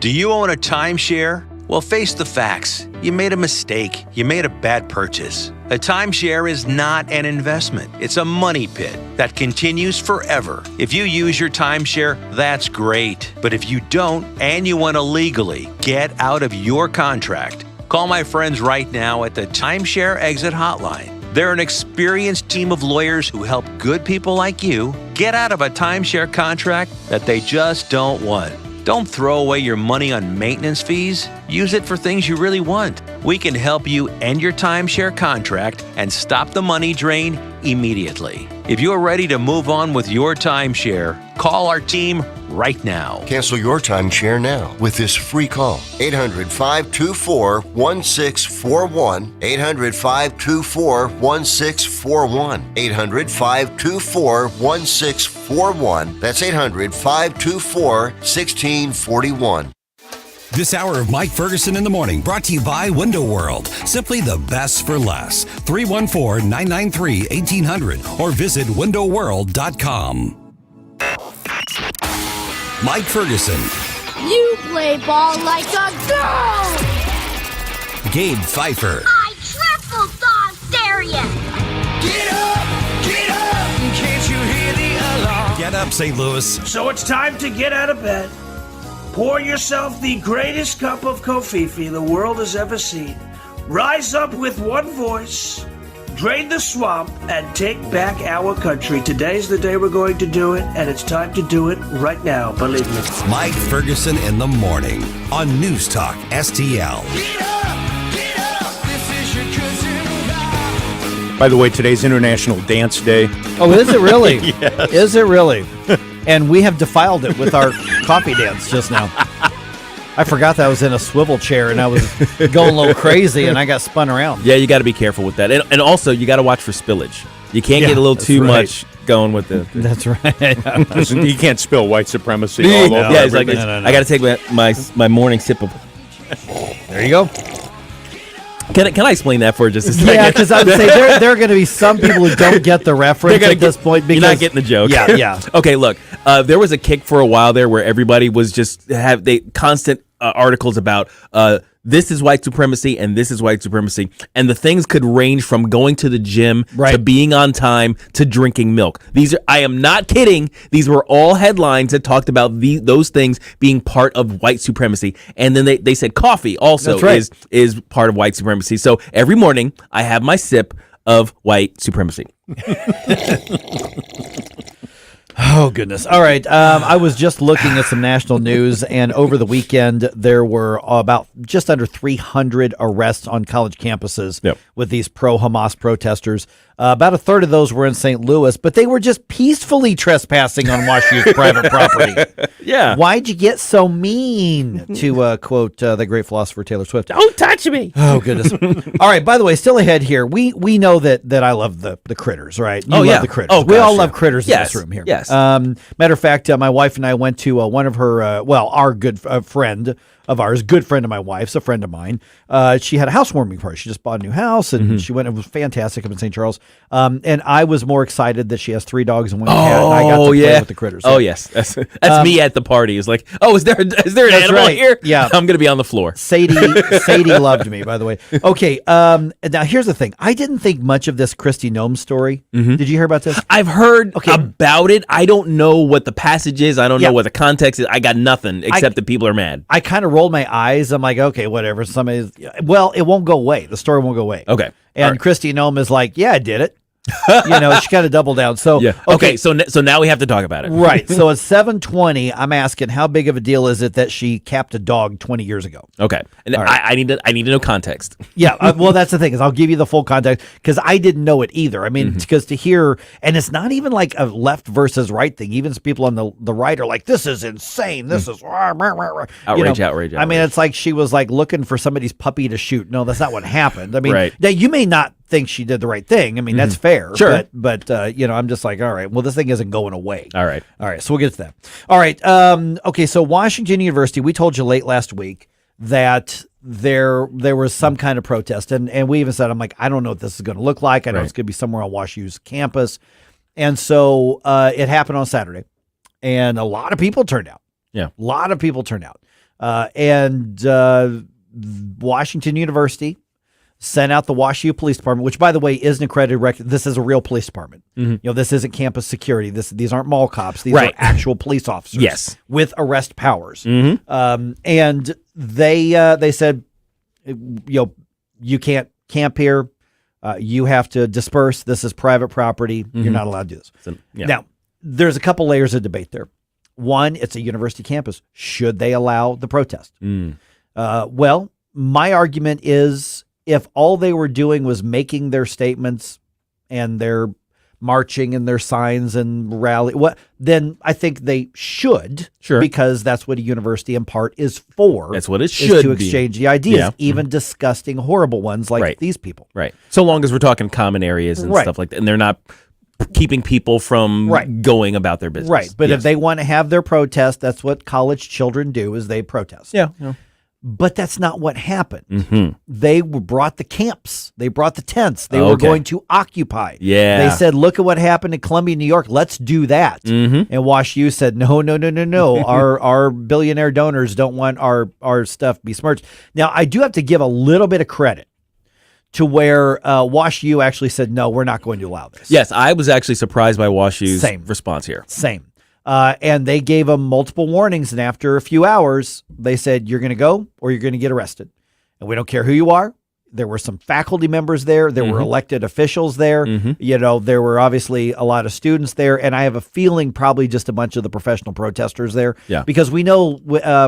Do you own a timeshare? Well, face the facts. You made a mistake. You made a bad purchase. A timeshare is not an investment. It's a money pit that continues forever. If you use your timeshare, that's great. But if you don't and you want to legally get out of your contract, call my friends right now at the Timeshare Exit Hotline. They're an experienced team of lawyers who help good people like you get out of a timeshare contract that they just don't want. Don't throw away your money on maintenance fees. use it for things you really want. We can help you end your timeshare contract and stop the money drain immediately. If you're ready to move on with your timeshare, call our team right now. Cancel your timeshare now with this free call. 800-524-1641. 800-524-1641. 800-524-1641. That's 800-524-1641. This hour of Mike Ferguson in the Morning brought to you by Window World. Simply the best for less. 314-993-1800 or visit windowworld.com. Mike Ferguson. You play ball like a girl! Gabe Pfeiffer. I triple dog dare ya! Get up! Get up! Can't you hear the alarm? Get up, St. Louis. So it's time to get out of bed. Pour yourself the greatest cup of Kofifi the world has ever seen. Rise up with one voice, drain the swamp, and take back our country. Today's the day we're going to do it, and it's time to do it right now, believe me. Mike Ferguson in the Morning on News Talk STL. Get up! Get up! This is your cousin Rob. By the way, today's International Dance Day. Oh, is it really? Yes. Is it really? And we have defiled it with our coffee dance just now. I forgot that I was in a swivel chair and I was going a little crazy and I got spun around. Yeah, you got to be careful with that. And also, you got to watch for spillage. You can't get a little too much going with it. That's right. You can't spill white supremacy all over. Yeah, it's like I got to take my morning sip of. There you go. Can I explain that for just a second? Yeah, because I would say there are going to be some people who don't get the reference at this point. Because you're not getting the joke. Yeah. Okay, look, there was a kick for a while there where everybody was just constant articles about this is white supremacy and this is white supremacy, and the things could range from going to the gym to being on time to drinking milk. I am not kidding. These were all headlines that talked about those things being part of white supremacy, and then they said coffee also is part of white supremacy. So every morning I have my sip of white supremacy. Oh, goodness. All right. I was just looking at some national news, and over the weekend, there were about just under 300 arrests on college campuses with these pro-Hamas protesters. About a third of those were in St. Louis, but they were just peacefully trespassing on WashU's private property. Yeah. Why'd you get so mean, to quote the great philosopher Taylor Swift? Don't touch me. Oh, goodness. All right. By the way, still ahead here, we know that I love the critters, right? You love the critters. Oh, we all love critters in this room here. Yes. Matter of fact, my wife and I went to one of her, our good friend of ours, good friend of my wife's, a friend of mine. She had a housewarming party. She just bought a new house, and she went. It was fantastic up in St. Charles. And I was more excited that she has 3 dogs and 1 cat. And I got to play with the critters. Oh, yes. That's me at the party. It's like, is there an animal here? Yeah. I'm going to be on the floor. Sadie loved me, by the way. Okay. Now, here's the thing. I didn't think much of this Kristi Noem story. Did you hear about this? I've heard about it. I don't know what the passage is. I don't know what the context is. I got nothing except that people are mad. I kind of rolled my eyes. I'm like, okay, whatever. Well, it won't go away. The story won't go away. Okay. And Kristi Noem is like, yeah, I did it. She kind of doubled down. So okay, so now we have to talk about it. Right. So at 7:20, I'm asking, how big of a deal is it that she capped a dog 20 years ago? Okay, and I need to know context. Yeah. Well, that's the thing, is I'll give you the full context, because I didn't know it either. I mean, because to hear, and it's not even like a left versus right thing. Even people on the right are like, this is insane. This is outrage. I mean, it's like she was like looking for somebody's puppy to shoot. No, that's not what happened. I mean, now you may not think she did the right thing. I mean, that's fair. Sure. But I'm just like, all right, well, this thing isn't going away. All right. So we'll get to that. All right. Okay. So Washington University, we told you late last week that there was some kind of protest. And we even said, I'm like, I don't know what this is going to look like. I know it's going to be somewhere on WashU's campus. And so it happened on Saturday. And a lot of people turned out. Yeah. A lot of people turned out. And Washington University sent out the WashU Police Department, which, by the way, is an accredited this is a real police department. This isn't campus security. These aren't mall cops. These are actual police officers. Yes. With arrest powers. And they said, you can't camp here. You have to disperse. This is private property. You're not allowed to do this. Now, there's a couple layers of debate there. One, it's a university campus. Should they allow the protest? Well, my argument is if all they were doing was making their statements and their marching and their signs and rally, then I think they should, because that's what a university in part is for. That's what it is should to be. exchange the ideas, Yeah. even disgusting, horrible ones like these people. Right. So long as we're talking common areas and stuff like that, and they're not keeping people from going about their business. Right. But if they want to have their protest, that's what college children do, is they protest. Yeah. But that's not what happened. Mm-hmm. They brought the camps. They brought the tents. They were going to occupy. Yeah. They said, look at what happened in Columbia, New York. Let's do that. Mm-hmm. And Wash U said, no. Our billionaire donors don't want our stuff besmirched. Now, I do have to give a little bit of credit to where Wash U actually said, no, we're not going to allow this. Yes, I was actually surprised by Wash U's response here. Same. And they gave them multiple warnings, and after a few hours, they said, you're going to go or you're going to get arrested. And we don't care who you are. There were some faculty members there. There were elected officials there. You know, there were obviously a lot of students there. And I have a feeling probably just a bunch of the professional protesters there. Yeah. Because we know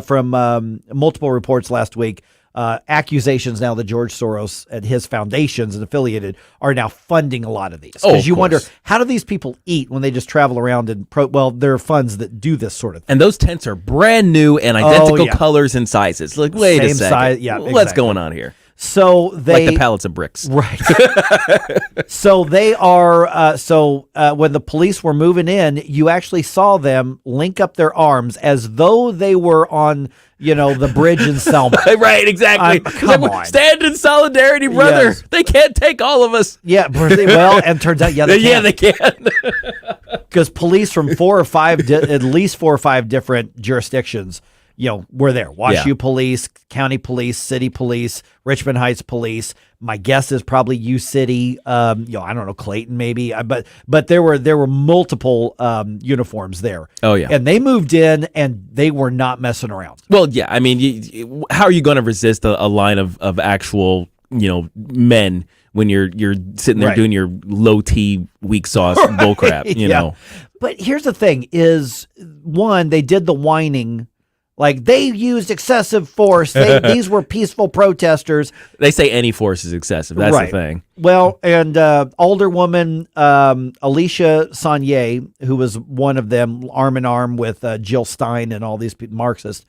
from multiple reports last week, accusations now that George Soros and his foundations and affiliated are now funding a lot of these. Because you wonder, how do these people eat when they just travel around and there are funds that do this sort of thing. And those tents are brand new and identical colors and sizes. Like, wait a second. Size, What's going on here? So they like the pallets of bricks. Right. So they are, when the police were moving in, you actually saw them link up their arms as though they were on, the bridge in Selma. Right, exactly. Come on. Stand in solidarity, brother. Yes. They can't take all of us. Yeah, well, and turns out, they can. they can. Because police from at least 4 or 5 different jurisdictions, were there. Wash U police, county police, city police, Richmond Heights police. My guess is probably U City. I don't know, Clayton maybe. But there were multiple uniforms there. Oh yeah, and they moved in and they were not messing around. Well, yeah. I mean, how are you going to resist a line of actual men when you're sitting there doing your low T weak sauce bullcrap? You know. But here's the thing: is one, they did the whining. Like, they used excessive force. These were peaceful protesters. They say any force is excessive. That's the thing. Well, and Alderwoman Alicia Sanye, who was one of them, arm in arm with Jill Stein and all these Marxists,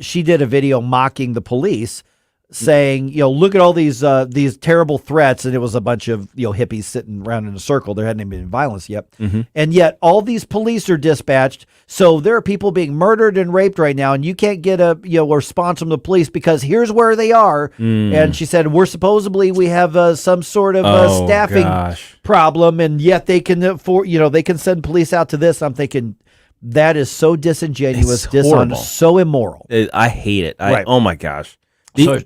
she did a video mocking the police, saying, look at all these terrible threats, and it was a bunch of hippies sitting around in a circle. There hadn't even been violence yet, and yet all these police are dispatched. So there are people being murdered and raped right now, and you can't get a response from the police because here's where they are. And she said, we have some sort of staffing problem, and yet they can they can send police out to this. I'm thinking, that is so disingenuous, dishonest, so immoral. I hate it. Oh my gosh.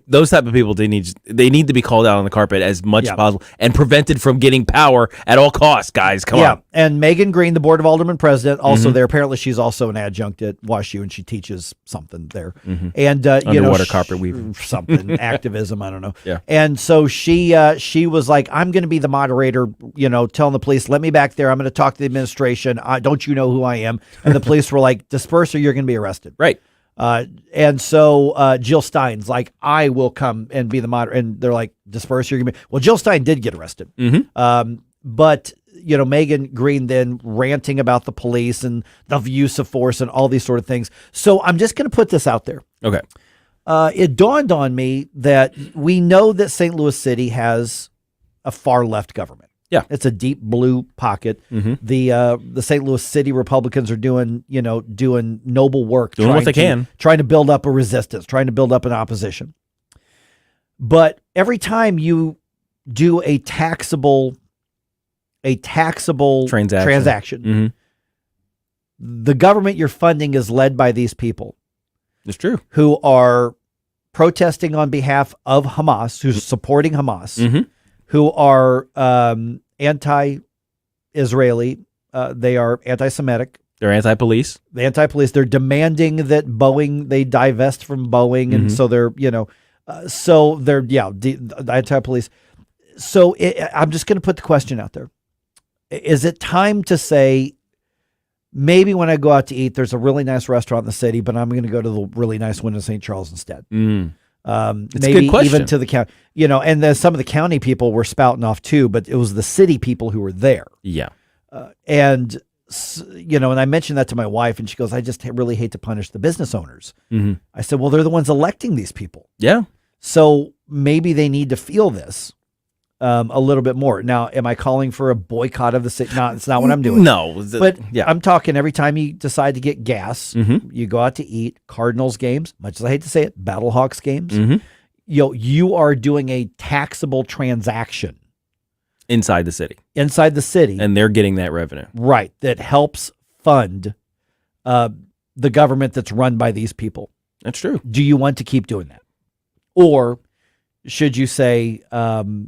Those type of people, they need to be called out on the carpet as much as possible and prevented from getting power at all costs, guys. Come on. And Megan Green, the Board of Aldermen president, also there. Apparently, she's also an adjunct at WashU, and she teaches something there. And underwater carpet weaving, something activism. I don't know. Yeah. And so she was like, I'm going to be the moderator. Telling the police, let me back there. I'm going to talk to the administration. Don't you know who I am? And the police were like, disperse or you're going to be arrested. Right. And so Jill Stein's like, I will come and be the moderator. And they're like, disperse, you're going to be. Well, Jill Stein did get arrested. But, Megan Green then ranting about the police and the use of force and all these sort of things. So I'm just going to put this out there. Okay. It dawned on me that we know that St. Louis City has a far left government. Yeah, it's a deep blue pocket. The St. Louis City Republicans are doing noble work, doing what they can, trying to build up a resistance, trying to build up an opposition. But every time you do a taxable transaction, the government you're funding is led by these people. It's true. Who are protesting on behalf of Hamas, who's supporting Hamas. Who are anti-Israeli. They are anti-Semitic. They're anti-police. The anti-police. They're demanding that they divest from Boeing, and so they're anti-police. So I'm just going to put the question out there: is it time to say maybe when I go out to eat, there's a really nice restaurant in the city, but I'm going to go to the really nice one in St. Charles instead. It's Maybe a good question. even to the county, and then some of the county people were spouting off too, but it was the city people who were there. Yeah. And I mentioned that to my wife, and she goes, I just really hate to punish the business owners. Mm-hmm. I said, well, they're the ones electing these people. Yeah. So maybe they need to feel this a little bit more. Now, am I calling for a boycott of the city? No, it's not what I'm doing. No. But I'm talking every time you decide to get gas, Mm-hmm. you go out to eat, Cardinals games, much as I hate to say it, Battlehawks games, Mm-hmm. you are doing a taxable transaction. Inside the city. Inside the city. And they're getting that revenue. Right. That helps fund the government that's run by these people. That's true. Do you want to keep doing that? Or should you say,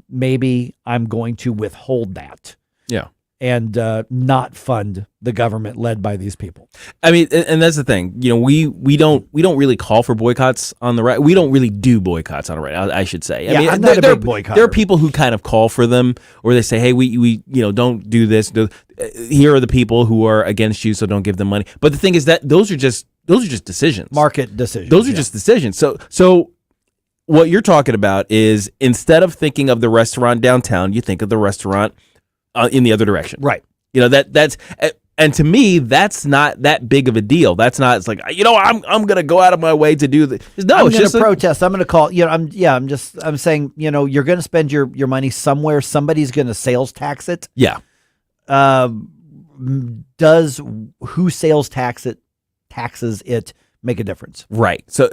maybe I'm going to withhold that? Yeah. And not fund the government led by these people. I mean, and that's the thing. We don't really call for boycotts on the right. We don't really do boycotts on the right. I should say. I mean, I'm not a big boycotter. There are people who kind of call for them, or they say, "Hey, we don't do this. Here are the people who are against you, so don't give them money." But the thing is that those are just decisions, market decisions. Those are just decisions. So what you're talking about is instead of thinking of the restaurant downtown, you think of the restaurant in the other direction. Right. That's and to me, that's not that big of a deal. That's not. It's like I'm going to go out of my way to do this. No, I'm it's going just to protest. I'm going to call. I'm saying you're going to spend your money somewhere. Somebody's going to sales tax it. Yeah. Does who sales taxes it make a difference? Right. So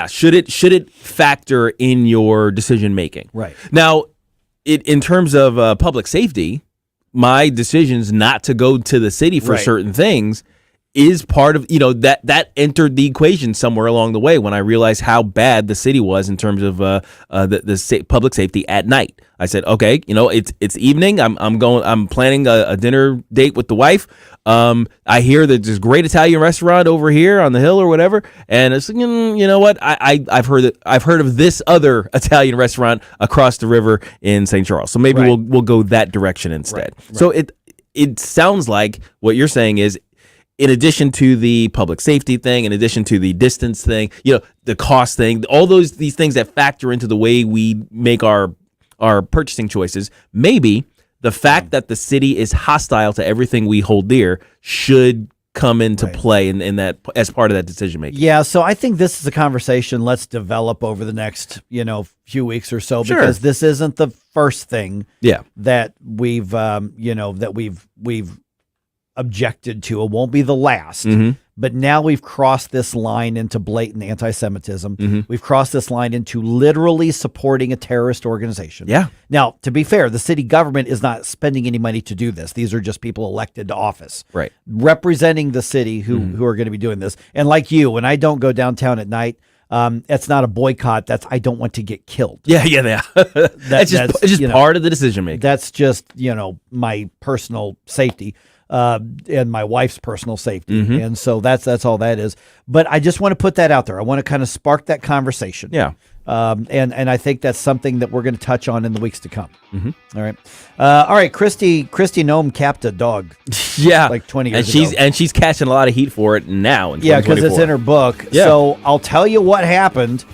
should it factor in your decision making? Right. Now, in terms of public safety, my decisions not to go to the city for certain things is part of that entered the equation somewhere along the way when I realized how bad the city was in terms of the public safety at night. I said, okay, it's evening. I'm planning a dinner date with the wife. I hear that there's a great Italian restaurant over here on the hill or whatever, and it's you know what? I've heard of this other Italian restaurant across the river in St. Charles. So maybe we'll go that direction instead. Right. So it sounds like what you're saying is, in addition to the public safety thing, in addition to the distance thing, the cost thing, all these things that factor into the way we make our purchasing choices, maybe the fact that the city is hostile to everything we hold dear should come into play in that as part of that decision making. Yeah, so I think this is a conversation let's develop over the next few weeks or so, because this isn't the first thing that we've we've objected to. It won't be the last. Mm-hmm. But now we've crossed this line into blatant anti-Semitism. Mm-hmm. We've crossed this line into literally supporting a terrorist organization. Yeah. Now, to be fair, the city government is not spending any money to do this. These are just people elected to office. Right. Representing the city who are going to be doing this. And like you, when I don't go downtown at night, it's not a boycott. That's I don't want to get killed. Yeah. It's just part of the decision making. That's just, my personal safety. And my wife's personal safety. Mm-hmm. And so that's all that is. But I just want to put that out there. I want to kind of spark that conversation. Yeah. And I think that's something that we're going to touch on in the weeks to come. Mm-hmm. All right. All right. Christy Nome capped a dog. Yeah. Like 20 years ago. And she's catching a lot of heat for it now. Yeah, because it's in her book. Yeah. So I'll tell you what happened.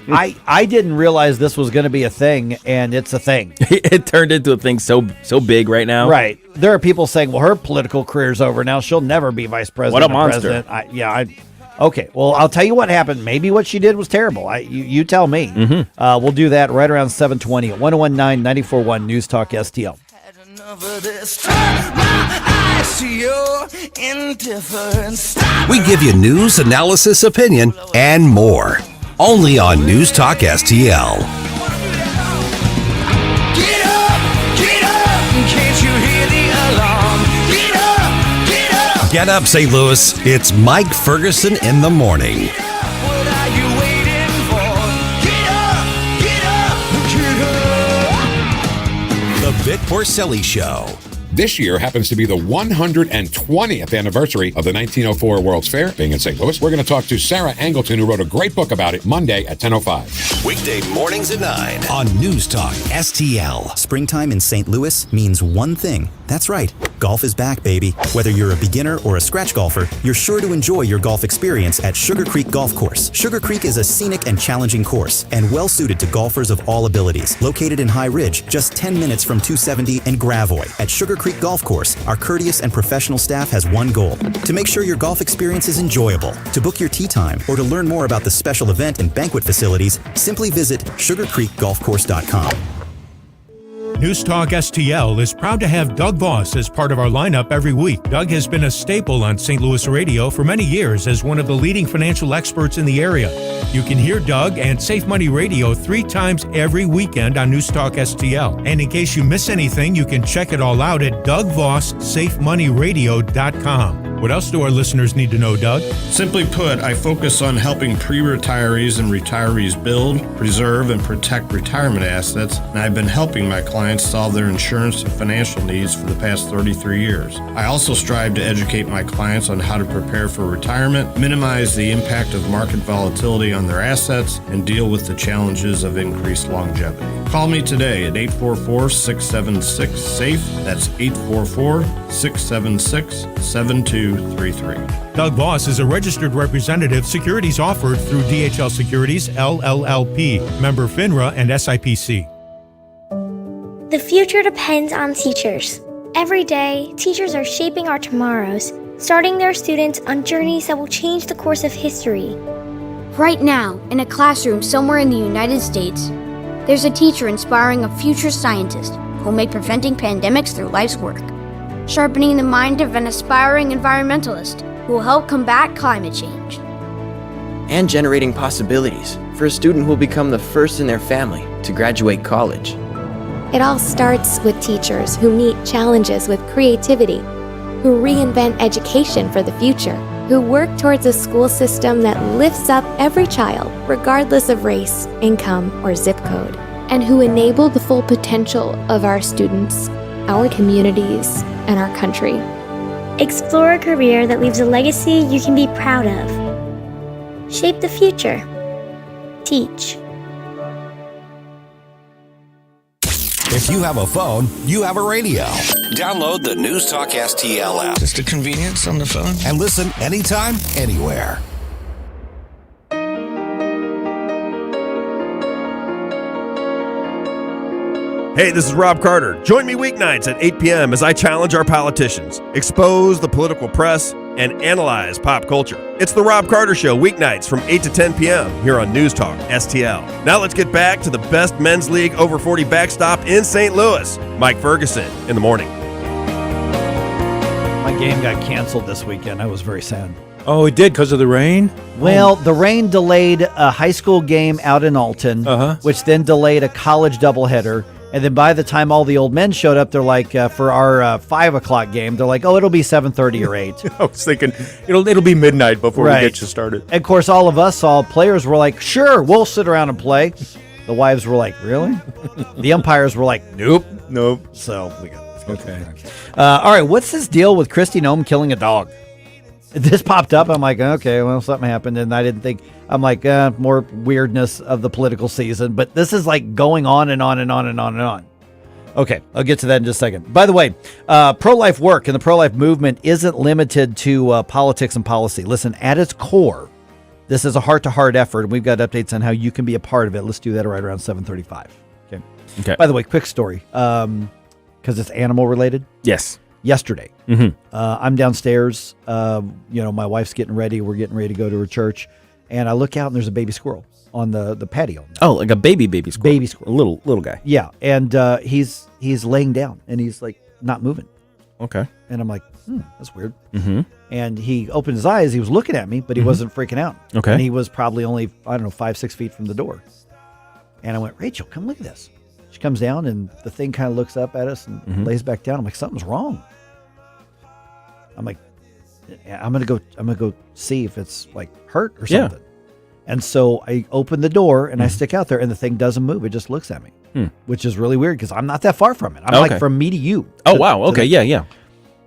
I didn't realize this was going to be a thing, and it's a thing. It turned into a thing so big right now. Right. There are people saying, well, her political career's over now. She'll never be vice president. What a monster. President. Okay, well, I'll tell you what happened. Maybe what she did was terrible. You tell me. Mm-hmm. We'll do that right around 7:20 at 101.9 94.1 News Talk STL. We give you news, analysis, opinion, and more. Only on News Talk STL. Get up, can't you hear the alarm? Get up. Get up, St. Louis. It's MIike Ferguson in the morning. What are you waiting for? Get up. The Vic Porcelli Show. This year happens to be the 120th anniversary of the 1904 World's Fair being in St. Louis. We're going to talk to Sarah Angleton, who wrote a great book about it, Monday at 10:05. Weekday mornings at 9 on News Talk STL. Springtime in St. Louis means one thing. That's right. Golf is back, baby. Whether you're a beginner or a scratch golfer, you're sure to enjoy your golf experience at Sugar Creek Golf Course. Sugar Creek is a scenic and challenging course and well suited to golfers of all abilities. Located in High Ridge, just 10 minutes from 270 and Gravois. At Sugar Creek Golf Course, our courteous and professional staff has one goal: to make sure your golf experience is enjoyable. To book your tee time or to learn more about the special event and banquet facilities, simply visit sugarcreekgolfcourse.com. News Talk STL is proud to have Doug Voss as part of our lineup every week. Doug has been a staple on St. Louis radio for many years as one of the leading financial experts in the area. You can hear Doug and Safe Money Radio 3 times every weekend on News Talk STL. And in case you miss anything, you can check it all out at DougVossSafeMoneyRadio.com. What else do our listeners need to know, Doug? Simply put, I focus on helping pre-retirees and retirees build, preserve, and protect retirement assets, and I've been helping my clients solve their insurance and financial needs for the past 33 years. I also strive to educate my clients on how to prepare for retirement, minimize the impact of market volatility on their assets, and deal with the challenges of increased longevity. Call me today at 844-676-SAFE. That's 844-676-7233. Doug Voss is a registered representative. Securities offered through DHL Securities, LLLP, member FINRA and SIPC. The future depends on teachers. Every day, teachers are shaping our tomorrows, starting their students on journeys that will change the course of history. Right now, in a classroom somewhere in the United States, there's a teacher inspiring a future scientist who will make preventing pandemics through life's work, sharpening the mind of an aspiring environmentalist who will help combat climate change, and generating possibilities for a student who will become the first in their family to graduate college. It all starts with teachers who meet challenges with creativity, who reinvent education for the future, who work towards a school system that lifts up every child, regardless of race, income, or zip code, and who enable the full potential of our students, our communities, and our country. Explore a career that leaves a legacy you can be proud of. Shape the future. Teach. If you have a phone, you have a radio. Download the News Talk STL app. Just a convenience on the phone. And listen anytime, anywhere. Hey, this is Rob Carter. Join me weeknights at 8 p.m. as I challenge our politicians, expose the political press, and analyze pop culture. It's the Rob Carter Show, weeknights from 8 to 10 p.m. here on News Talk STL. Now let's get back to the best men's league over 40 backstop in St. Louis. MIike Ferguson in the morning. My game got canceled this weekend. I was very sad. Oh, it did because of the rain? Well, the rain delayed a high school game out in Alton, which then delayed a college doubleheader. And then by the time all the old men showed up, they're like, for our 5 o'clock game, they're like, oh, it'll be 7:30 or 8. I was thinking it'll be midnight before we get you started. And of course, all of us, all players were like, sure, we'll sit around and play. The wives were like, really? The umpires were like, nope. So we got okay. All right, what's this deal with Kristi Noem killing a dog? This popped up. I'm like, okay, well, something happened. And I didn't think, I'm like, more weirdness of the political season. But this is like going on and on and on and on and on. Okay, I'll get to that in just a second. By the way, pro-life work and the pro-life movement isn't limited to politics and policy. Listen, at its core, this is a heart-to-heart effort. And we've got updates on how you can be a part of it. Let's do that right around 7:35. Okay. By the way, quick story, because it's animal related. Yes. Yesterday, I'm downstairs. My wife's getting ready. We're getting ready to go to her church, and I look out and there's a baby squirrel on the patio. Oh, like a baby squirrel. Baby squirrel, a little guy. Yeah, and he's laying down and he's like not moving. Okay, and I'm like, that's weird. Mm-hmm. And he opened his eyes. He was looking at me, but he wasn't freaking out. Okay, and he was probably only 5-6 feet from the door. And I went, Rachel, come look at this. She comes down and the thing kind of looks up at us and lays back down. I'm like, something's wrong. I'm like, I'm gonna go see if it's like hurt or something. And so I open the door and I stick out there and the thing doesn't move. It just looks at me, which is really weird because I'm not that far from it. I'm like from me to you. Oh, wow. Okay. Yeah.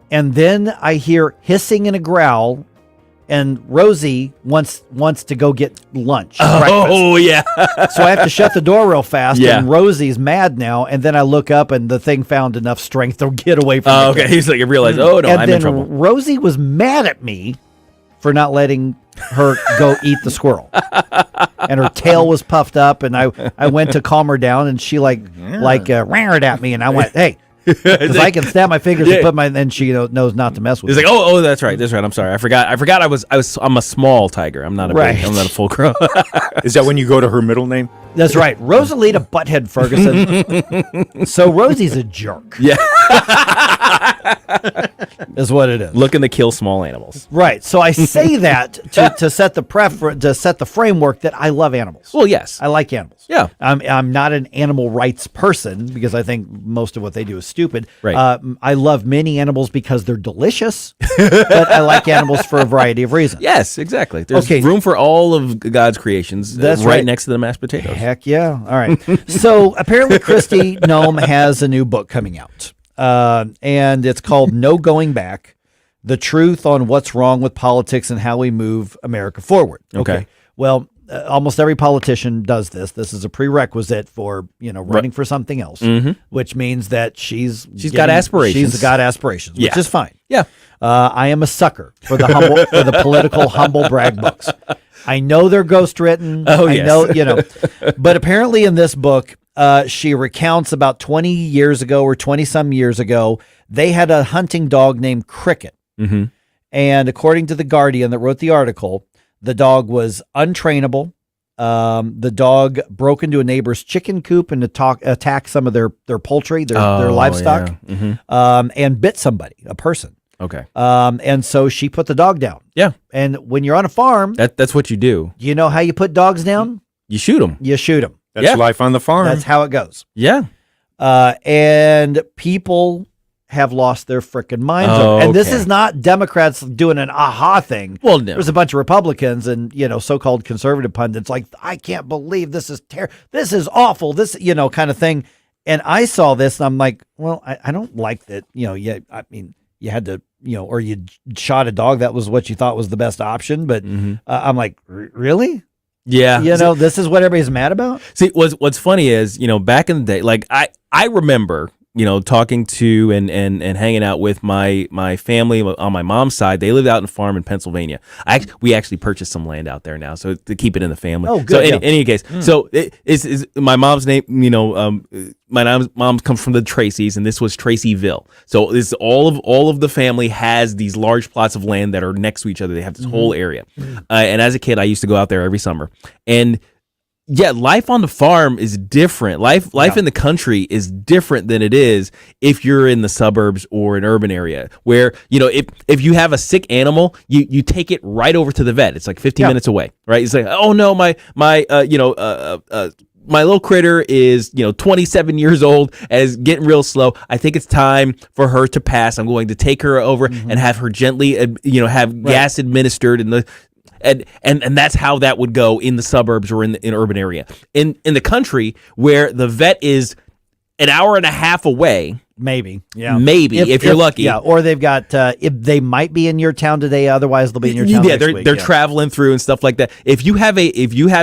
And then I hear hissing and a growl, and Rosie wants to go get lunch. Oh, yeah. So I have to shut the door real fast, Yeah. and Rosie's mad now. And then I look up, and the thing found enough strength to get away from me. Oh, okay. He's like, I realized, oh, no, and I'm then in trouble. Rosie was mad at me for not letting her go eat the squirrel. And her tail was puffed up, and I went to calm her down, and she roared at me, and I went, hey. Because I can snap my fingers and put and she knows not to mess with He's me. like, oh, that's right. I'm sorry. I forgot. I'm a small tiger. I'm not a big, I'm not a full grown. Is that when you go to her middle name? That's right. Rosalita Butthead Ferguson. So Rosie's a jerk. Yeah. Is what it is. Looking to kill small animals. Right. So I say that to set the framework that I love animals. Well, yes. I like animals. Yeah. I'm not an animal rights person because I think most of what they do is stupid. Right. I love many animals because they're delicious, but I like animals for a variety of reasons. Yes, exactly. There's room for all of God's creations. That's right right. next to the mashed potatoes. Heck yeah. All right. So apparently Christy Nome has a new book coming out. And it's called No Going Back, The Truth on What's Wrong with Politics and How We Move America Forward. Okay. Well, almost every politician does this. This is a prerequisite for, running for something else, which means that she's got aspirations. She's got aspirations, which is fine. Yeah. I am a sucker for the political humble brag books. I know they're ghostwritten. Oh, I yes. know, but apparently in this book, she recounts about 20 years ago or 20 some years ago, they had a hunting dog named Cricket. Mm-hmm. And according to the Guardian that wrote the article, the dog was untrainable. The dog broke into a neighbor's chicken coop and attacked some of their poultry, their livestock, and bit somebody, a person. Okay. And so she put the dog down. Yeah. And when you're on a farm, that's what you do. You know how you put dogs down? You shoot them. You shoot them. That's life on the farm. That's how it goes. Yeah. And people have lost their freaking minds. And this is not Democrats doing an aha thing. Well, no. There's a bunch of Republicans and, so-called conservative pundits like, I can't believe this is this is awful. This, kind of thing. And I saw this and I'm like, well, I don't like that. You had to, or you shot a dog. That was what you thought was the best option. But I'm like, really? Yeah. This is what everybody's mad about? See, what's funny is, back in the day, like I remember, talking to and hanging out with my family on my mom's side. They lived out in a farm in Pennsylvania. We actually purchased some land out there now, so to keep it in the family. Oh, good. So in any case, so is my mom's name, my mom comes from the Tracys, and this was Tracyville. So this all of the family has these large plots of land that are next to each other. They have this whole area. And as a kid, I used to go out there every summer. And yeah, life on the farm is different. Life in the country is different than it is if you're in the suburbs or an urban area where, if you have a sick animal, you take it right over to the vet. It's like 15 minutes away, right? It's like, oh no, my little critter is, 27 years old and is getting real slow. I think it's time for her to pass. I'm going to take her over and have her gently, have gas administered and that's how that would go in the suburbs or in the urban area. In the country where the vet is an hour and a half away. Maybe. Yeah. Maybe if you're lucky. Yeah. Or they've got, if they might be in your town today, otherwise they'll be in your town next week. They're traveling through and stuff like that. If you have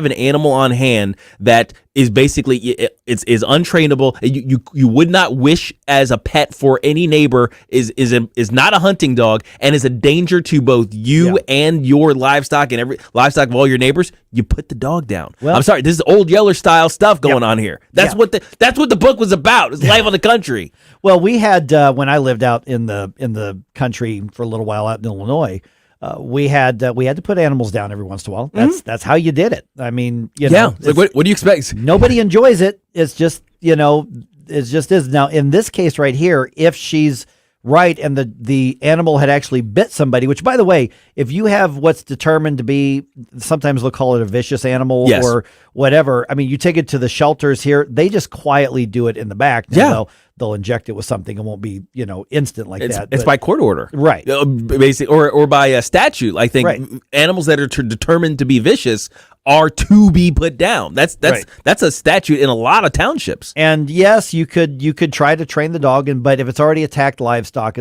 an animal on hand that is basically is untrainable, you would not wish as a pet for any neighbor, is not a hunting dog and is a danger to both you and your livestock and every livestock of all your neighbors, you put the dog down. Well, I'm sorry, this is old Yeller style stuff going on here. That's what the book was about. It's life on the country. Well, we had when I lived out in the country for a little while out in Illinois, we had to put animals down every once in a while. That's how you did it. I mean, like what do you expect? Nobody enjoys it. It's just it just is. Now in this case right here, if she's right and the animal had actually bit somebody, which by the way, if you have what's determined to be, sometimes they'll call it a vicious animal or whatever. I mean, you take it to the shelters here, they just quietly do it in the back. Now, they'll inject it with something. It won't be, instant like that. It's by court order. Right. Basically, or by a statute. I think animals that are determined to be vicious are to be put down. That's a statute in a lot of townships. And yes, you could try to train the dog, but if it's already attacked livestock,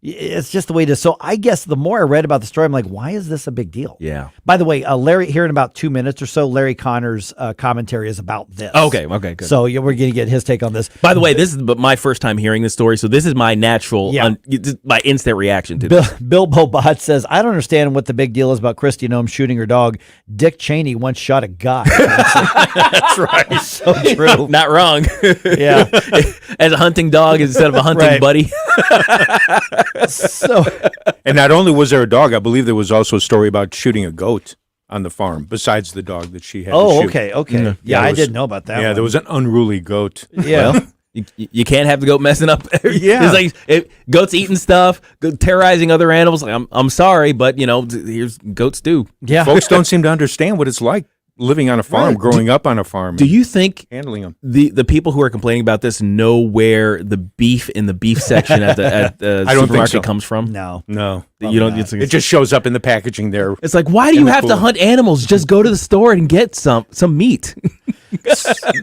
it's just the way it is. So I guess the more I read about the story, I'm like, why is this a big deal? Yeah. By the way, Larry, here in about 2 minutes or so, Larry Connor's commentary is about this. Okay, good. So we're going to get his take on this. By the way, this is my first time hearing this story, so this is my natural, my instant reaction to this. Bill Bobot says, I don't understand what the big deal is about Christy Nome shooting her dog. Dick Cheney once shot a guy. That's right. So true. Not wrong. Yeah. As a hunting dog instead of a hunting buddy. And not only was there a dog, I believe there was also a story about shooting a goat on the farm besides the dog that she had to shoot. Okay. Mm-hmm. Yeah, I didn't know about that one. There was an unruly goat. Yeah. Well, you can't have the goat messing up. Yeah. It's like goats eating stuff, terrorizing other animals. Like, I'm sorry, but here's goats do. Yeah. Folks don't seem to understand what it's like living on a farm, growing up on a farm. Do you think handling them? The people who are complaining about this know where the beef in the beef section at the I don't supermarket think so. comes from? No. You don't. It just shows up in the packaging there. It's like, why do you have to hunt animals? Just go to the store and get some meat.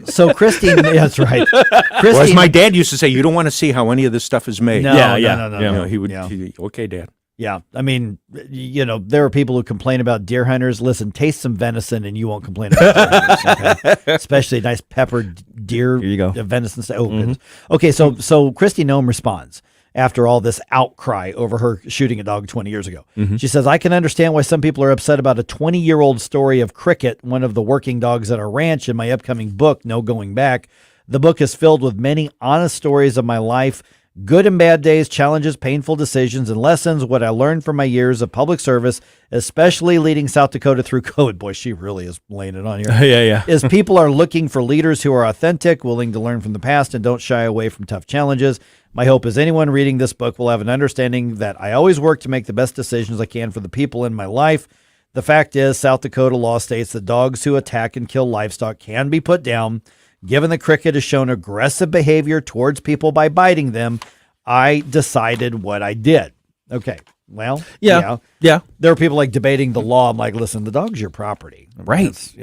So Christine, that's right. Well, as my dad used to say, you don't want to see how any of this stuff is made. No. He would. Okay, Dad. Yeah, I mean, there are people who complain about deer hunters. Listen, taste some venison and you won't complain about deer hunters, okay? Especially a nice peppered deer. Here you go. Venison. Okay, so Christy Nome responds after all this outcry over her shooting a dog 20 years ago. She says, I can understand why some people are upset about a 20-year-old story of Cricket, one of the working dogs at our ranch, in my upcoming book, No Going Back. The book is filled with many honest stories of my life, good and bad days, challenges, painful decisions, and lessons, what I learned from my years of public service, especially leading South Dakota through COVID. Boy, she really is laying it on here. Yeah. Is people are looking for leaders who are authentic, willing to learn from the past, and don't shy away from tough challenges. My hope is anyone reading this book will have an understanding that I always work to make the best decisions I can for the people in my life. The fact is, South Dakota law states that dogs who attack and kill livestock can be put down. Given that Cricket has shown aggressive behavior towards people by biting them, I decided what I did. Okay. Well, yeah. There are people like debating the law. I'm like, listen, the dog's your property. Right.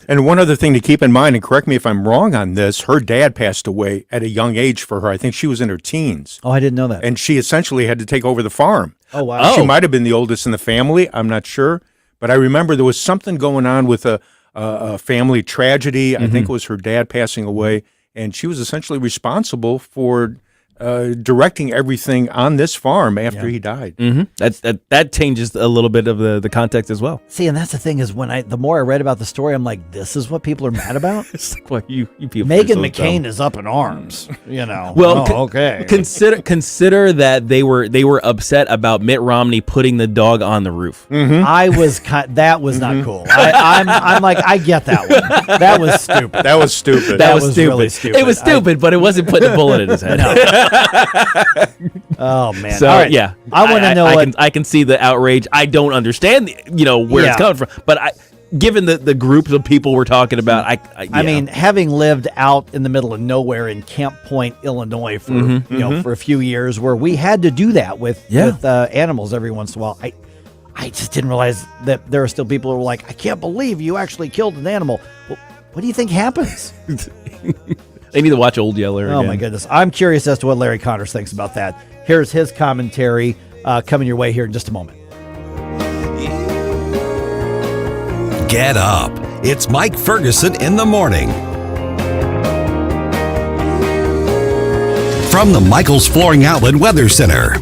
And one other thing to keep in mind, and correct me if I'm wrong on this, her dad passed away at a young age for her. I think she was in her teens. Oh, I didn't know that. And she essentially had to take over the farm. Oh, wow. She might have been the oldest in the family. I'm not sure. But I remember there was something going on with a family tragedy. I think it was her dad passing away. And she was essentially responsible for directing everything on this farm after he died. That changes a little bit of the context as well. See, and that's the thing is the more I read about the story, I'm like, this is what people are mad about? It's like, well, you people Meghan are so McCain dumb. is up in arms, Well, okay. Consider that they were upset about Mitt Romney putting the dog on the roof. That was not cool. I'm like, I get that one. That was stupid. That was stupid. That was really stupid. It was stupid, but it wasn't putting a bullet in his head. Oh man! So all right. yeah, I want to know I can see the outrage. I don't understand, where it's coming from. But given the group of people we're talking about, I mean, having lived out in the middle of nowhere in Camp Point, Illinois, for for a few years, where we had to do that with animals every once in a while, I just didn't realize that there are still people who are like, I can't believe you actually killed an animal. Well, what do you think happens? They need to watch Old Yeller again. Oh, my goodness. I'm curious as to what Larry Connors thinks about that. Here's his commentary coming your way here in just a moment. Get up. It's Mike Ferguson in the morning. From the Michael's Flooring Outlet Weather Center.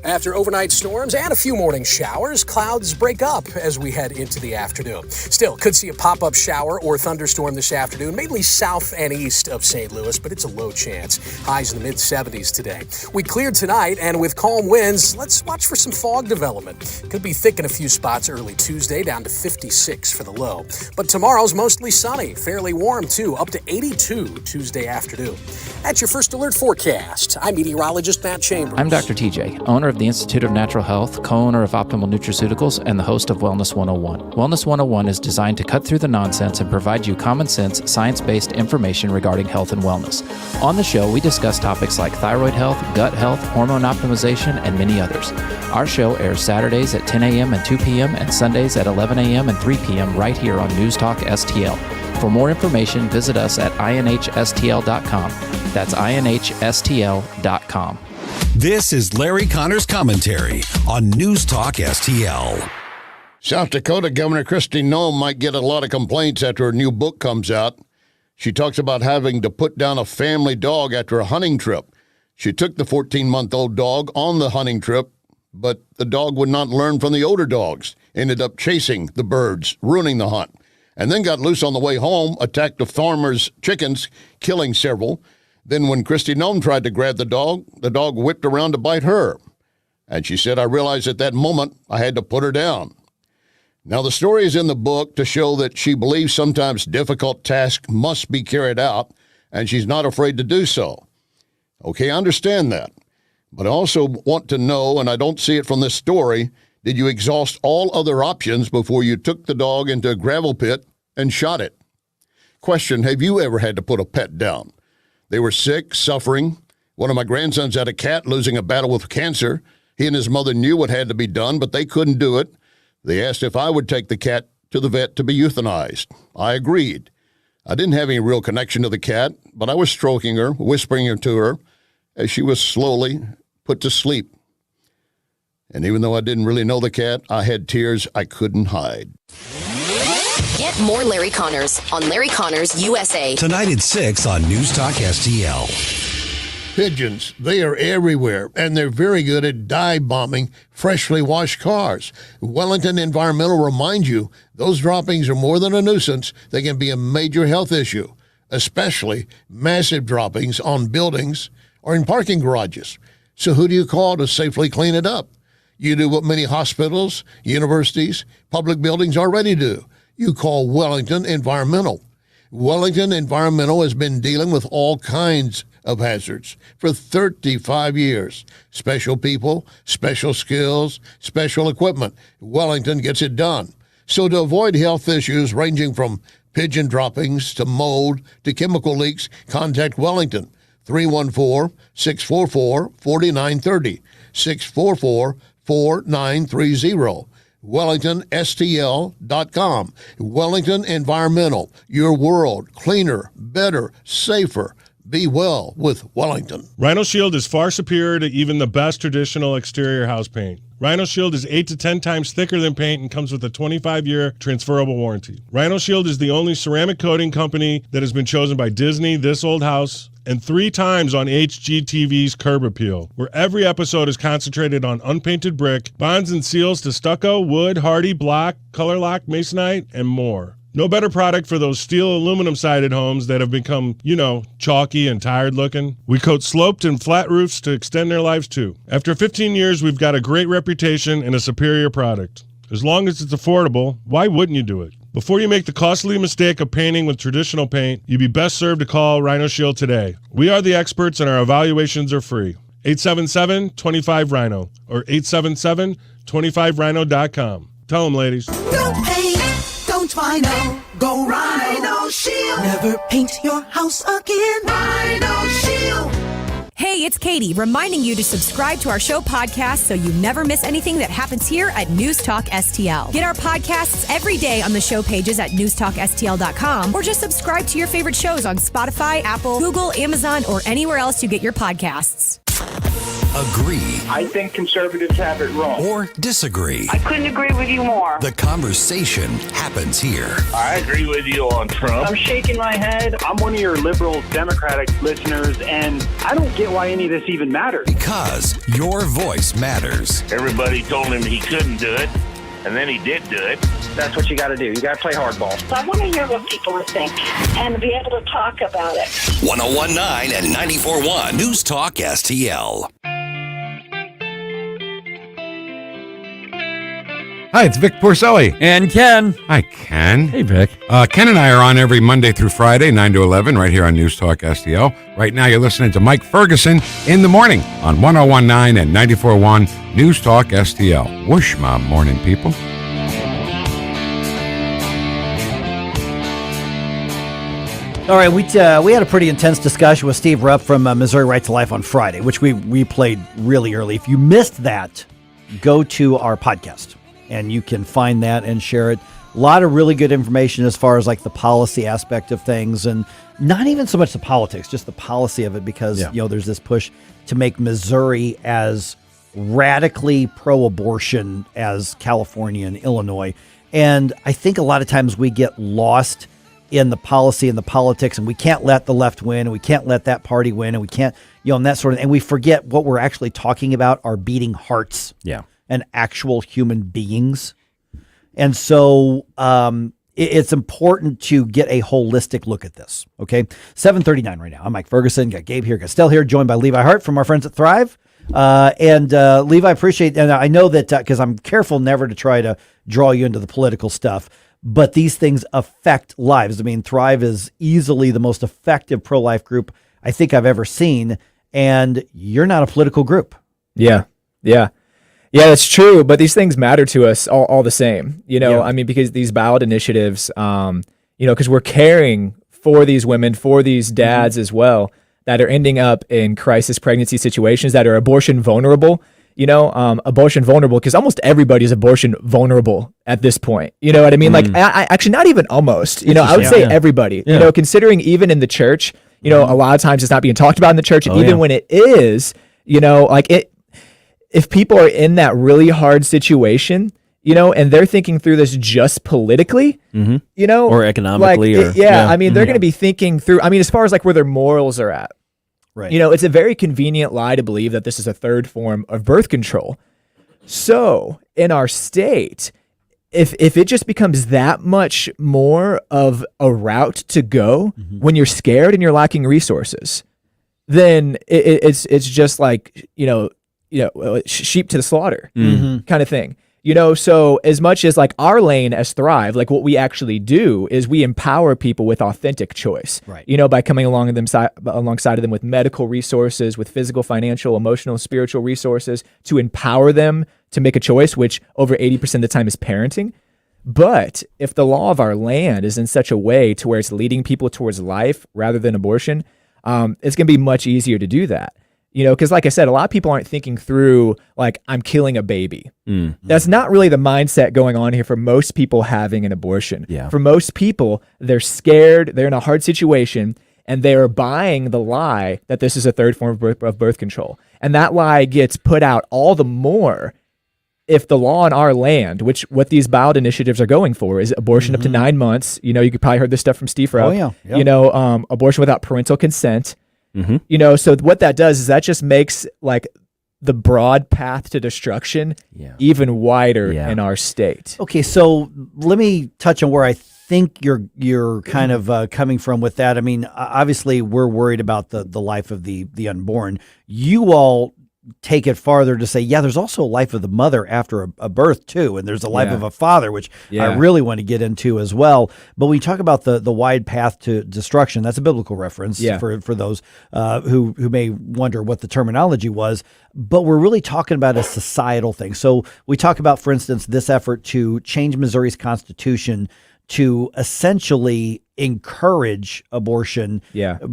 After overnight storms and a few morning showers, clouds break up as we head into the afternoon. Still, could see a pop-up shower or thunderstorm this afternoon, mainly south and east of St. Louis, but it's a low chance. Highs in the mid-70s today. We cleared tonight, and with calm winds, let's watch for some fog development. Could be thick in a few spots early Tuesday, down to 56 for the low. But tomorrow's mostly sunny, fairly warm too, up to 82 Tuesday afternoon. That's your First Alert forecast. I'm meteorologist Matt Chambers. I'm Dr. TJ, owner of the the Institute of Natural Health, co-owner of Optimal Nutraceuticals, and the host of Wellness 101. Wellness 101 is designed to cut through the nonsense and provide you common sense, science-based information regarding health and wellness. On the show, we discuss topics like thyroid health, gut health, hormone optimization, and many others. Our show airs Saturdays at 10 a.m. and 2 p.m. and Sundays at 11 a.m. and 3 p.m. right here on News Talk STL. For more information, visit us at inhstl.com. That's inhstl.com. This is Larry Connor's commentary on News Talk STL. South Dakota Governor Kristi Noem might get a lot of complaints after her new book comes out. She talks about having to put down a family dog after a hunting trip. She took the 14-month-old dog on the hunting trip, but the dog would not learn from the older dogs, ended up chasing the birds, ruining the hunt, and then got loose on the way home, attacked the farmer's chickens, killing several. Then when Kristi Noem tried to grab the dog whipped around to bite her. And she said, I realized at that moment I had to put her down. Now, the story is in the book to show that she believes sometimes difficult tasks must be carried out, and she's not afraid to do so. Okay, I understand that. But I also want to know, and I don't see it from this story, did you exhaust all other options before you took the dog into a gravel pit and shot it? Question, have you ever had to put a pet down? They were sick, suffering. One of my grandsons had a cat losing a battle with cancer. He and his mother knew what had to be done, but they couldn't do it. They asked if I would take the cat to the vet to be euthanized. I agreed. I didn't have any real connection to the cat, but I was stroking her, whispering to her as she was slowly put to sleep. And even though I didn't really know the cat, I had tears I couldn't hide. Get more Larry Connors on Larry Connors USA. Tonight at 6 on News Talk STL. Pigeons, they are everywhere, and they're very good at dive bombing freshly washed cars. Wellington Environmental reminds you those droppings are more than a nuisance. They can be a major health issue, especially massive droppings on buildings or in parking garages. So who do you call to safely clean it up? You do what many hospitals, universities, public buildings already do. You call Wellington Environmental. Wellington Environmental has been dealing with all kinds of hazards for 35 years. Special people, special skills, special equipment. Wellington gets it done. So to avoid health issues ranging from pigeon droppings to mold to chemical leaks, contact Wellington. 314-644-4930. 644-4930. WellingtonSTL.com. Wellington Environmental. Your world cleaner, better, safer. Be well with Wellington. Rhino Shield is far superior to even the best traditional exterior house paint. Rhino Shield is 8 to 10 times thicker than paint and comes with a 25-year transferable warranty. Rhino Shield is the only ceramic coating company that has been chosen by Disney, This Old House, and 3 times on HGTV's Curb Appeal, where every episode is concentrated on unpainted brick, bonds and seals to stucco, wood, hardy, block, color lock, masonite, and more. No better product for those steel aluminum-sided homes that have become, chalky and tired looking. We coat sloped and flat roofs to extend their lives too. After 15 years, we've got a great reputation and a superior product. As long as it's affordable, why wouldn't you do it? Before you make the costly mistake of painting with traditional paint, you'd be best served to call Rhino Shield today. We are the experts and our evaluations are free. 877-25-RHINO or 877-25rhino.com. Tell them, ladies. No paint, don't Rhino, go Rhino Shield. Never paint your house again. Rhino Shield. Hey, it's Katie, reminding you to subscribe to our show podcast so you never miss anything that happens here at News Talk STL. Get our podcasts every day on the show pages at newstalkstl.com or just subscribe to your favorite shows on Spotify, Apple, Google, Amazon, or anywhere else you get your podcasts. Agree. I think conservatives have it wrong. Or disagree. I couldn't agree with you more. The conversation happens here. I agree with you on Trump. I'm shaking my head. I'm one of your liberal Democratic listeners, and I don't get why any of this even matters. Because your voice matters. Everybody told him he couldn't do it, and then he did do it. That's what you got to do. You got to play hardball. So I want to hear what people think and be able to talk about it. 101.9 and 94.1 News Talk STL. Hi, it's Vic Porcelli. And Ken. Hi, Ken. Hey, Vic. Ken and I are on every Monday through Friday, 9 to 11, right here on News Talk STL. Right now, you're listening to MIike Ferguson in the morning on 101.9 and 94.1 News Talk STL. Whoosh, my morning people. All right, we had a pretty intense discussion with Steve Rupp from Missouri Right to Life on Friday, which we played really early. If you missed that, go to our podcast, and you can find that and share it. A lot of really good information as far as like the policy aspect of things, and not even so much the politics, just the policy of it, because there's this push to make Missouri as radically pro-abortion as California and Illinois. And I think a lot of times we get lost in the policy and the politics, and we can't let the left win, and we can't let that party win, and we can't, and that sort of, and we forget what we're actually talking about are beating hearts. Yeah. And actual human beings. And so it's important to get a holistic look at this. Okay. 7:39 right now. I'm MIike Ferguson. Got Gabe here, got Stell here, joined by Levi Hart from our friends at Thrive. And Levi, appreciate, and I know that because I'm careful never to try to draw you into the political stuff, but these things affect lives. I mean, Thrive is easily the most effective pro-life group I think I've ever seen. And you're not a political group. Yeah. Yeah, that's true. But these things matter to us all the same, I mean, because these ballot initiatives, because we're caring for these women, for these dads as well, that are ending up in crisis pregnancy situations that are abortion vulnerable, abortion vulnerable, because almost everybody is abortion vulnerable at this point. You know what I mean? Like, I actually, not even almost, I would say everybody, considering even in the church, a lot of times it's not being talked about in the church. And even when it is, if people are in that really hard situation, and they're thinking through this just politically, or economically, I mean, they're going to be thinking through, as far as like where their morals are at, right? It's a very convenient lie to believe that this is a third form of birth control. So in our state, if it just becomes that much more of a route to go when you're scared and you're lacking resources, then it's just like, sheep to the slaughter kind of thing. So as much as like our lane as Thrive, like what we actually do is we empower people with authentic choice, right? By coming alongside of them with medical resources, with physical, financial, emotional, spiritual resources to empower them to make a choice, which over 80% of the time is parenting. But if the law of our land is in such a way to where it's leading people towards life rather than abortion, it's going to be much easier to do that. Because like I said, a lot of people aren't thinking through, like, I'm killing a baby. That's not really the mindset going on here for most people having an abortion. Yeah. For most people, they're scared, they're in a hard situation, and they're buying the lie that this is a third form of birth control. And that lie gets put out all the more if the law in our land, which what these ballot initiatives are going for, is abortion up to 9 months. You could probably heard this stuff from Steve Rupp. Oh, yeah. Abortion without parental consent. So what that does is that just makes like the broad path to destruction even wider in our state. Okay, so let me touch on where I think you're kind of coming from with that. I mean, obviously we're worried about the life of the unborn. You all take it farther to say, there's also a life of the mother after a birth too, and there's a life of a father, which I really want to get into as well. But when you talk about the wide path to destruction, that's a biblical reference for those who may wonder what the terminology was. But we're really talking about a societal thing. So we talk about, for instance, this effort to change Missouri's constitution to essentially encourage abortion,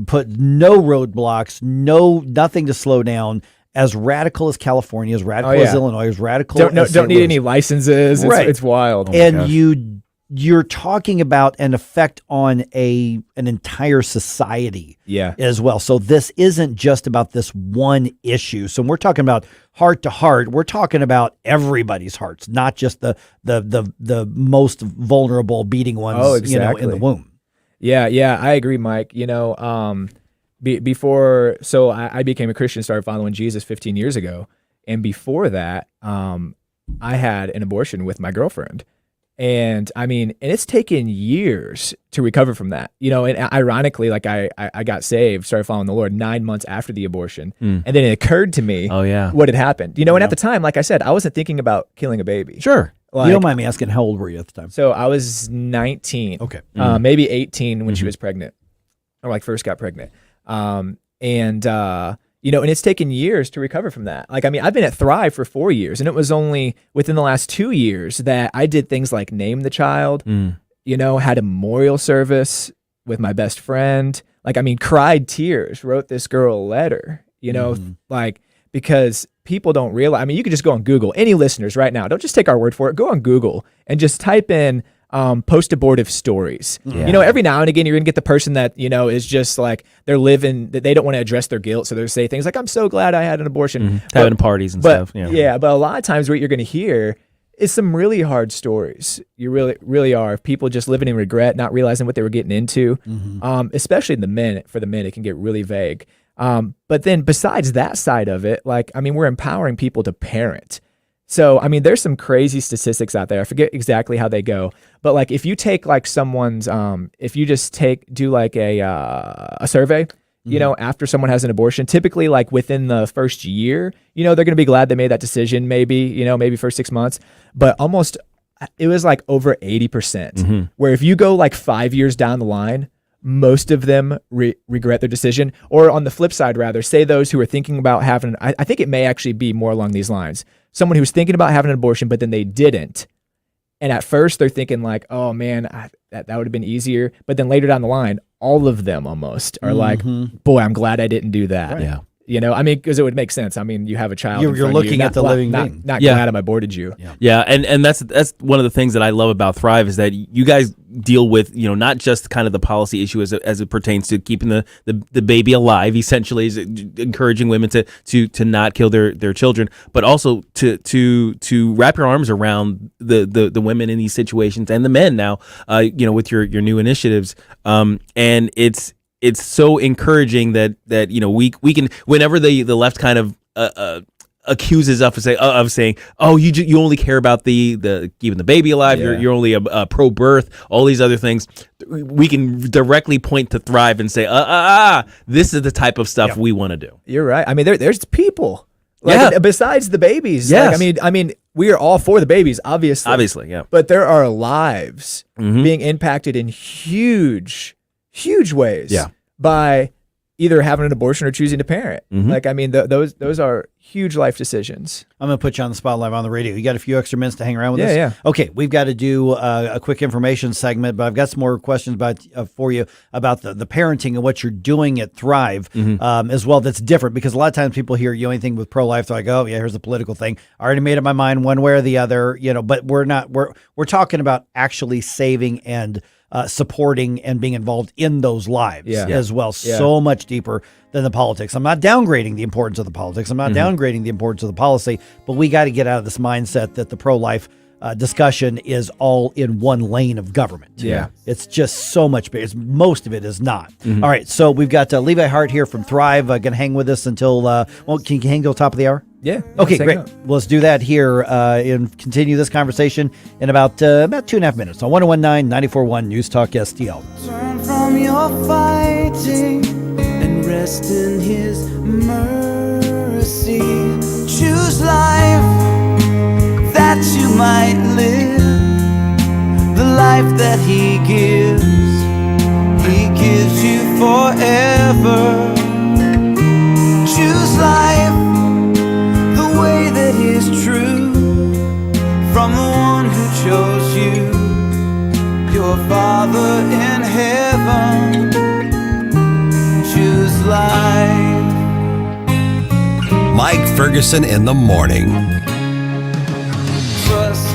put no roadblocks, nothing to slow down. As radical as California, as radical as Illinois, as radical as don't need any licenses. Right. It's wild. And you're talking about an effect on an entire society as well. So this isn't just about this one issue. So when we're talking about heart to heart, we're talking about everybody's hearts, not just the most vulnerable beating ones in the womb. Yeah, I agree, Mike. Before, so I became a Christian, started following Jesus 15 years ago. And before that, I had an abortion with my girlfriend. And it's taken years to recover from that, and ironically, like I got saved, started following the Lord 9 months after the abortion. And then it occurred to me what had happened, and at the time, like I said, I wasn't thinking about killing a baby. Sure. You don't mind me asking, how old were you at the time? So I was 19. Okay. Maybe 18 when she was pregnant, or like first got pregnant. And it's taken years to recover from that. Like, I mean, I've been at Thrive for 4 years, and it was only within the last 2 years that I did things like name the child, had a memorial service with my best friend. Like, I mean, cried tears, wrote this girl a letter, because people don't realize. I mean, you could just go on Google. Any listeners right now, don't just take our word for it. Go on Google and just type in post-abortive stories. Every now and again, you're going to get the person that, is just like they're living, that they don't want to address their guilt. So they'll say things like, I'm so glad I had an abortion. Having parties and stuff. Yeah. But a lot of times what you're going to hear is some really hard stories. You really, really are. People just living in regret, not realizing what they were getting into. Especially for the men, it can get really vague. But then besides that side of it, we're empowering people to parent. So, I mean, there's some crazy statistics out there. I forget exactly how they go, but like if you take like someone's, if you just do like a survey, after someone has an abortion, typically like within the first year, they're going to be glad they made that decision. Maybe for 6 months, but it was like over 80%. Where if you go like 5 years down the line, most of them regret their decision. Or on the flip side, rather, say those who are thinking about having, I think it may actually be more along these lines. Someone who's thinking about having an abortion, but then they didn't. And at first they're thinking like, oh man, that would have been easier. But then later down the line, all of them almost are like, boy, I'm glad I didn't do that. Right. Yeah. Because it would make sense. I mean, you have a child. You're looking at the living being. Not glad I aborted you. Yeah. And that's one of the things that I love about Thrive is that you guys deal with, not just kind of the policy issue as it pertains to keeping the baby alive, essentially, is encouraging women to not kill their children, but also to wrap your arms around the women in these situations and the men now, with your new initiatives. And it's so encouraging that we can, whenever the left kind of accuses us of saying, oh, you only care about the keeping the baby alive, you're only a pro-birth, all these other things, we can directly point to Thrive and say, this is the type of stuff we want to do. You're right. I mean, there's people besides the babies. Yes. I mean, we are all for the babies, obviously. Yeah. But there are lives being impacted in huge ways by either having an abortion or choosing to parent. Those are huge life decisions. I'm going to put you on the spot live on the radio. You got a few extra minutes to hang around with us? Yeah. Okay, we've got to do a quick information segment, but I've got some more questions for you about the parenting and what you're doing at Thrive as well. That's different because a lot of times people hear anything with pro-life, they're like, oh yeah, here's the political thing. I already made up my mind one way or the other, but we're not. We're talking about actually saving and supporting and being involved in those lives as well. Yeah. So much deeper than the politics. I'm not downgrading the importance of the politics. I'm not downgrading the importance of the policy, but we got to get out of this mindset that the pro-life discussion is all in one lane of government. Yeah. It's just so much bigger. Most of it is not. All right. So we've got Levi Hart here from Thrive going to hang with us until, can you hang till top of the hour? Yeah. Okay, great. Well, let's do that here and continue this conversation in about 2.5 minutes on 101.9 94.1 News Talk STL. Turn from your fighting and rest in his mercy. Choose life that you might live, the life that he gives you forever. Choose life the way that is true, from the one who chose you, your Father in heaven. Choose life. Mike Ferguson in the morning. Trust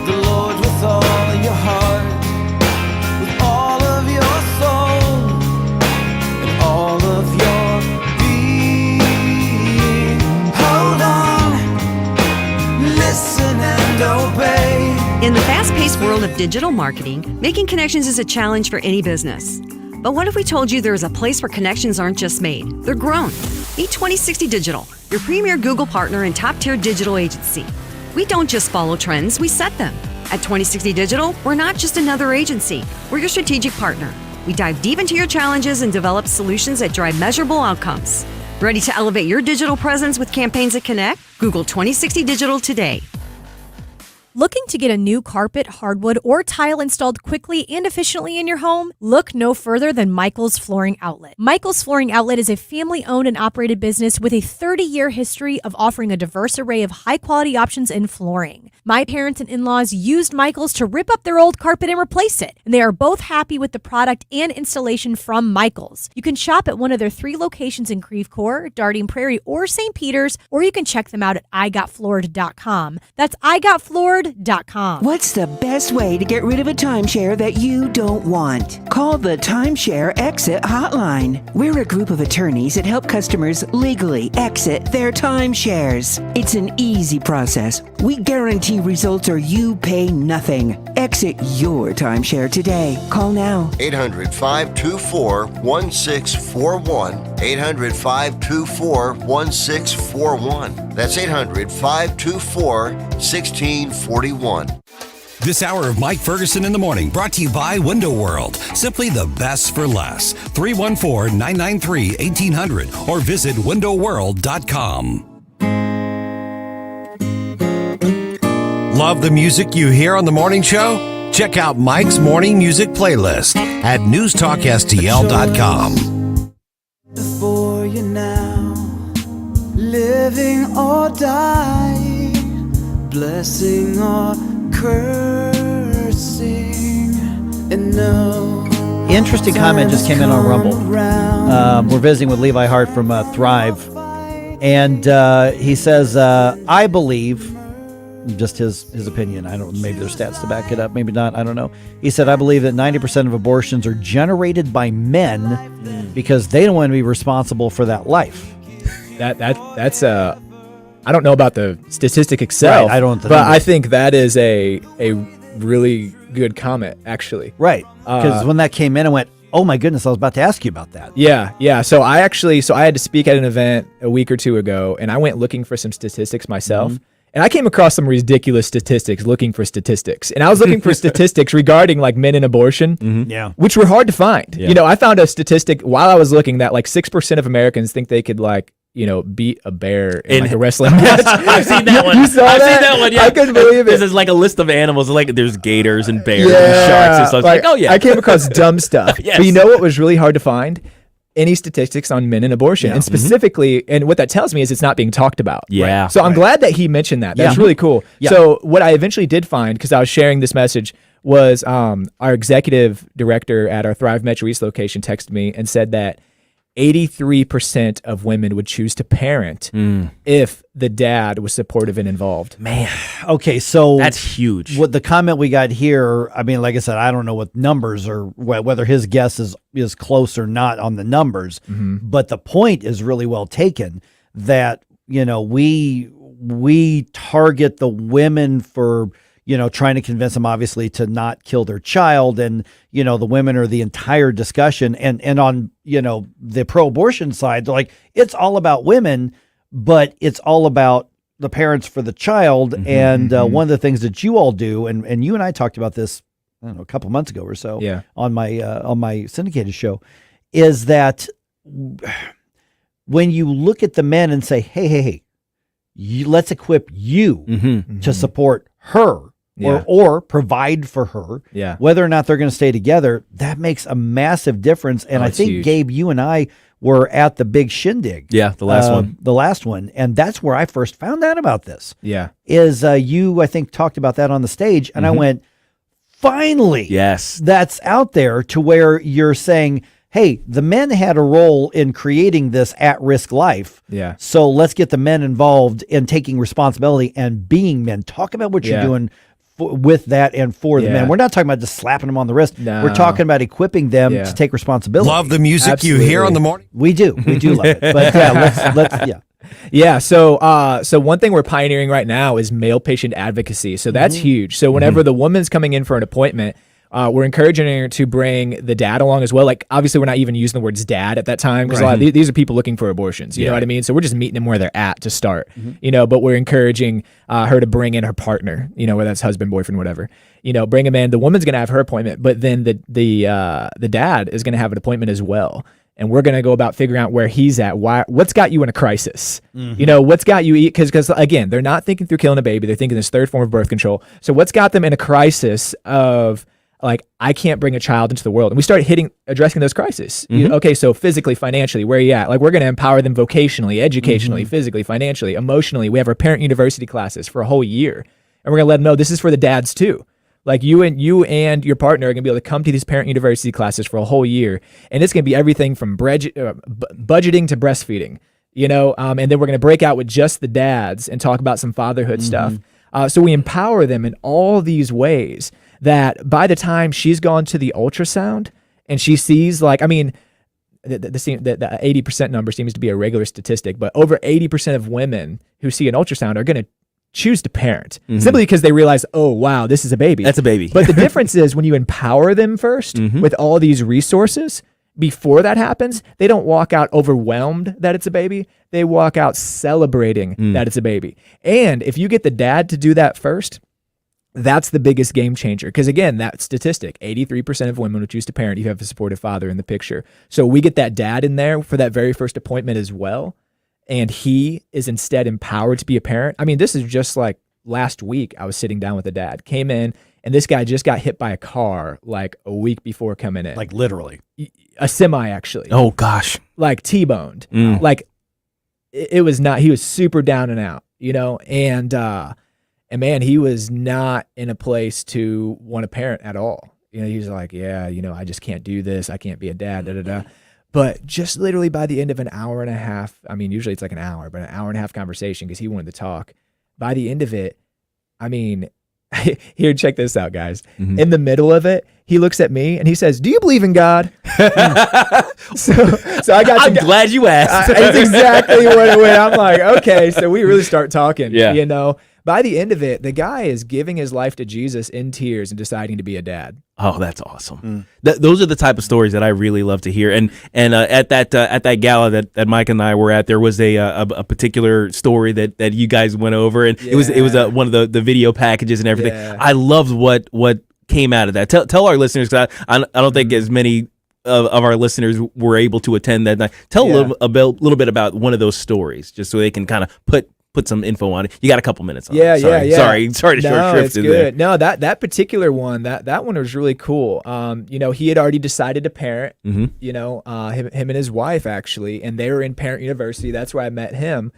the Lord with all your heart, with all of your soul, and all of your being. Hold on, listen and obey. In the fast-paced world of digital marketing, making connections is a challenge for any business. But what if we told you there is a place where connections aren't just made, they're grown? Meet 2060 Digital, your premier Google partner and top-tier digital agency. We don't just follow trends, we set them. At 2060 Digital, we're not just another agency, we're your strategic partner. We dive deep into your challenges and develop solutions that drive measurable outcomes. Ready to elevate your digital presence with campaigns that connect? Google 2060 Digital today. Looking to get a new carpet, hardwood, or tile installed quickly and efficiently in your home? Look no further than Michael's Flooring Outlet. Michael's Flooring Outlet is a family-owned and operated business with a 30-year history of offering a diverse array of high-quality options in flooring. My parents and in-laws used Michael's to rip up their old carpet and replace it, and they are both happy with the product and installation from Michael's. You can shop at one of their 3 locations in Creve Coeur, Darting Prairie, or St. Peters, or you can check them out at igotfloored.com. That's igotfloored.com. What's the best way to get rid of a timeshare that you don't want? Call the Timeshare Exit Hotline. We're a group of attorneys that help customers legally exit their timeshares. It's an easy process. We guarantee results or you pay nothing. Exit your timeshare today. Call now. 800-524-1641. 800-524-1641. That's 800-524-1641. This hour of Mike Ferguson in the Morning brought to you by Window World. Simply the best for less. 314-993-1800 or visit windowworld.com. Love the music you hear on the morning show? Check out Mike's morning music playlist at newstalkstl.com. For you now, living or dying, blessing or cursing, and no. Interesting comment just came in on Rumble. We're visiting with Levi Hart from Thrive, and he says, I believe, just his opinion, I don't, maybe there's stats to back it up, maybe not, I don't know. He said, I believe that 90% of abortions are generated by men because they don't want to be responsible for that life. That's I don't know about the statistic itself, right, I don't, but I think that is a really good comment, actually. Right, because when that came in, I went, oh my goodness, I was about to ask you about that. Yeah. So I had to speak at an event a week or two ago, and I went looking for some statistics myself. Mm-hmm. And I came across some ridiculous statistics looking for statistics. And I was looking for statistics regarding like men and abortion, which were hard to find. Yeah. I found a statistic while I was looking that like 6% of Americans think they could beat a bear in like a wrestling match. I've seen that one. You saw I've that? seen that one, yeah. I couldn't believe it. This is like a list of animals. Like there's gators and bears and sharks and stuff. Like, oh yeah. I came across dumb stuff. Yes. But you know what was really hard to find? Any statistics on men and abortion. And specifically, and what that tells me is it's not being talked about. Yeah. Right? So I'm glad that he mentioned that. That's really cool. Yeah. So what I eventually did find, because I was sharing this message, was our executive director at our Thrive Metro East location texted me and said that 83% of women would choose to parent if the dad was supportive and involved. Man. Okay, so that's huge. What the comment we got here, I mean, like I said, I don't know what numbers or whether his guess is close or not on the numbers, but the point is really well taken that, we target the women for trying to convince them obviously to not kill their child. And, the women are the entire discussion. And on, the pro-abortion side, they're like, it's all about women, but it's all about the parents for the child. And one of the things that you all do, and you and I talked about this, I don't know, a couple months ago or so on my syndicated show, is that when you look at the men and say, hey, let's equip you to support her. Or provide for her, whether or not they're going to stay together, that makes a massive difference. And I think, huge. Gabe, you and I were at the big shindig. Yeah, the last one. And that's where I first found out about this. Yeah. Is you, I think, talked about that on the stage. And I went, finally, yes, that's out there to where you're saying, hey, the men had a role in creating this at-risk life. Yeah. So let's get the men involved in taking responsibility and being men. Talk about what you're doing with that and for the men. We're not talking about just slapping them on the wrist. No. We're talking about equipping them to take responsibility. Love the music you hear on the morning? We do love it. But let's Yeah. So one thing we're pioneering right now is male patient advocacy. So that's huge. So whenever the woman's coming in for an appointment, we're encouraging her to bring the dad along as well. Like, obviously, we're not even using the words dad at that time because a lot of these are people looking for abortions. You know what I mean? So we're just meeting them where they're at to start. But we're encouraging her to bring in her partner. Whether that's husband, boyfriend, whatever. Bring him in. The woman's gonna have her appointment, but then the dad is gonna have an appointment as well. and we're going to go about figuring out where he's at. What's got you in a crisis? What's got you because again, they're not thinking through killing a baby. They're thinking this third form of birth control. So what's got them in a crisis of like, I can't bring a child into the world? And we start addressing those crises. Okay, so physically, financially, where are you at? Like, we're going to empower them vocationally, educationally, physically, financially, emotionally. We have our parent university classes for a whole year. And we're going to let them know this is for the dads too. Like you and your partner are going to be able to come to these parent university classes for a whole year. And it's going to be everything from budgeting to breastfeeding, and then we're going to break out with just the dads and talk about some fatherhood stuff. So we empower them in all these ways that by the time she's gone to the ultrasound and she sees the 80% number seems to be a regular statistic, but over 80% of women who see an ultrasound are going to choose to parent simply because they realize, oh, wow, this is a baby. That's a baby. But the difference is when you empower them first with all these resources, before that happens, they don't walk out overwhelmed that it's a baby. They walk out celebrating that it's a baby. And if you get the dad to do that first, that's the biggest game changer. Because again, that statistic, 83% of women will choose to parent. You have a supportive father in the picture. So we get that dad in there for that very first appointment as well. And he is instead empowered to be a parent. I mean, this is just like last week. I was sitting down with a dad, came in, and this guy just got hit by a car like a week before coming in. Like literally. A semi, actually. Oh, gosh. Like T-boned. Like it was not, he was super down and out, and man, he was not in a place to want to parent at all. He was like, yeah, I just can't do this. I can't be a dad, But just literally by the end of an hour and a half, I mean, usually it's like an hour, but an hour and a half conversation because he wanted to talk. By the end of it, I mean, here, check this out, guys. In the middle of it, he looks at me and he says, "Do you believe in God?" so I'm glad you asked. That's exactly what it went. I'm like, okay, so we really start talking. Yeah. By the end of it, the guy is giving his life to Jesus in tears and deciding to be a dad. Oh, that's awesome. Those are the type of stories that I really love to hear. And at that gala that MIike and I were at, there was a particular story that you guys went over, and it was one of the video packages and everything. Yeah. I loved what came out of that. Tell our listeners, because I don't think as many of our listeners were able to attend that night. Tell a little bit about one of those stories, just so they can kind of put some info on it. You got a couple minutes on it. Sorry to short shrift in there. No, that particular one, that one was really cool. He had already decided to parent, him and his wife actually, and they were in parent university. That's where I met him.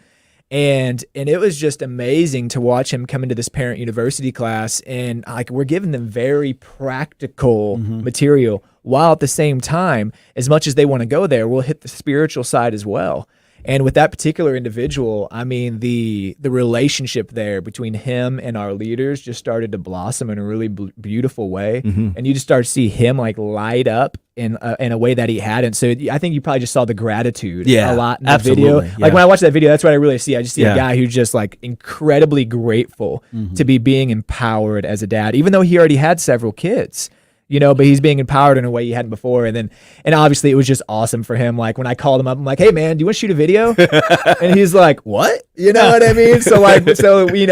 And it was just amazing to watch him come into this parent university class, and like we're giving them very practical material, while at the same time, as much as they want to go there, we'll hit the spiritual side as well. And with that particular individual, I mean, the relationship there between him and our leaders just started to blossom in a really beautiful way. And you just start to see him like light up in a way that he hadn't. So I think you probably just saw the gratitude a lot in the video. Yeah. Like when I watch that video, that's what I really see. I just see a guy who's just like incredibly grateful to be being empowered as a dad, even though he already had several kids. But he's being empowered in a way he hadn't before. And obviously it was just awesome for him. Like when I called him up, I'm like, "Hey man, do you want to shoot a video?" And he's like, "What?" You know what I mean? So so we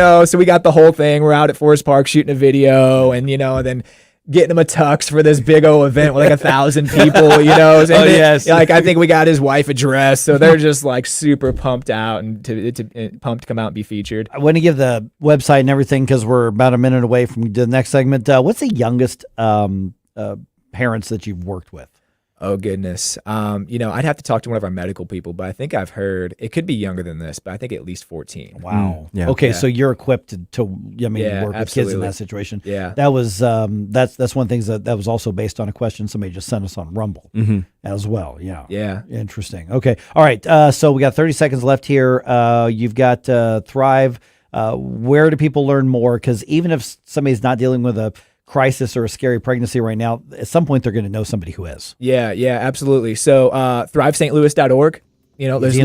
got the whole thing. We're out at Forest Park shooting a video, and then getting him a tux for this big old event with like 1,000 people, And yes. Like I think we got his wife a dress, so they're just like super pumped out and pumped to come out and be featured. I want to give the website and everything because we're about a minute away from the next segment. What's the youngest parents that you've worked with? Oh goodness. I'd have to talk to one of our medical people, but I think I've heard it could be younger than this, but I think at least 14. Wow. Yeah. Okay, so you're equipped to work with kids in that situation. Yeah. That was that's one thing that was also based on a question somebody just sent us on Rumble as well. Yeah. Yeah. Interesting. Okay. All right. So we got 30 seconds left here. You've got Thrive. Where do people learn more? Because even if somebody's not dealing with a crisis or a scary pregnancy right now, at some point they're going to know somebody who is. Yeah, absolutely. So thrivestlouis.org, there's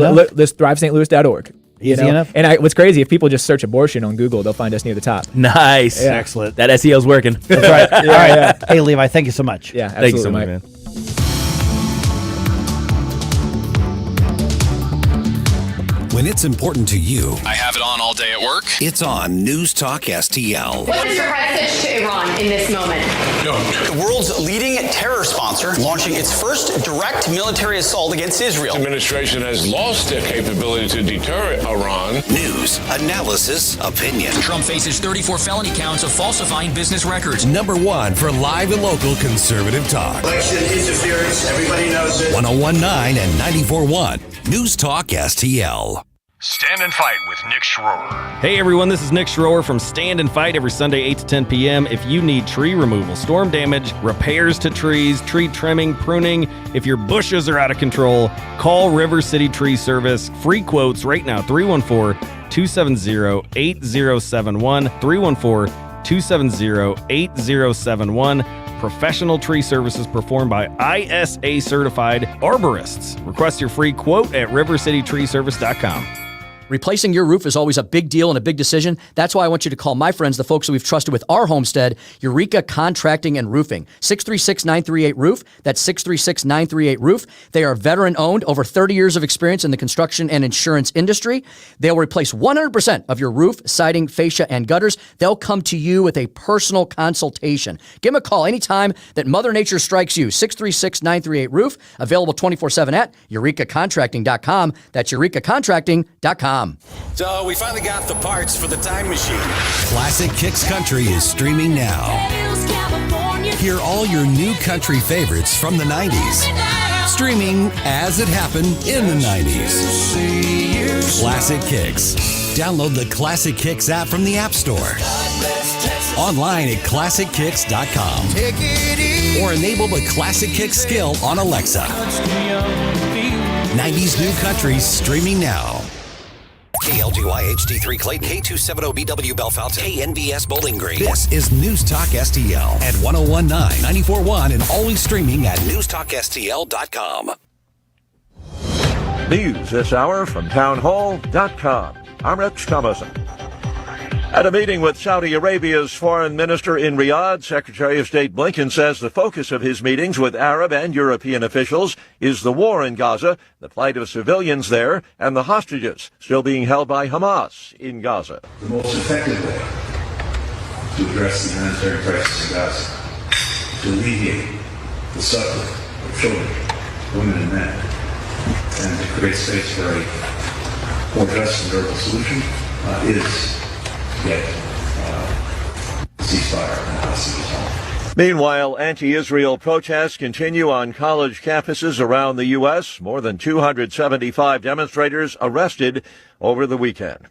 thrivestlouis.org. Easy enough. And what's crazy, if people just search abortion on Google, they'll find us near the top. Nice. Yeah. Excellent. That SEO's working. That's right. All right. Yeah. Hey, Levi, thank you so much. Yeah, absolutely, thank you so much, Mike. man. When it's important to you, I have it on all day at work. it's on News Talk STL. What is your message to Iran in this moment? The world's leading terror sponsor launching its first direct military assault against Israel. The administration has lost their capability to deter Iran. News, analysis, opinion. Trump faces 34 felony counts of falsifying business records. Number one for live and local conservative talk. Election interference, everybody knows it. 1019 and 94.1 News Talk STL. Stand and Fight with Nick Schroer. Hey everyone, this is Nick Schroer from Stand and Fight every Sunday 8 to 10 p.m. If you need tree removal, storm damage, repairs to trees, tree trimming, pruning, if your bushes are out of control, call River City Tree Service. Free quotes right now, 314-270-8071, 314-270-8071. Professional tree services performed by ISA certified arborists. Request your free quote at rivercitytreeservice.com. Replacing your roof is always a big deal and a big decision. That's why I want you to call my friends, the folks that we've trusted with our homestead, MIike Contracting and Roofing. 636-938-ROOF. That's 636-938-ROOF. They are veteran-owned, over 30 years of experience in the construction and insurance industry. They'll replace 100% of your roof, siding, fascia, and gutters. They'll come to you with a personal consultation. Give them a call anytime that Mother Nature strikes you. 636-938-ROOF. Available 24/7 at MIikeContracting.com. That's MIikeContracting.com. So we finally got the parts for the time machine. Classic Kicks Country is streaming now. Hear all your new country favorites from the 90s. Streaming as it happened in the 90s. Classic Kicks. Download the Classic Kicks app from the App Store. Online at ClassicKicks.com. Or enable the Classic Kicks skill on Alexa. 90s new country streaming now. KLGY HD3 Clayton, K270BW Bellefonte, KNBS Bowling Green. This is News Talk STL at 1019, 94.1, and always streaming at newstalkstl.com. News this hour from townhall.com. I'm Rich Thomason. At a meeting with Saudi Arabia's foreign minister in Riyadh, Secretary of State Blinken says the focus of his meetings with Arab and European officials is the war in Gaza, the plight of civilians there, and the hostages still being held by Hamas in Gaza. The most effective way to address the humanitarian crisis in Gaza, to alleviate the suffering of children, women, and men, and to create space for a more just and durable solution is get ceasefire and hostages home. Meanwhile, anti-Israel protests continue on college campuses around the U.S. More than 275 demonstrators arrested over the weekend.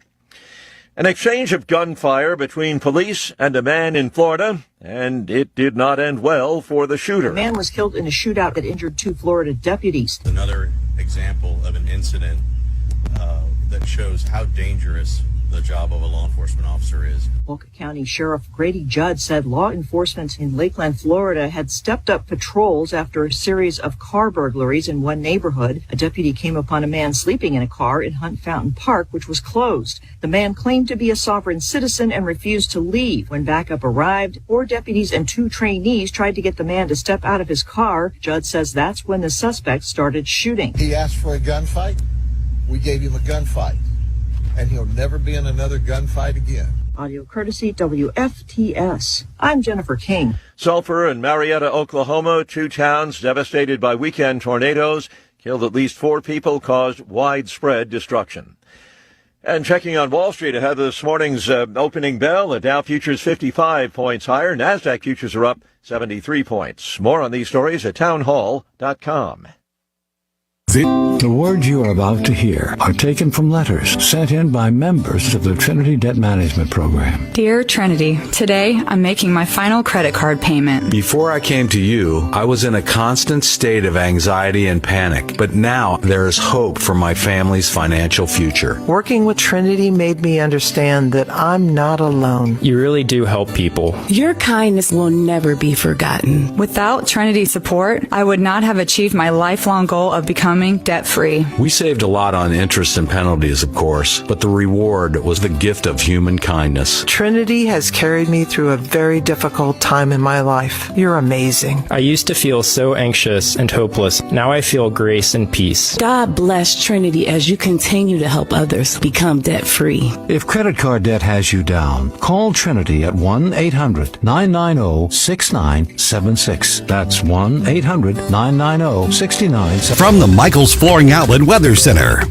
An exchange of gunfire between police and a man in Florida, and it did not end well for the shooter. A man was killed in a shootout that injured 2 Florida deputies. Another example of an incident that shows how dangerous the job of a law enforcement officer is. Boca County Sheriff Grady Judd said law enforcement in Lakeland, Florida had stepped up patrols after a series of car burglaries in one neighborhood. A deputy came upon a man sleeping in a car in Hunt Fountain Park, which was closed. The man claimed to be a sovereign citizen and refused to leave. When backup arrived, 4 deputies and 2 trainees tried to get the man to step out of his car. Judd says that's when the suspect started shooting. He asked for a gunfight. We gave him a gunfight. And he'll never be in another gunfight again. Audio courtesy WFTS. I'm Jennifer King. Sulphur and Marietta, Oklahoma, 2 towns devastated by weekend tornadoes, killed at least 4 people, caused widespread destruction. And checking on Wall Street ahead of this morning's opening bell, the Dow futures 55 points higher. NASDAQ futures are up 73 points. More on these stories at townhall.com. The words you are about to hear are taken from letters sent in by members of the Trinity Debt Management Program. Dear Trinity, today I'm making my final credit card payment. Before I came to you, I was in a constant state of anxiety and panic, but now there is hope for my family's financial future. Working with Trinity made me understand that I'm not alone. You really do help people. Your kindness will never be forgotten. Without Trinity's support, I would not have achieved my lifelong goal of becoming becoming debt-free. We saved a lot on interest and penalties, of course, but the reward was the gift of human kindness. Trinity has carried me through a very difficult time in my life. You're amazing. I used to feel so anxious and hopeless. Now I feel grace and peace. God bless Trinity as you continue to help others become debt-free. If credit card debt has you down, call Trinity at 1-800-990-6976. That's 1-800-990-6976. From the Michael's Flooring Outlet Weather Center.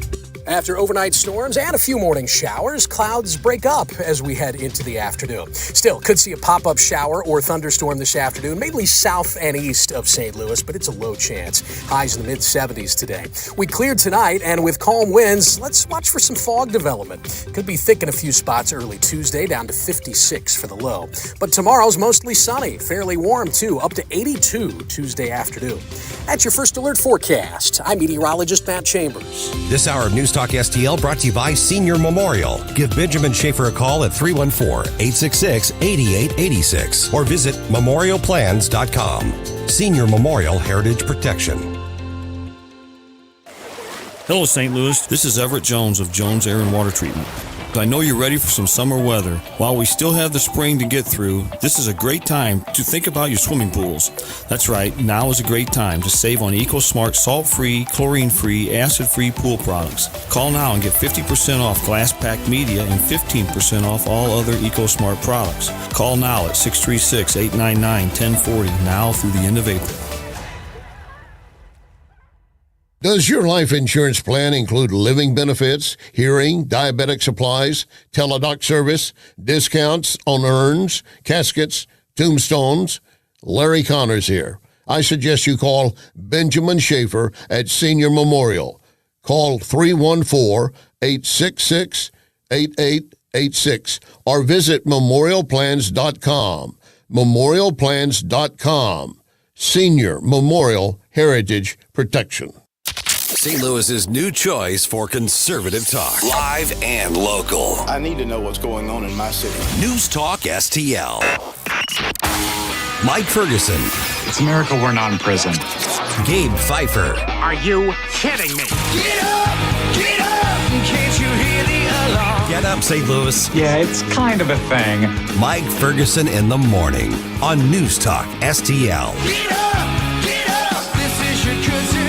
After overnight storms and a few morning showers, clouds break up as we head into the afternoon. Still, could see a pop-up shower or thunderstorm this afternoon, mainly south and east of St. Louis, but it's a low chance. Highs in the mid-70s today. We cleared tonight, and with calm winds, let's watch for some fog development. Could be thick in a few spots early Tuesday, down to 56 for the low. But tomorrow's mostly sunny, fairly warm too, up to 82 Tuesday afternoon. That's your first alert forecast. I'm meteorologist Matt Chambers. This hour of News Talk STL brought to you by Senior Memorial. Give Benjamin Schaefer a call at 314-866-8886 or visit memorialplans.com. Senior Memorial Heritage Protection. Hello, St. Louis. This is Everett Jones of Jones Air and Water Treatment. I know you're ready for some summer weather. While we still have the spring to get through, this is a great time to think about your swimming pools. That's right, now is a great time to save on EcoSmart salt-free, chlorine-free, acid-free pool products. Call now and get 50% off glass-packed media and 15% off all other EcoSmart products. Call now at 636-899-1040, now through the end of April. Does your life insurance plan include living benefits, hearing, diabetic supplies, teledoc service, discounts on urns, caskets, tombstones? Larry Connors here. I suggest you call Benjamin Schaefer at Senior Memorial. Call 314-866-8886 or visit memorialplans.com. Memorialplans.com. Senior Memorial Heritage Protection. St. Louis's new choice for conservative talk. Live and local. I need to know what's going on in my city. News Talk STL. MIike Ferguson. It's a miracle we're not in prison. Gabe Pfeiffer. Are you kidding me? Get up! Get up! Can't you hear the alarm? Get up, St. Louis. Yeah, it's kind of a thing. MIike Ferguson in the morning on News Talk STL. Get up! Get up! This is your cousin.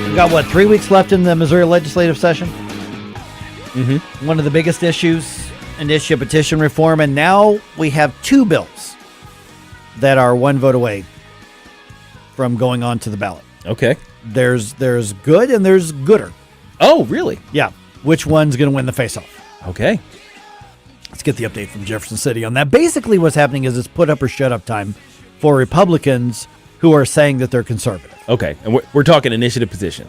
We've got, 3 weeks left in the Missouri legislative session? Mm-hmm. One of the biggest issues, initiative petition reform, and now we have 2 bills that are one vote away from going on to the ballot. Okay. There's good and there's gooder. Oh, really? Yeah. Which one's going to win the face-off? Okay. Let's get the update from Jefferson City on that. Basically what's happening is it's put up or shut up time for Republicans who are saying that they're conservative. Okay, and we're talking initiative petition.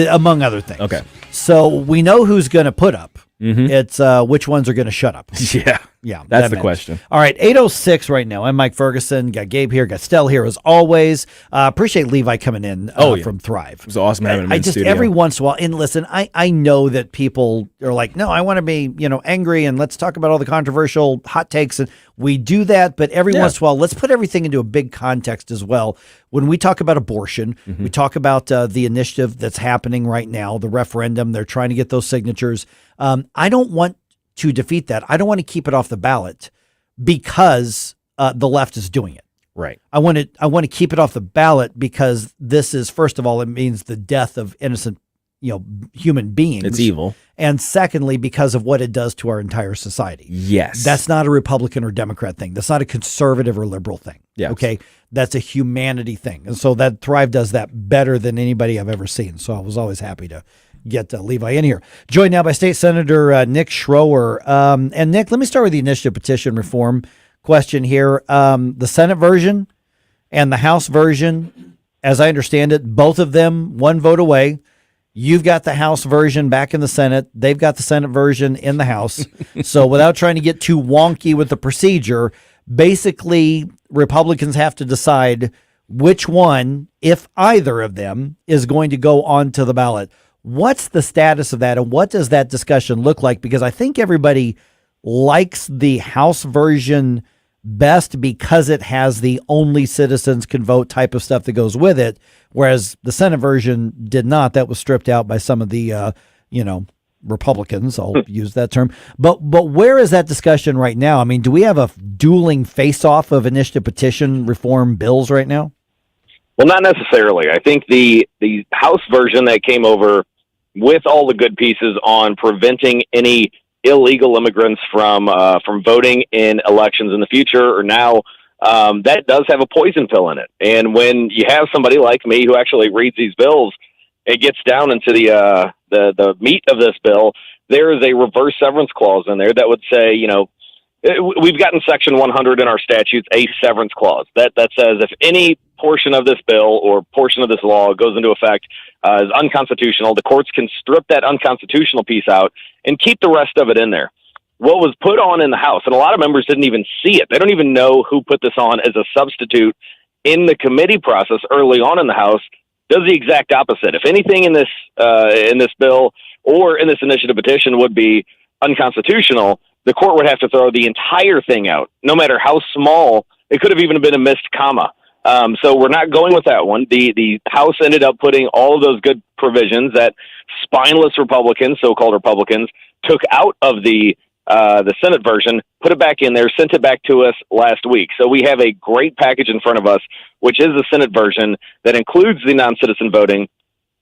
Among other things. Okay. So we know who's going to put up. Mm-hmm. It's which ones are going to shut up. Yeah. Yeah. That's the question. All right, 8:06 right now. I'm MIike Ferguson. Got Gabe here. Got Stell here as always. Appreciate Levi coming in from Thrive. It was awesome having him in studio. Every once in a while, and listen, I know that people are like, no, I want to be, angry and let's talk about all the controversial hot takes. And we do that, but every once in a while, let's put everything into a big context as well. When we talk about abortion, we talk about the initiative that's happening right now, the referendum. They're trying to get those signatures. I don't want to defeat that. I don't want to keep it off the ballot because the left is doing it. Right. I want to keep it off the ballot because this is, first of all, it means the death of innocent, human beings. It's evil. And secondly, because of what it does to our entire society. Yes. That's not a Republican or Democrat thing. That's not a conservative or liberal thing. Yeah. Okay. That's a humanity thing. And so that Thrive does that better than anybody I've ever seen. So I was always happy to get Levi in here. Joined now by State Senator Nick Schroer. And Nick, let me start with the initiative petition reform question here. The Senate version and the House version, as I understand it, both of them one vote away. You've got the House version back in the Senate. They've got the Senate version in the House. So without trying to get too wonky with the procedure, basically Republicans have to decide which one, if either of them, is going to go onto the ballot. What's the status of that, and what does that discussion look like? Because I think everybody likes the House version best because it has the only citizens can vote type of stuff that goes with it, whereas the Senate version did not. That was stripped out by some of the, Republicans, I'll use that term. But where is that discussion right now? I mean, do we have a dueling face-off of initiative petition reform bills right now? Well, not necessarily. I think the House version that came over with all the good pieces on preventing any illegal immigrants from voting in elections in the future or now, that does have a poison pill in it. And when you have somebody like me who actually reads these bills, it gets down into the meat of this bill. There is a reverse severance clause in there that would say, we've got in Section 100 in our statutes a severance clause that says if any portion of this bill or portion of this law goes into effect is unconstitutional, the courts can strip that unconstitutional piece out and keep the rest of it in there. What was put on in the House, and a lot of members didn't even see it. They don't even know who put this on as a substitute in the committee process early on in the House, does the exact opposite. If anything in this bill or in this initiative petition would be unconstitutional, the court would have to throw the entire thing out, no matter how small. It could have even been a missed comma. So we're not going with that one. The House ended up putting all of those good provisions that spineless Republicans, so-called Republicans, took out of the Senate version, put it back in there, sent it back to us last week. So we have a great package in front of us, which is the Senate version that includes the non-citizen voting.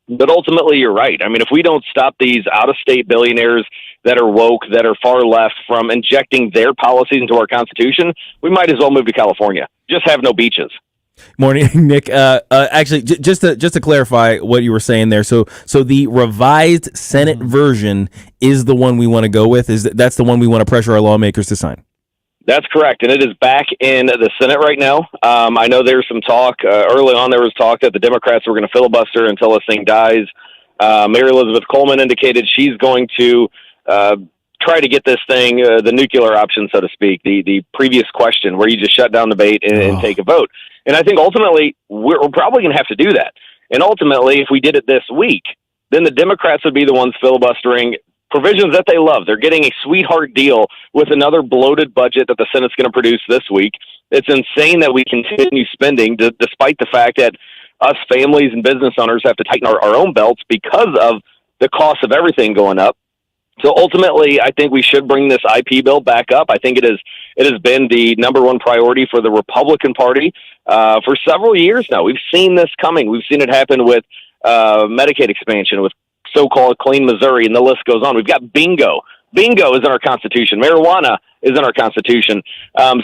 But ultimately, you're right. I mean, if we don't stop these out-of-state billionaires that are woke, that are far left from injecting their policies into our Constitution, we might as well move to California. Just have no beaches. Morning, Nick. Actually, just to clarify what you were saying there. So the revised Senate version is the one we want to go with. That's the one we want to pressure our lawmakers to sign? That's correct, and it is back in the Senate right now. I know there's some talk. Early on, there was talk that the Democrats were going to filibuster until this thing dies. Mary Elizabeth Coleman indicated she's going to try to get this thing, the nuclear option, so to speak, the previous question where you just shut down the debate and take a vote. And I think ultimately we're probably going to have to do that. And ultimately, if we did it this week, then the Democrats would be the ones filibustering provisions that they love. They're getting a sweetheart deal with another bloated budget that the Senate's going to produce this week. It's insane that we continue spending despite the fact that us families and business owners have to tighten our own belts because of the cost of everything going up. So ultimately, I think we should bring this IP bill back up. I think it has been the number one priority for the Republican Party for several years now. We've seen this coming. We've seen it happen with Medicaid expansion, with so-called Clean Missouri, and the list goes on. We've got bingo. Bingo is in our Constitution. Marijuana is in our Constitution.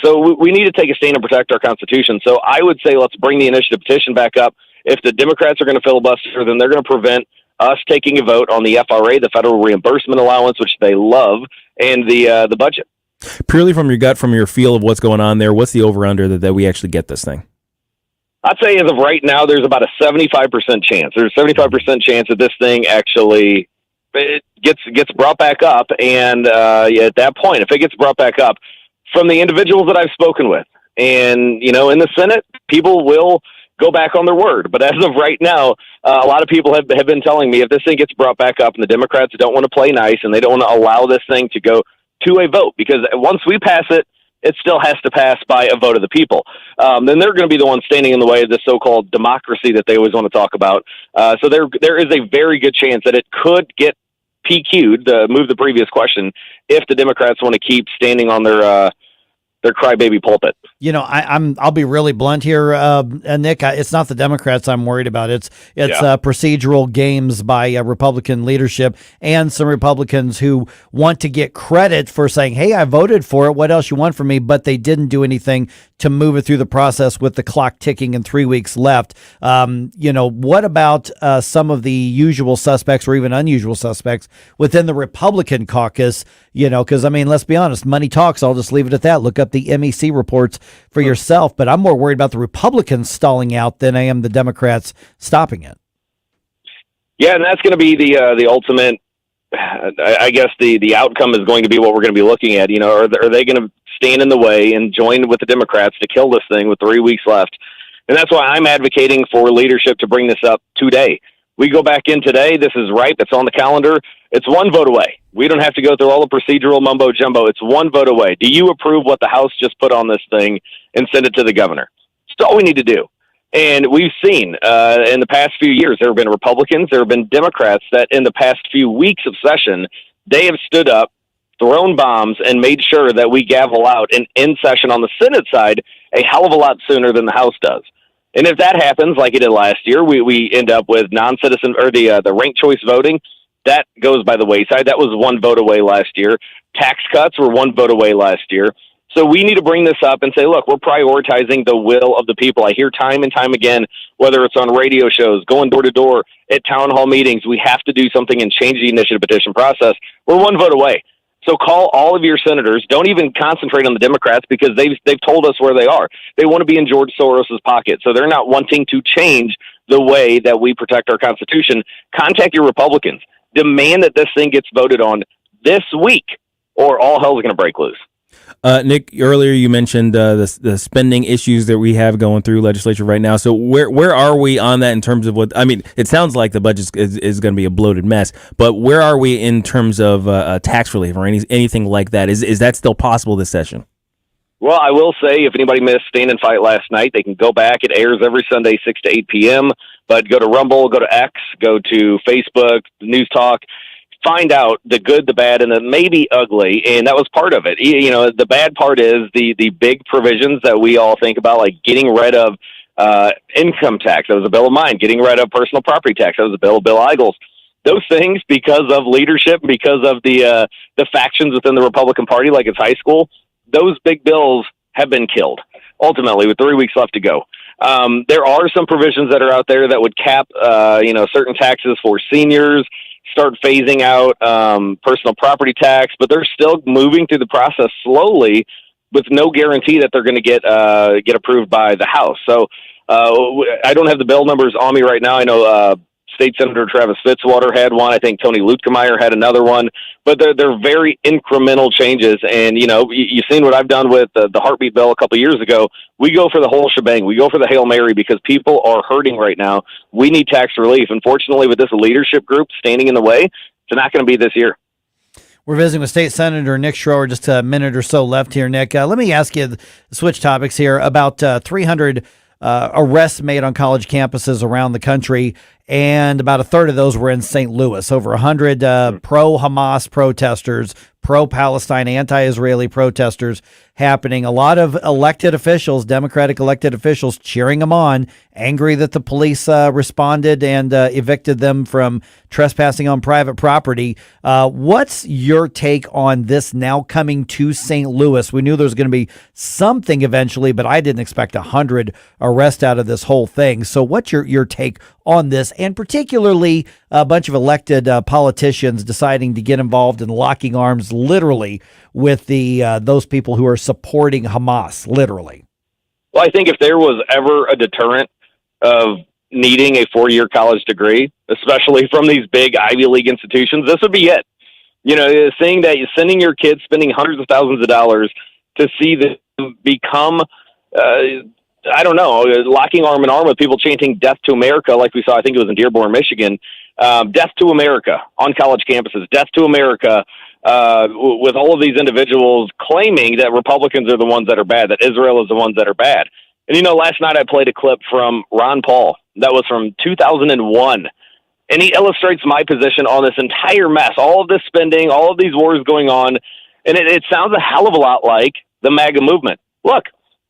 So we need to take a stand and protect our Constitution. So I would say let's bring the initiative petition back up. If the Democrats are going to filibuster, then they're going to prevent us taking a vote on the FRA, the Federal Reimbursement Allowance, which they love, and the budget. Purely from your gut, from your feel of what's going on there, what's the over-under that we actually get this thing? I'd say as of right now, there's about a 75% chance. There's a 75% chance that this thing actually gets brought back up. And at that point, if it gets brought back up, from the individuals that I've spoken with, and, in the Senate, people will go back on their word. But as of right now, a lot of people have been telling me if this thing gets brought back up and the Democrats don't want to play nice and they don't want to allow this thing to go to a vote, because once we pass it, it still has to pass by a vote of the people. Then they're going to be the ones standing in the way of the so-called democracy that they always want to talk about. So there is a very good chance that it could get PQ'd, move the previous question, if the Democrats want to keep standing on their crybaby pulpit. I'll be really blunt here, Nick. It's not the Democrats I'm worried about. It's procedural games by Republican leadership and some Republicans who want to get credit for saying, "Hey, I voted for it. What else you want from me?" But they didn't do anything to move it through the process with the clock ticking and 3 weeks left. What about some of the usual suspects or even unusual suspects within the Republican caucus? Because let's be honest, money talks. I'll just leave it at that. Look up the MIike reports for yourself, but I'm more worried about the Republicans stalling out than I am the Democrats stopping it. Yeah, and that's going to be the ultimate. I guess the outcome is going to be what we're going to be looking at. Are they going to stand in the way and join with the Democrats to kill this thing with 3 weeks left? And that's why I'm advocating for leadership to bring this up today. We go back in today. This is ripe. It's on the calendar. It's one vote away. We don't have to go through all the procedural mumbo jumbo. It's one vote away. Do you approve what the House just put on this thing and send it to the governor? That's all we need to do. And we've seen in the past few years, there have been Republicans, there have been Democrats that in the past few weeks of session, they have stood up, thrown bombs, and made sure that we gavel out and end session on the Senate side a hell of a lot sooner than the House does. And if that happens, like it did last year, we end up with non-citizen or the ranked choice voting. That goes by the wayside. That was one vote away last year. Tax cuts were one vote away last year. So we need to bring this up and say, look, we're prioritizing the will of the people. I hear time and time again, whether it's on radio shows, going door to door, at town hall meetings, we have to do something and change the initiative petition process. We're one vote away. So call all of your senators. Don't even concentrate on the Democrats because they've told us where they are. They want to be in George Soros's pocket. So they're not wanting to change the way that we protect our Constitution. Contact your Republicans. Demand that this thing gets voted on this week or all hell is going to break loose. Nick, earlier you mentioned the spending issues that we have going through legislature right now. So where are we on that in terms of what, I mean, it sounds like the budget is going to be a bloated mess, but where are we in terms of tax relief or anything like that? Is that still possible this session? Well, I will say if anybody missed Stand and Fight last night, they can go back. It airs every Sunday, 6 to 8 p.m., but go to Rumble, go to X, go to Facebook, News Talk. Find out the good, the bad, and the maybe ugly, and that was part of it. You know, the bad part is the big provisions that we all think about, like getting rid of income tax. That was a bill of mine. Getting rid of personal property tax. That was a bill of Bill Eigels. Those things, because of leadership, because of the factions within the Republican Party, like it's high school, those big bills have been killed, ultimately, with 3 weeks left to go. There are some provisions that are out there that would cap, certain taxes for seniors, start phasing out personal property tax, but they're still moving through the process slowly with no guarantee that they're going to get approved by the House. So I don't have the bill numbers on me right now. I know State Senator Travis Fitzwater had one. I think Tony Lutkemeyer had another one, but they're very incremental changes. And, you know, you've seen what I've done with the heartbeat bill a couple of years ago. We go for the whole shebang. We go for the Hail Mary because people are hurting right now. We need tax relief. Unfortunately, with this leadership group standing in the way, it's not going to be this year. We're visiting with State Senator Nick Schroer, just a minute or so left here, Nick. Let me ask you, switch topics here, about 300 arrests made on college campuses around the country, and about a third of those were in St. Louis. Over 100 pro-Hamas protesters, pro-Palestine, anti-Israeli protesters happening. A lot of elected officials, Democratic elected officials, cheering them on, angry that the police responded and evicted them from trespassing on private property. What's your take on this now coming to St. Louis? We knew there was going to be something eventually, but I didn't expect 100 arrests out of this whole thing. So what's your take on this, and particularly a bunch of elected politicians deciding to get involved in locking arms literally with those people who are supporting Hamas, literally? Well, I think if there was ever a deterrent of needing a 4-year college degree, especially from these big Ivy League institutions, this would be it. You know, saying that you're sending your kids spending hundreds of thousands of dollars to see them become locking arm in arm with people chanting "Death to America," like we saw, I think it was in Dearborn, Michigan. Death to America on college campuses. Death to America with all of these individuals claiming that Republicans are the ones that are bad, that Israel is the ones that are bad. And, you know, last night I played a clip from Ron Paul that was from 2001. And he illustrates my position on this entire mess, all of this spending, all of these wars going on. And it sounds a hell of a lot like the MAGA movement. Look,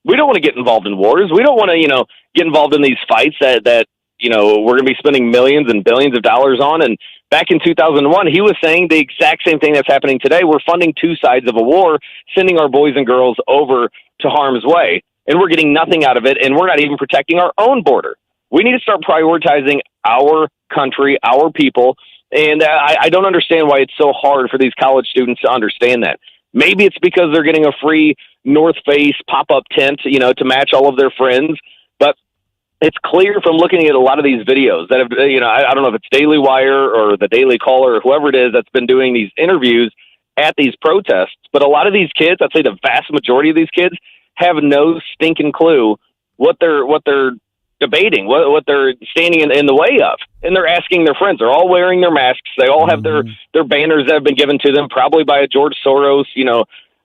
we don't want to get involved in wars. We don't want to, get involved in these fights that we're going to be spending millions and billions of dollars on. And back in 2001, he was saying the exact same thing that's happening today. We're funding two sides of a war, sending our boys and girls over to harm's way, and we're getting nothing out of it, and we're not even protecting our own border. We need to start prioritizing our country, our people, and I don't understand why it's so hard for these college students to understand that. Maybe it's because they're getting a free North Face pop-up tent, to match all of their friends. But it's clear from looking at a lot of these videos that have, I don't know if it's Daily Wire or the Daily Caller or whoever it is that's been doing these interviews at these protests. But a lot of these kids, I'd say the vast majority of these kids, have no stinking clue what they're debating, what they're standing in the way of. And they're asking their friends. They're all wearing their masks. They all have their banners that have been given to them, probably by a George Soros,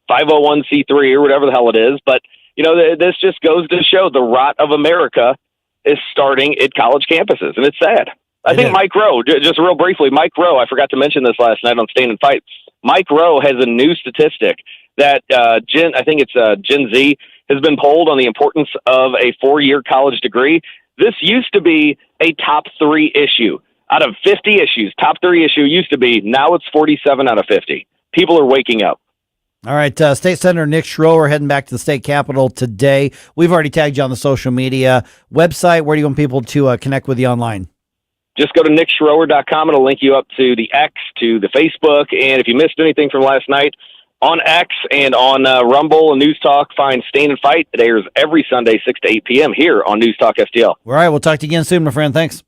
501c3 or whatever the hell it is. But, this just goes to show the rot of America is starting at college campuses, and it's sad. I think MIike Rowe, just real briefly, MIike Rowe, I forgot to mention this last night on Stand and Fight. MIike Rowe has a new statistic that Gen Z has been polled on the importance of a 4-year college degree. This used to be a top 3 issue. Out of 50 issues, top 3 issue used to be. Now it's 47 out of 50. People are waking up. All right, State Senator Nick Schroer heading back to the state capitol today. We've already tagged you on the social media website. Where do you want people to connect with you online? Just go to nickschroer.com. It'll link you up to the X, to the Facebook. And if you missed anything from last night, on X and on Rumble and News Talk, find Stand and Fight. It airs every Sunday, 6 to 8 p.m. here on News Talk STL. All right, we'll talk to you again soon, my friend. Thanks.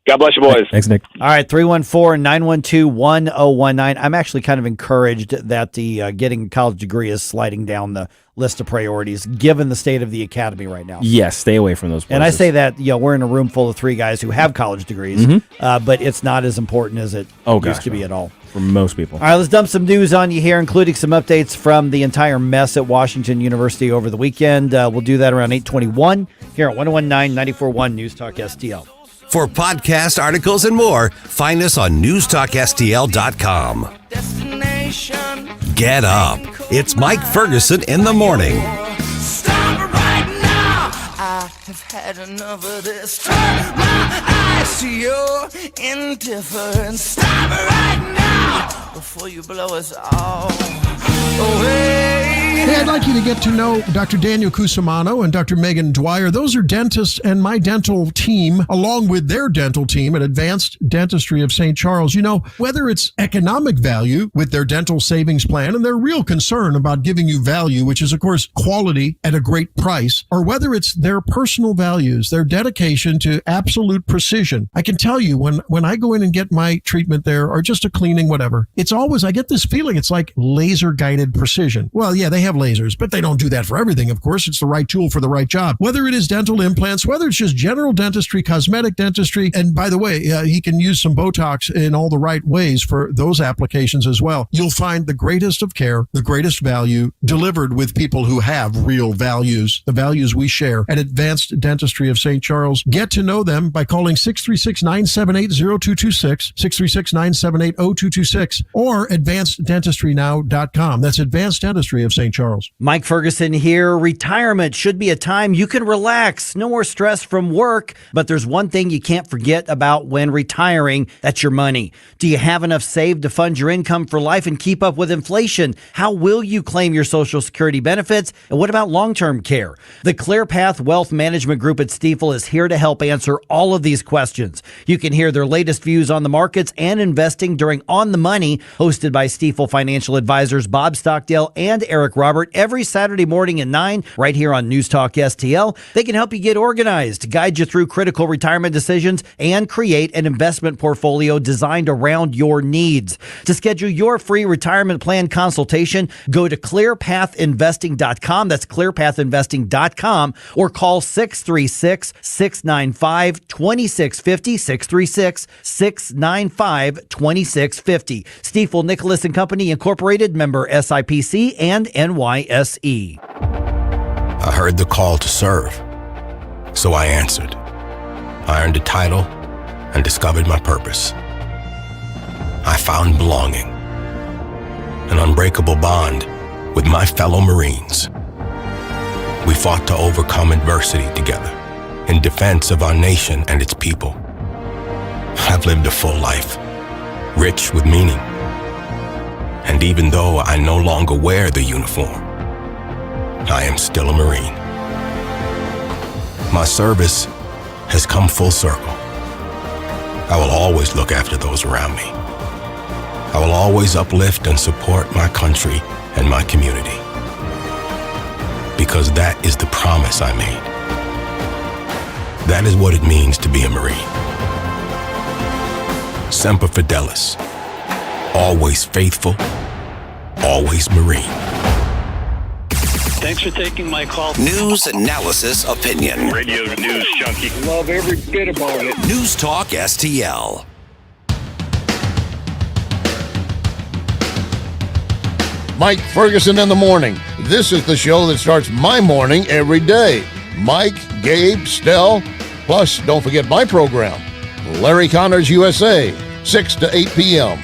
God bless you, boys. Thanks, Nick. All right, 314-912-1019. I'm actually kind of encouraged that the getting a college degree is sliding down the list of priorities, given the state of the academy right now. Yes, stay away from those places. And I say that, we're in a room full of 3 guys who have college degrees, but it's not as important as it used to be at all. For most people. All right, let's dump some news on you here, including some updates from the entire mess at Washington University over the weekend. We'll do that around 8:21 here at 1019 94.1 News Talk STL. For podcast articles and more, find us on newstalkstl.com. Get up. It's MIike Ferguson in the morning. Stop right now. I have had enough of this. Turn my eyes to your indifference. Stop right now before you blow us all away. Hey, I'd like you to get to know Dr. Daniel Cusimano and Dr. Megan Dwyer. Those are dentists and my dental team, along with their dental team at Advanced Dentistry of St. Charles. Whether it's economic value with their dental savings plan and their real concern about giving you value, which is, of course, quality at a great price, or whether it's their personal values, their dedication to absolute precision. I can tell you when I go in and get my treatment there, or just a cleaning, whatever, it's always, I get this feeling it's like laser guided precision. Well, yeah, they have lasers, but they don't do that for everything, of course. It's the right tool for the right job. Whether it is dental implants, whether it's just general dentistry, cosmetic dentistry, and by the way, he can use some Botox in all the right ways for those applications as well. You'll find the greatest of care, the greatest value, delivered with people who have real values, the values we share at Advanced Dentistry of St. Charles. Get to know them by calling 636-978-0226, 636-978-0226, or advanceddentistrynow.com. That's Advanced Dentistry of St. Charles. MIike Ferguson here. Retirement should be a time you can relax. No more stress from work. But there's one thing you can't forget about when retiring. That's your money. Do you have enough saved to fund your income for life and keep up with inflation? How will you claim your Social Security benefits? And what about long-term care? The ClearPath Wealth Management Group at Stifel is here to help answer all of these questions. You can hear their latest views on the markets and investing during On the Money, hosted by Stifel financial advisors Bob Stockdale and Eric Robert, every Saturday morning at 9, right here on News Talk STL. They can help you get organized, guide you through critical retirement decisions, and create an investment portfolio designed around your needs. To schedule your free retirement plan consultation, go to clearpathinvesting.com. That's clearpathinvesting.com, or call 636-695-2650, 636-695-2650. Stifel Nicholas and Company Incorporated, member SIPC and NYSE. I heard the call to serve, so I answered. I earned a title and discovered my purpose. I found belonging, an unbreakable bond with my fellow Marines. We fought to overcome adversity together in defense of our nation and its people. I've lived a full life, rich with meaning. And even though I no longer wear the uniform, I am still a Marine. My service has come full circle. I will always look after those around me. I will always uplift and support my country and my community. Because that is the promise I made. That is what it means to be a Marine. Semper Fidelis. Always faithful, always Marine. Thanks for taking my call. News, analysis, opinion. Radio news junkie. Love every bit about it. News Talk STL. Mike Ferguson in the morning. This is the show that starts my morning every day. Mike, Gabe, Stell, plus don't forget my program, Larry Connors USA, 6 to 8 p.m.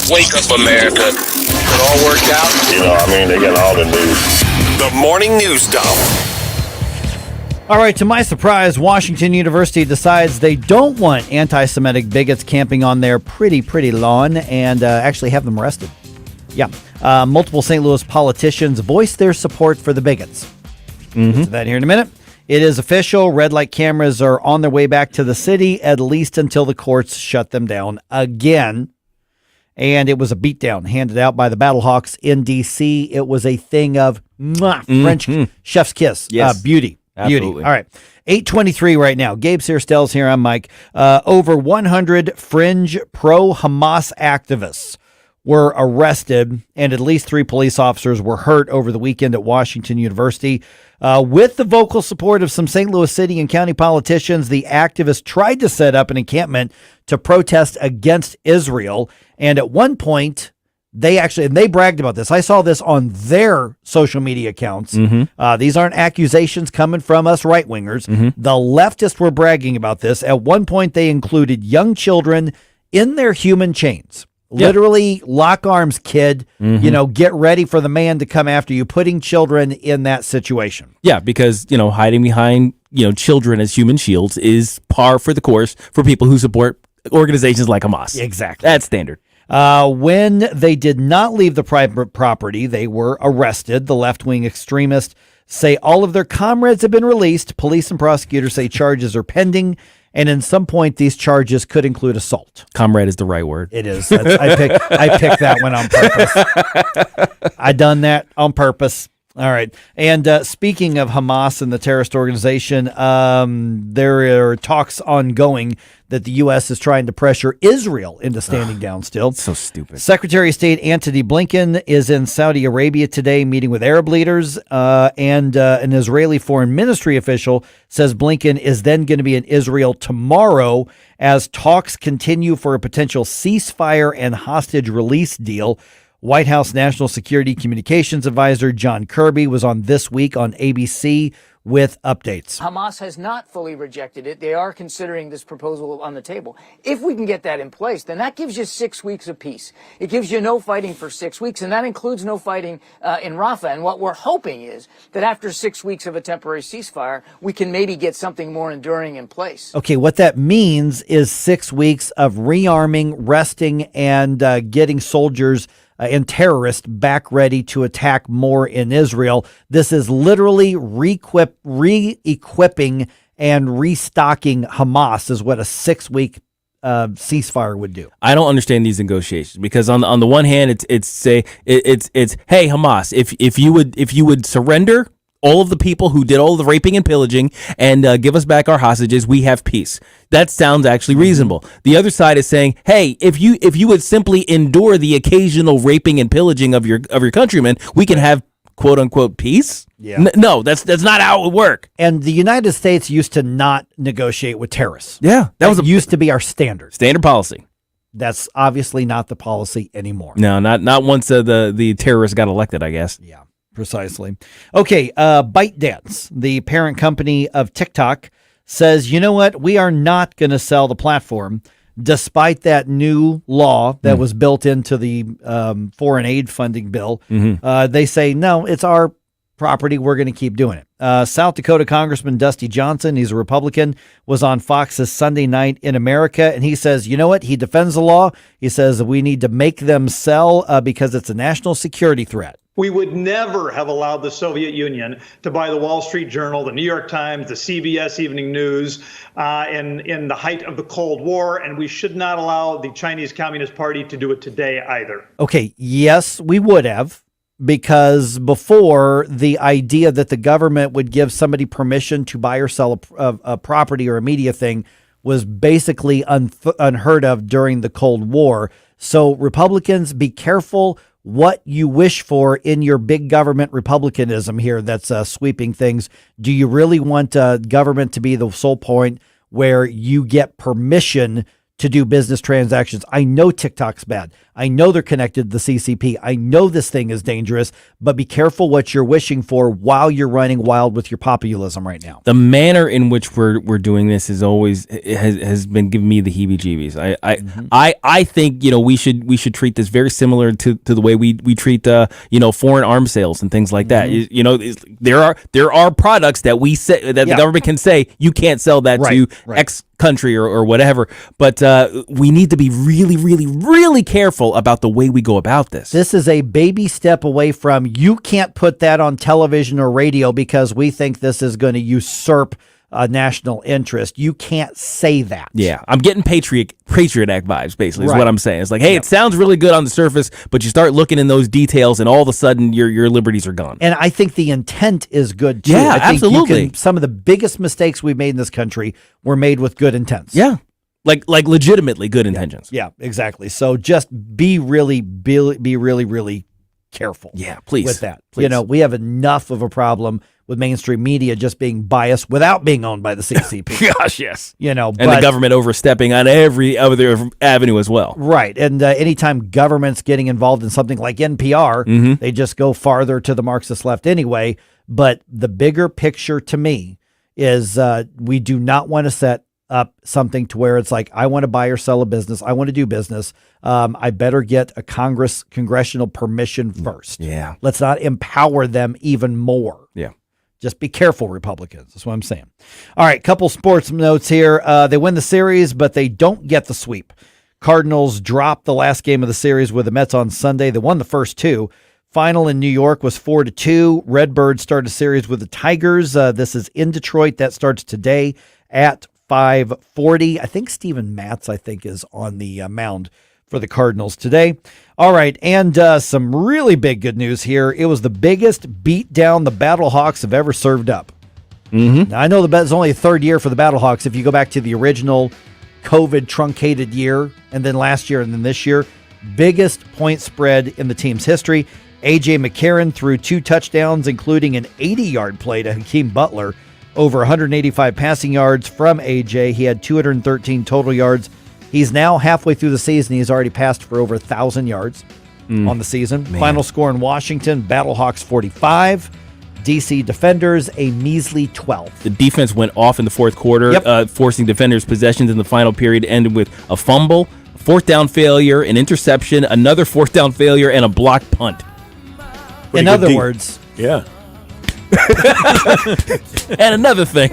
Wake up, America. It all worked out. They got all the news. The morning news dump. All right, to my surprise, Washington University decides they don't want anti-Semitic bigots camping on their pretty lawn and actually have them arrested. Yeah. Multiple St. Louis politicians voiced their support for the bigots. Get to that here in a minute. It is official. Red light cameras are on their way back to the city, at least until the courts shut them down again. And it was a beatdown handed out by the Battlehawks in D.C. It was a thing of French chef's kiss. Yes. Beauty. Absolutely. All right. 8:23 right now. Gabe Searstell's here. I'm Mike. Over 100 fringe pro-Hamas activists were arrested, and at least 3 police officers were hurt over the weekend at Washington University. With the vocal support of some St. Louis City and county politicians, the activists tried to set up an encampment to protest against Israel. And at one point, they bragged about this. I saw this on their social media accounts. These aren't accusations coming from us right-wingers. The leftists were bragging about this. At one point, they included young children in their human chains. Literally, lock arms, kid. Get ready for the man to come after you, putting children in that situation. Yeah, because, hiding behind, children as human shields is par for the course for people who support organizations like Hamas. Exactly. That's standard. When they did not leave the private property, they were arrested. The left-wing extremists say all of their comrades have been released. Police and prosecutors say charges are pending. And in some point, these charges could include assault. Comrade is the right word. It is. I picked that one on purpose. I done that on purpose. All right. And speaking of Hamas and the terrorist organization, there are talks ongoing that the U.S. is trying to pressure Israel into standing down still. So stupid. Secretary of State Antony Blinken is in Saudi Arabia today meeting with Arab leaders, and an Israeli foreign ministry official says Blinken is then going to be in Israel tomorrow as talks continue for a potential ceasefire and hostage release deal. White House National Security Communications Advisor John Kirby was on This Week on ABC with updates. Hamas has not fully rejected it. They are considering this proposal on the table. If we can get that in place, then that gives you 6 weeks of peace. It gives you no fighting for 6 weeks, and that includes no fighting in Rafah. And what we're hoping is that after 6 weeks of a temporary ceasefire, we can maybe get something more enduring in place. Okay, what that means is 6 weeks of rearming, resting, and getting soldiers and terrorists back ready to attack more in Israel. This is literally re-equipping and restocking Hamas is what a 6 week ceasefire would do. I don't understand these negotiations because on the one hand, it's hey Hamas, if you would surrender all of the people who did all the raping and pillaging and give us back our hostages, we have peace. That sounds actually reasonable. The other side is saying, hey, if you would simply endure the occasional raping and pillaging of your countrymen, we can have quote unquote peace. Yeah. No, that's not how it would work. And the United States used to not negotiate with terrorists. Yeah, that used to be our standard policy. That's obviously not the policy anymore. No, not once the terrorists got elected, I guess. Yeah. Precisely. Okay, ByteDance, the parent company of TikTok, says, you know what? We are not going to sell the platform, despite that new law that was built into the foreign aid funding bill. They say, no, it's our property. We're going to keep doing it. South Dakota Congressman Dusty Johnson, he's a Republican, was on Fox's Sunday Night in America, and he says, you know what? He defends the law. He says we need to make them sell because it's a national security threat. We would never have allowed the Soviet Union to buy the Wall Street Journal, the New York Times, the CBS Evening News in the height of the Cold War, and we should not allow the Chinese Communist Party to do it today either. Okay, yes, we would have, because before, the idea that the government would give somebody permission to buy or sell a property or a media thing was basically unheard of during the Cold War. So Republicans, be careful what you wish for in your big government republicanism here that's sweeping things. Do you really want government to be the sole point where you get permission to do business transactions? I know TikTok's bad. I know they're connected to the CCP. I know this thing is dangerous, but be careful what you're wishing for while you're running wild with your populism right now. The manner in which we're doing this is always has been giving me the heebie-jeebies. I think we should treat this very similar to the way we treat foreign arms sales and things like that. There are products that we say that the government can say you can't sell that to X country or whatever, but we need to be really, really, really careful about the way we go about this. This is a baby step away from you can't put that on television or radio because we think this is going to usurp national interest. You can't say that. Yeah, I'm getting Patriot Act vibes, basically, is what I'm saying. It's like, hey, it sounds really good on the surface, but you start looking in those details and all of a sudden your liberties are gone. And I think the intent is good, too. Yeah, I think absolutely. Some of the biggest mistakes we've made in this country were made with good intents. Yeah. Like legitimately good intentions. Yeah, exactly. So just be really careful. Yeah, please. With that. Please. We have enough of a problem with mainstream media just being biased without being owned by the CCP. Gosh, yes. And the government overstepping on every other avenue as well. Right. And anytime government's getting involved in something like NPR, they just go farther to the Marxist left anyway. But the bigger picture to me is we do not want to set up something to where it's like, I want to buy or sell a business. I want to do business. I better get a congressional permission first. Yeah. Let's not empower them even more. Yeah. Just be careful, Republicans. That's what I'm saying. All right, couple sports notes here. They win the series, but they don't get the sweep. Cardinals dropped the last game of the series with the Mets on Sunday. They won the first two. Final in New York was 4-2. Redbirds started a series with the Tigers. This is in Detroit. That starts today at 5:40. I think Steven Matz, is on the mound for the Cardinals today. All right, and some really big good news here. It was the biggest beat down the Battlehawks have ever served up. Now, I know it's only the third year for the Battlehawks. If you go back to the original COVID truncated year, and then last year, and then this year, biggest point spread in the team's history. A.J. McCarron threw 2 touchdowns, including an 80-yard play to Hakeem Butler. Over 185 passing yards from A.J. He had 213 total yards. He's now halfway through the season. He's already passed for over 1,000 yards on the season. Man. Final score in Washington, Battlehawks 45. DC Defenders, a measly 12. The defense went off in the fourth quarter, forcing defenders' possessions in the final period, ended with a fumble, a fourth down failure, an interception, another fourth down failure, and a blocked punt. In other words... Yeah. And another thing.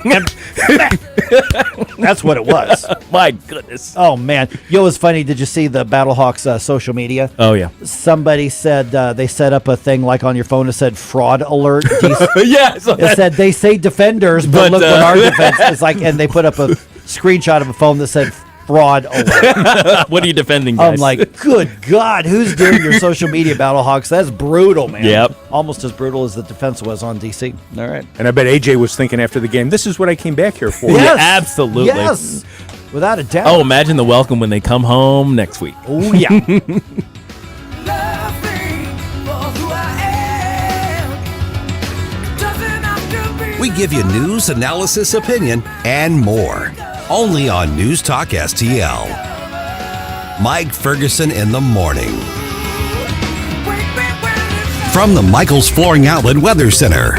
That's what it was. My goodness. Oh, man. It was funny. Did you see the Battlehawks social media? Oh, yeah. Somebody said they set up a thing like on your phone that said fraud alert. Yeah. It said they say defenders, but look what our defense is like. And they put up a screenshot of a phone that said fraud alert. What are you defending, guys? I'm like, good God, who's doing your social media, Battlehawks? That's brutal, man. Yep. Almost as brutal as the defense was on DC. All right. And I bet AJ was thinking after the game, this is what I came back here for. Yes. Yeah, absolutely. Yes. Without a doubt. Oh, imagine the welcome when they come home next week. Oh, yeah. We give you news, analysis, opinion, and more. Only on News Talk STL. Mike Ferguson in the morning. From the Michael's Flooring Outlet Weather Center.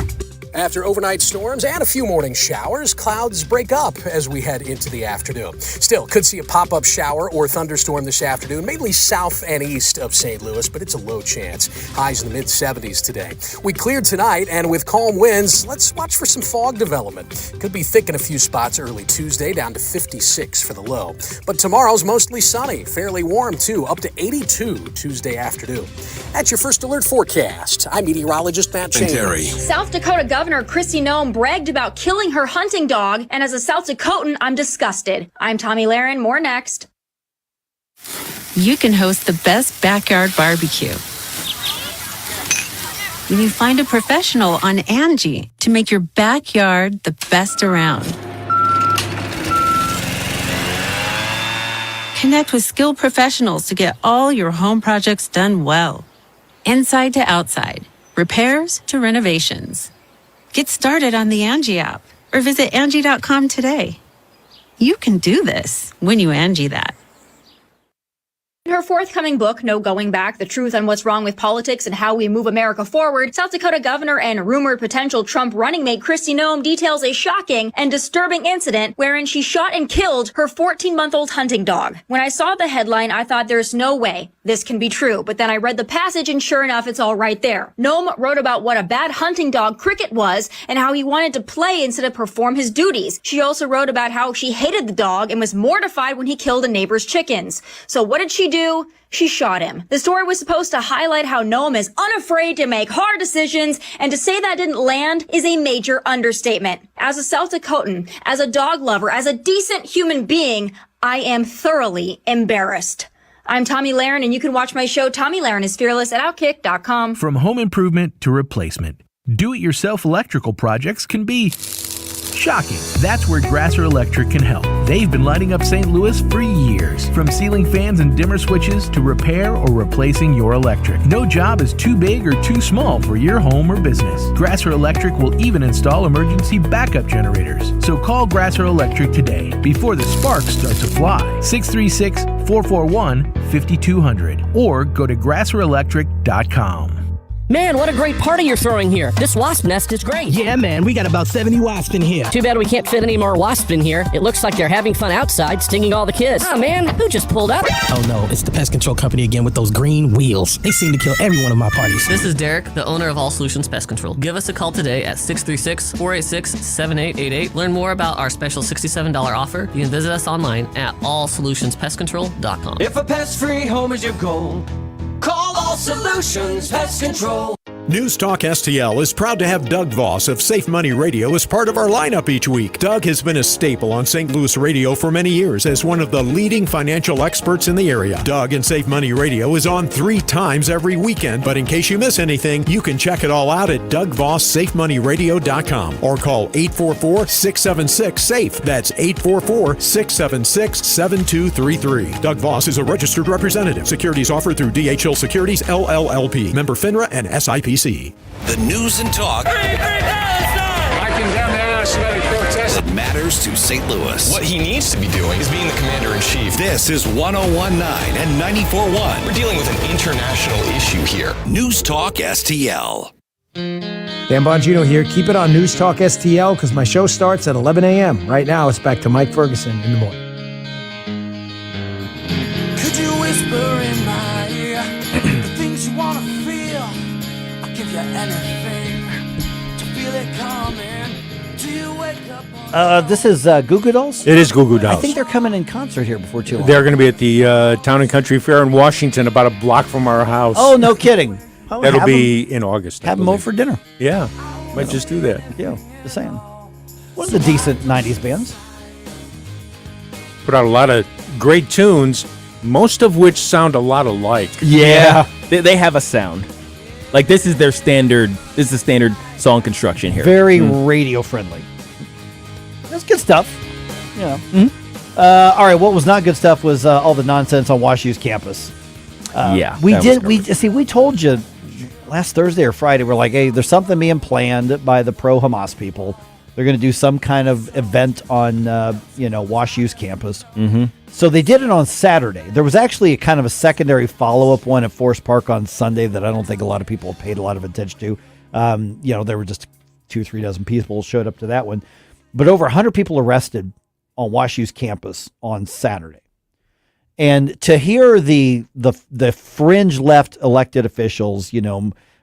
After overnight storms and a few morning showers, clouds break up as we head into the afternoon. Still, could see a pop-up shower or thunderstorm this afternoon, mainly south and east of St. Louis, but it's a low chance. Highs in the mid-70s today. We cleared tonight, and with calm winds, let's watch for some fog development. Could be thick in a few spots early Tuesday, down to 56 for the low. But tomorrow's mostly sunny, fairly warm too, up to 82 Tuesday afternoon. That's your first alert forecast. I'm meteorologist Matt Chambers. South Dakota Governor Kristi Noem bragged about killing her hunting dog, and as a South Dakotan, I'm disgusted. I'm Tommy Lahren. More next. You can host the best backyard barbecue when you find a professional on Angie to make your backyard the best around. Connect with skilled professionals to get all your home projects done well. Inside to outside, repairs to renovations. Get started on the Angie app or visit Angie.com today. You can do this when you Angie that. In her forthcoming book, No Going Back, The Truth on What's Wrong with Politics and How We Move America Forward, South Dakota governor and rumored potential Trump running mate Kristi Noem details a shocking and disturbing incident wherein she shot and killed her 14-month-old hunting dog. When I saw the headline, I thought there's no way this can be true, but then I read the passage and sure enough, it's all right there. Noem wrote about what a bad hunting dog Cricket was and how he wanted to play instead of perform his duties. She also wrote about how she hated the dog and was mortified when he killed a neighbor's chickens. So what did she do? She shot him. The story was supposed to highlight how Noem is unafraid to make hard decisions, and to say that didn't land is a major understatement. As a South Dakotan, as a dog lover, as a decent human being, I am thoroughly embarrassed. I'm Tommy Lahren, and you can watch my show Tommy Lahren is Fearless at Outkick.com. From home improvement to replacement, do-it-yourself electrical projects can be shocking. That's where Grasser Electric can help. They've been lighting up St. Louis for years. From ceiling fans and dimmer switches to repair or replacing your electric. No job is too big or too small for your home or business. Grasser Electric will even install emergency backup generators. So call Grasser Electric today before the sparks start to fly. 636-441-5200 or go to grasserelectric.com. Man, what a great party you're throwing here. This wasp nest is great. Yeah, man, we got about 70 wasps in here. Too bad we can't fit any more wasps in here. It looks like they're having fun outside, stinging all the kids. Oh, man, who just pulled up? Oh, no, it's the pest control company again with those green wheels. They seem to kill every one of my parties. This is Derek, the owner of All Solutions Pest Control. Give us a call today at 636-486-7888. Learn more about our special $67 offer. You can visit us online at allsolutionspestcontrol.com. If a pest-free home is your goal, call All Solutions Pest Control. News Talk STL is proud to have Doug Voss of Safe Money Radio as part of our lineup each week. Doug has been a staple on St. Louis radio for many years as one of the leading financial experts in the area. Doug and Safe Money Radio is on 3 times every weekend, but in case you miss anything, you can check it all out at DougVossSafeMoneyRadio.com or call 844-676-SAFE. That's 844-676-7233. Doug Voss is a registered representative. Securities offered through DHL Securities, LLLP. Member FINRA and SIPC. The news and talk. I condemn the anti-Semitic protest. That matters to St. Louis. What he needs to be doing is being the commander-in-chief. This is 101.9 and 94.1. We're dealing with an international issue here. News Talk STL. Dan Bongino here. Keep it on News Talk STL because my show starts at 11 a.m. Right now, it's back to Mike Ferguson in the morning. Could you whisper in my ear the things you want to feel? I'll give you anything to feel it coming. Do you wake up? This is Goo Goo Dolls? It is Goo Goo Dolls. I think they're coming in concert here before too long. They're going to be at the Town and Country Fair in Washington, about a block from our house. Oh, no kidding. Oh, that'll be in August. Have them over for dinner. Yeah, might just do that. Yeah, just saying. One of the decent 90s bands. Put out a lot of great tunes, most of which sound a lot alike. Yeah, they have a sound. Like this is their standard. This is the standard song construction here. Very radio friendly. That's good stuff. Yeah. All right. What was not good stuff was all the nonsense on WashU's campus. We told you last Thursday or Friday. We're like, hey, there's something being planned by the pro-Hamas people. They're going to do some kind of event on WashU's campus. Mm-hmm. So they did it on Saturday. There was actually a kind of a secondary follow-up one at Forest Park on Sunday that I don't think a lot of people paid a lot of attention to. There were just 2-3 dozen people showed up to that one. But over 100 people arrested on WashU's campus on Saturday. And to hear the fringe left elected officials,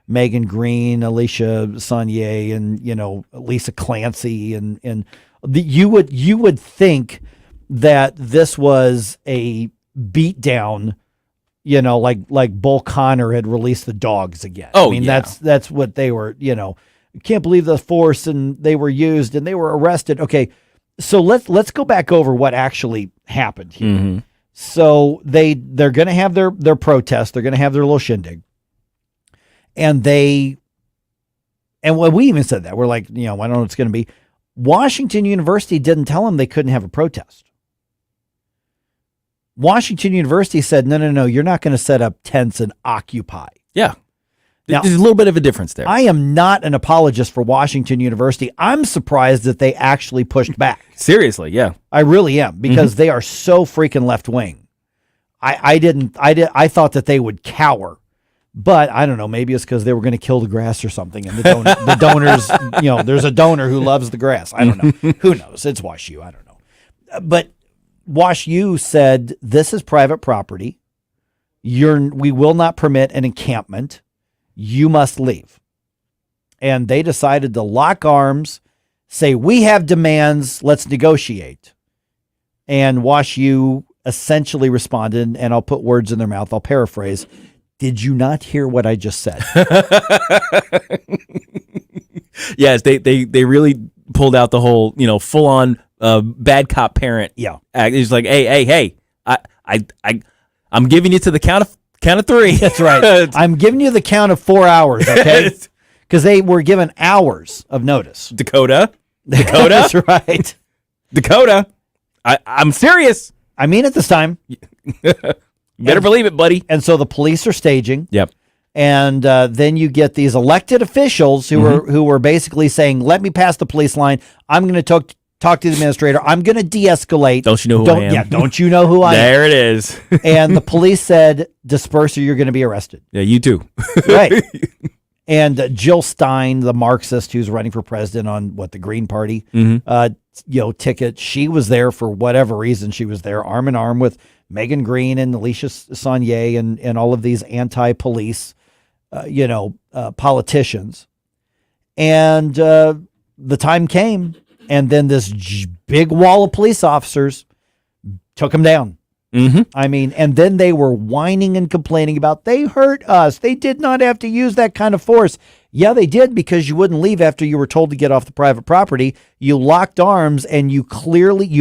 Megan Green, Alicia Sonier, and Lisa Clancy, and you would think that this was a beatdown, like Bull Connor had released the dogs again. Oh, that's what they were. Can't believe the force and they were used and they were arrested. Okay, so let's go back over what actually happened here. Mm-hmm. So they're going to have their protest. They're going to have their little shindig. And when we even said that, we're like, I don't know what it's going to be. Washington University didn't tell them they couldn't have a protest. Washington University said, no, you're not going to set up tents and occupy. Yeah. Now, there's a little bit of a difference there. I am not an apologist for Washington University. I'm surprised that they actually pushed back. Seriously, yeah. I really am, because they are so freaking left wing. I thought that they would cower, but I don't know. Maybe it's because they were going to kill the grass or something. And the donors, there's a donor who loves the grass. I don't know. Who knows? It's WashU. I don't know. But WashU said, this is private property. We will not permit an encampment. You must leave. And they decided to lock arms, say, we have demands, let's negotiate. And WashU essentially responded, and I'll put words in their mouth, I'll paraphrase, did you not hear what I just said? Yes, they really pulled out the whole, full on bad cop parent. Yeah. Act. It's like, hey, I'm giving you to the count of three. That's right. I'm giving you the count of 4 hours, okay? Because they were given hours of notice. Dakota. That's right. Dakota. I'm serious. I mean it this time. Better believe it, buddy. And so the police are staging. Yep. And then you get these elected officials who were basically saying, let me pass the police line. I'm going to talk to the administrator. I'm going to de-escalate. Don't you know who I am? Yeah, don't you know who I am? There it is. And the police said, disperse or you're going to be arrested. Yeah, you too. Right. And Jill Stein, the Marxist who's running for president on the Green Party, ticket. She was there for whatever reason. She was there arm in arm with Megan Green and Alicia Saunier and all of these anti-police, politicians. And the time came, and then this big wall of police officers took them down. Mm-hmm. I mean, and then they were whining and complaining about, they hurt us. They did not have to use that kind of force. Yeah, they did, because you wouldn't leave after you were told to get off the private property. You locked arms and you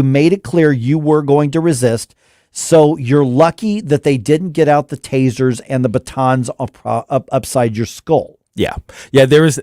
made it clear you were going to resist. So you're lucky that they didn't get out the tasers and the batons up upside your skull. Yeah. There was.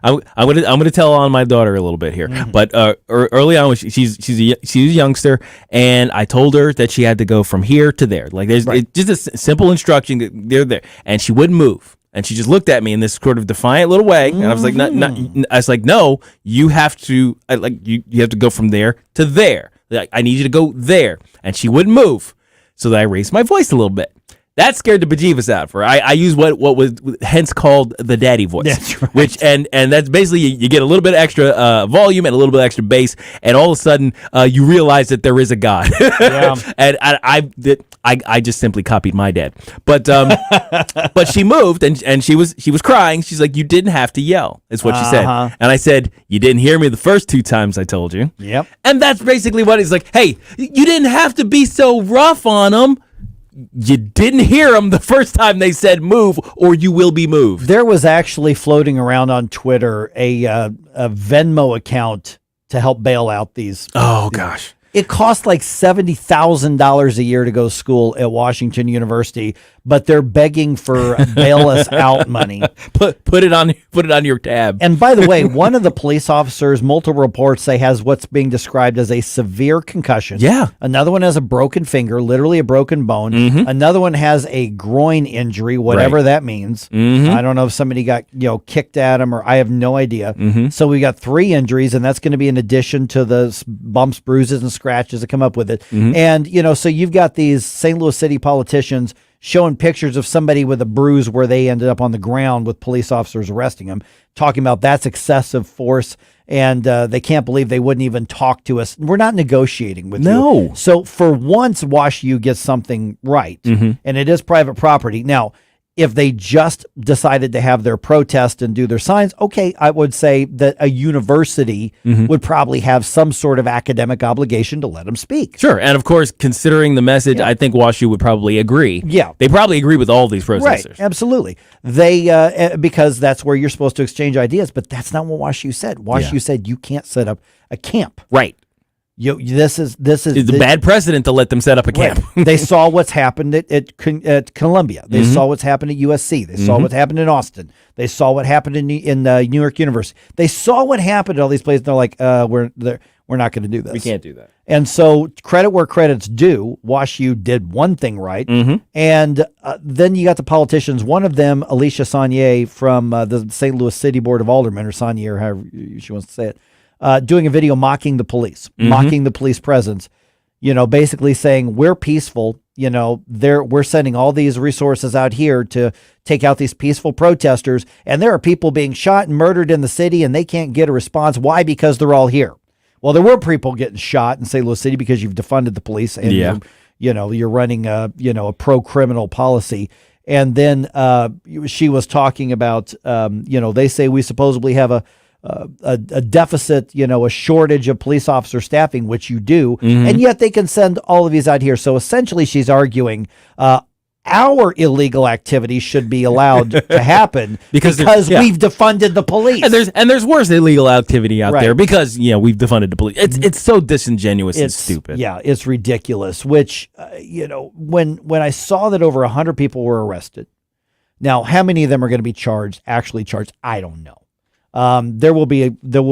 I'm gonna tell on my daughter a little bit here, but early on, she's a youngster, and I told her that she had to go from here to there. Like there's just a simple instruction. They're there, and she wouldn't move, and she just looked at me in this sort of defiant little way, and I was like, I was like, no, you have to, you have to go from there to there. Like, I need you to go there, and she wouldn't move, so that I raised my voice a little bit. That scared the bejeebus out of her. I use what was hence called the daddy voice, that's right. which and that's basically you get a little bit extra volume and a little bit extra bass, and all of a sudden you realize that there is a God. Yeah. And I just simply copied my dad, but she moved and she was crying. She's like, "You didn't have to yell," is what she said, and I said, "You didn't hear me the first 2 times I told you." Yep. And that's basically what he's like. Hey, you didn't have to be so rough on them. You didn't hear them the first time they said move, or you will be moved. There was actually floating around on Twitter a Venmo account to help bail out these. Oh, gosh. It costs like $70,000 a year to go to school at Washington University, but they're begging for bail us out money. Put it on your tab. And by the way, one of the police officers, multiple reports say, has what's being described as a severe concussion. Yeah. Another one has a broken finger, literally a broken bone. Mm-hmm. Another one has a groin injury, whatever that means. Mm-hmm. I don't know if somebody got kicked at him, or I have no idea. Mm-hmm. So we got 3 injuries, and that's going to be in addition to the bumps, bruises, and scratches that come up with it. Mm-hmm. And so you've got these St. Louis City politicians showing pictures of somebody with a bruise where they ended up on the ground with police officers arresting them, talking about that's excessive force, and they can't believe they wouldn't even talk to us. We're not negotiating with you. So for once, WashU gets something right, and it is private property. Now, if they just decided to have their protest and do their signs, okay, I would say that a university would probably have some sort of academic obligation to let them speak. Sure. And of course, considering the message, I think WashU would probably agree. Yeah. They probably agree with all these protesters. Right. Absolutely. They, because that's where you're supposed to exchange ideas, but that's not what WashU said. WashU said you can't set up a camp. Right. This is it's a bad precedent to let them set up a camp. Right. They saw what's happened at Columbia. They saw what's happened at USC. They saw what happened in Austin. They saw what happened in New York University. They saw what happened at all these places. They're like, we're not going to do this. We can't do that. And so credit where credit's due. WashU did one thing right. And then you got the politicians. One of them, Alicia Saunier from the St. Louis City Board of Aldermen, or Saunier, however she wants to say it, doing a video mocking the police, mocking the police presence, basically saying we're peaceful. We're sending all these resources out here to take out these peaceful protesters. And there are people being shot and murdered in the city and they can't get a response. Why? Because they're all here. Well, there were people getting shot in St. Louis City because you've defunded the police and you're running a pro-criminal policy. And then she was talking about they say we supposedly have a deficit, a shortage of police officer staffing, which you do, and yet they can send all of these out here. So essentially, she's arguing our illegal activities should be allowed to happen because we've defunded the police. And there's worse illegal activity out there because we've defunded the police. It's so disingenuous and stupid. Yeah, it's ridiculous. Which when I saw that over 100 people were arrested, now how many of them are going to be actually charged? I don't know. There will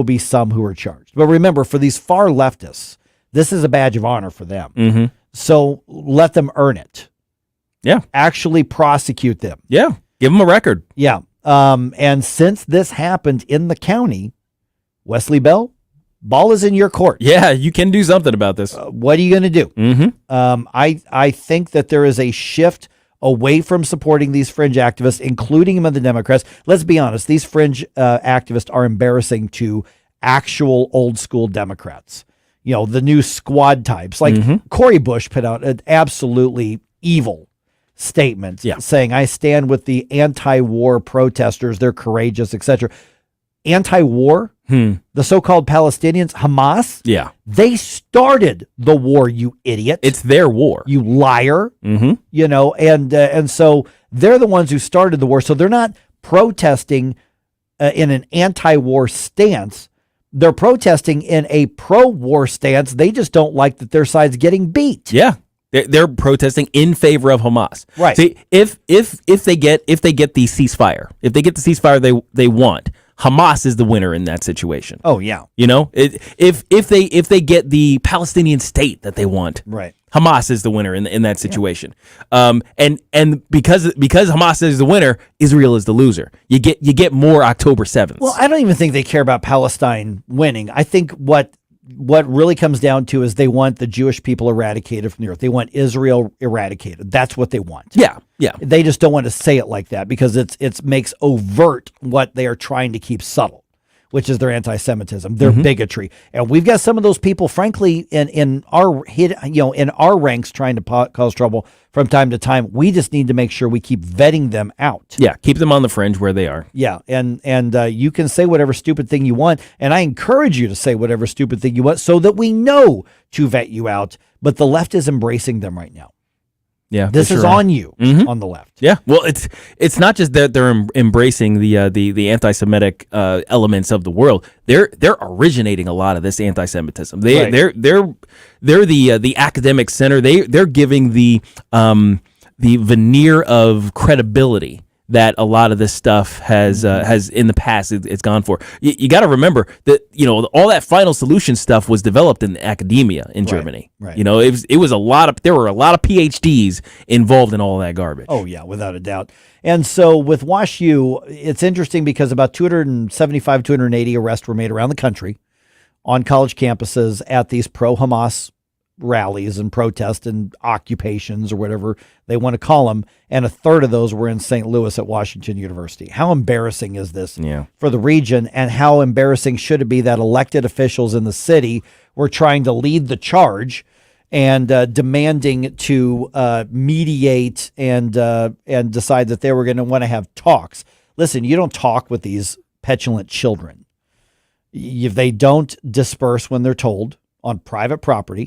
be some who are charged, but remember, for these far leftists, this is a badge of honor for them. So let them earn it. Yeah. Actually prosecute them. Yeah. Give them a record. Yeah. And since this happened in the county, Wesley Bell, ball is in your court. Yeah, you can do something about this. What are you going to do? I think that there is a shift away from supporting these fringe activists, including them of the Democrats. Let's be honest. These fringe activists are embarrassing to actual old school Democrats. The new squad types. Like Cori Bush put out an absolutely evil statement saying, I stand with the anti-war protesters. They're courageous, etc. Anti-war? The so-called Palestinians, Hamas? Yeah. They started the war, you idiot. It's their war. You liar. And so they're the ones who started the war. So they're not protesting in an anti-war stance. They're protesting in a pro-war stance. They just don't like that their side's getting beat. Yeah. They're protesting in favor of Hamas. Right. See, if they get the ceasefire, they want, Hamas is the winner in that situation. Oh yeah. If they get the Palestinian state that they want, right, Hamas is the winner in that situation. And because Hamas is the winner, Israel is the loser. You get more October 7th. Well, I don't even think they care about Palestine winning. I think what really comes down to is they want the Jewish people eradicated from the earth. They want Israel eradicated. That's what they want. Yeah. They just don't want to say it like that because it makes overt what they are trying to keep subtle, which is their anti-Semitism, their bigotry. And we've got some of those people, frankly, in our ranks trying to cause trouble from time to time. We just need to make sure we keep vetting them out. Yeah, keep them on the fringe where they are. Yeah, and you can say whatever stupid thing you want, and I encourage you to say whatever stupid thing you want so that we know to vet you out. But the left is embracing them right now. Yeah, this is on you on the left. Yeah, well, it's not just that they're embracing the anti-Semitic elements of the world. They're originating a lot of this anti-Semitism. They're the academic center. They're giving the veneer of credibility that a lot of this stuff has in the past it's gone for. You got to remember that all that final solution stuff was developed in academia in Germany. Right. It was there were a lot of PhDs involved in all that garbage. Oh yeah, without a doubt. And so with WashU, it's interesting because about 280 arrests were made around the country on college campuses at these pro-Hamas rallies and protests and occupations or whatever they want to call them, and a third of those were in St. Louis at Washington University. How embarrassing is this for the region, and how embarrassing should it be that elected officials in the city were trying to lead the charge and demanding to mediate and decide that they were going to want to have talks. Listen, you don't talk with these petulant children. If they don't disperse when they're told on private property,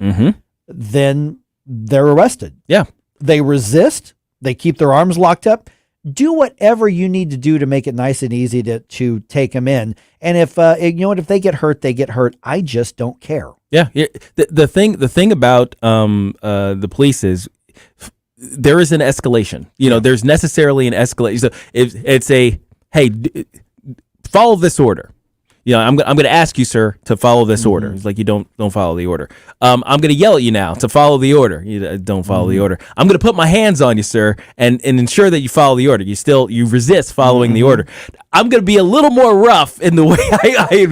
then they're arrested. Yeah. They resist. They keep their arms locked up. do whatever you need to do to make it nice and easy to take them in. And if if they get hurt, they get hurt. I just don't care. Yeah. The thing about the police is there is an escalation. There's necessarily an escalation. So if it's hey, follow this order. I'm going to ask you, sir, to follow this order. It's like you don't follow the order. I'm going to yell at you now to follow the order. You don't follow the order. I'm going to put my hands on you, sir, and ensure that you follow the order. You resist following the order. I'm going to be a little more rough in the way I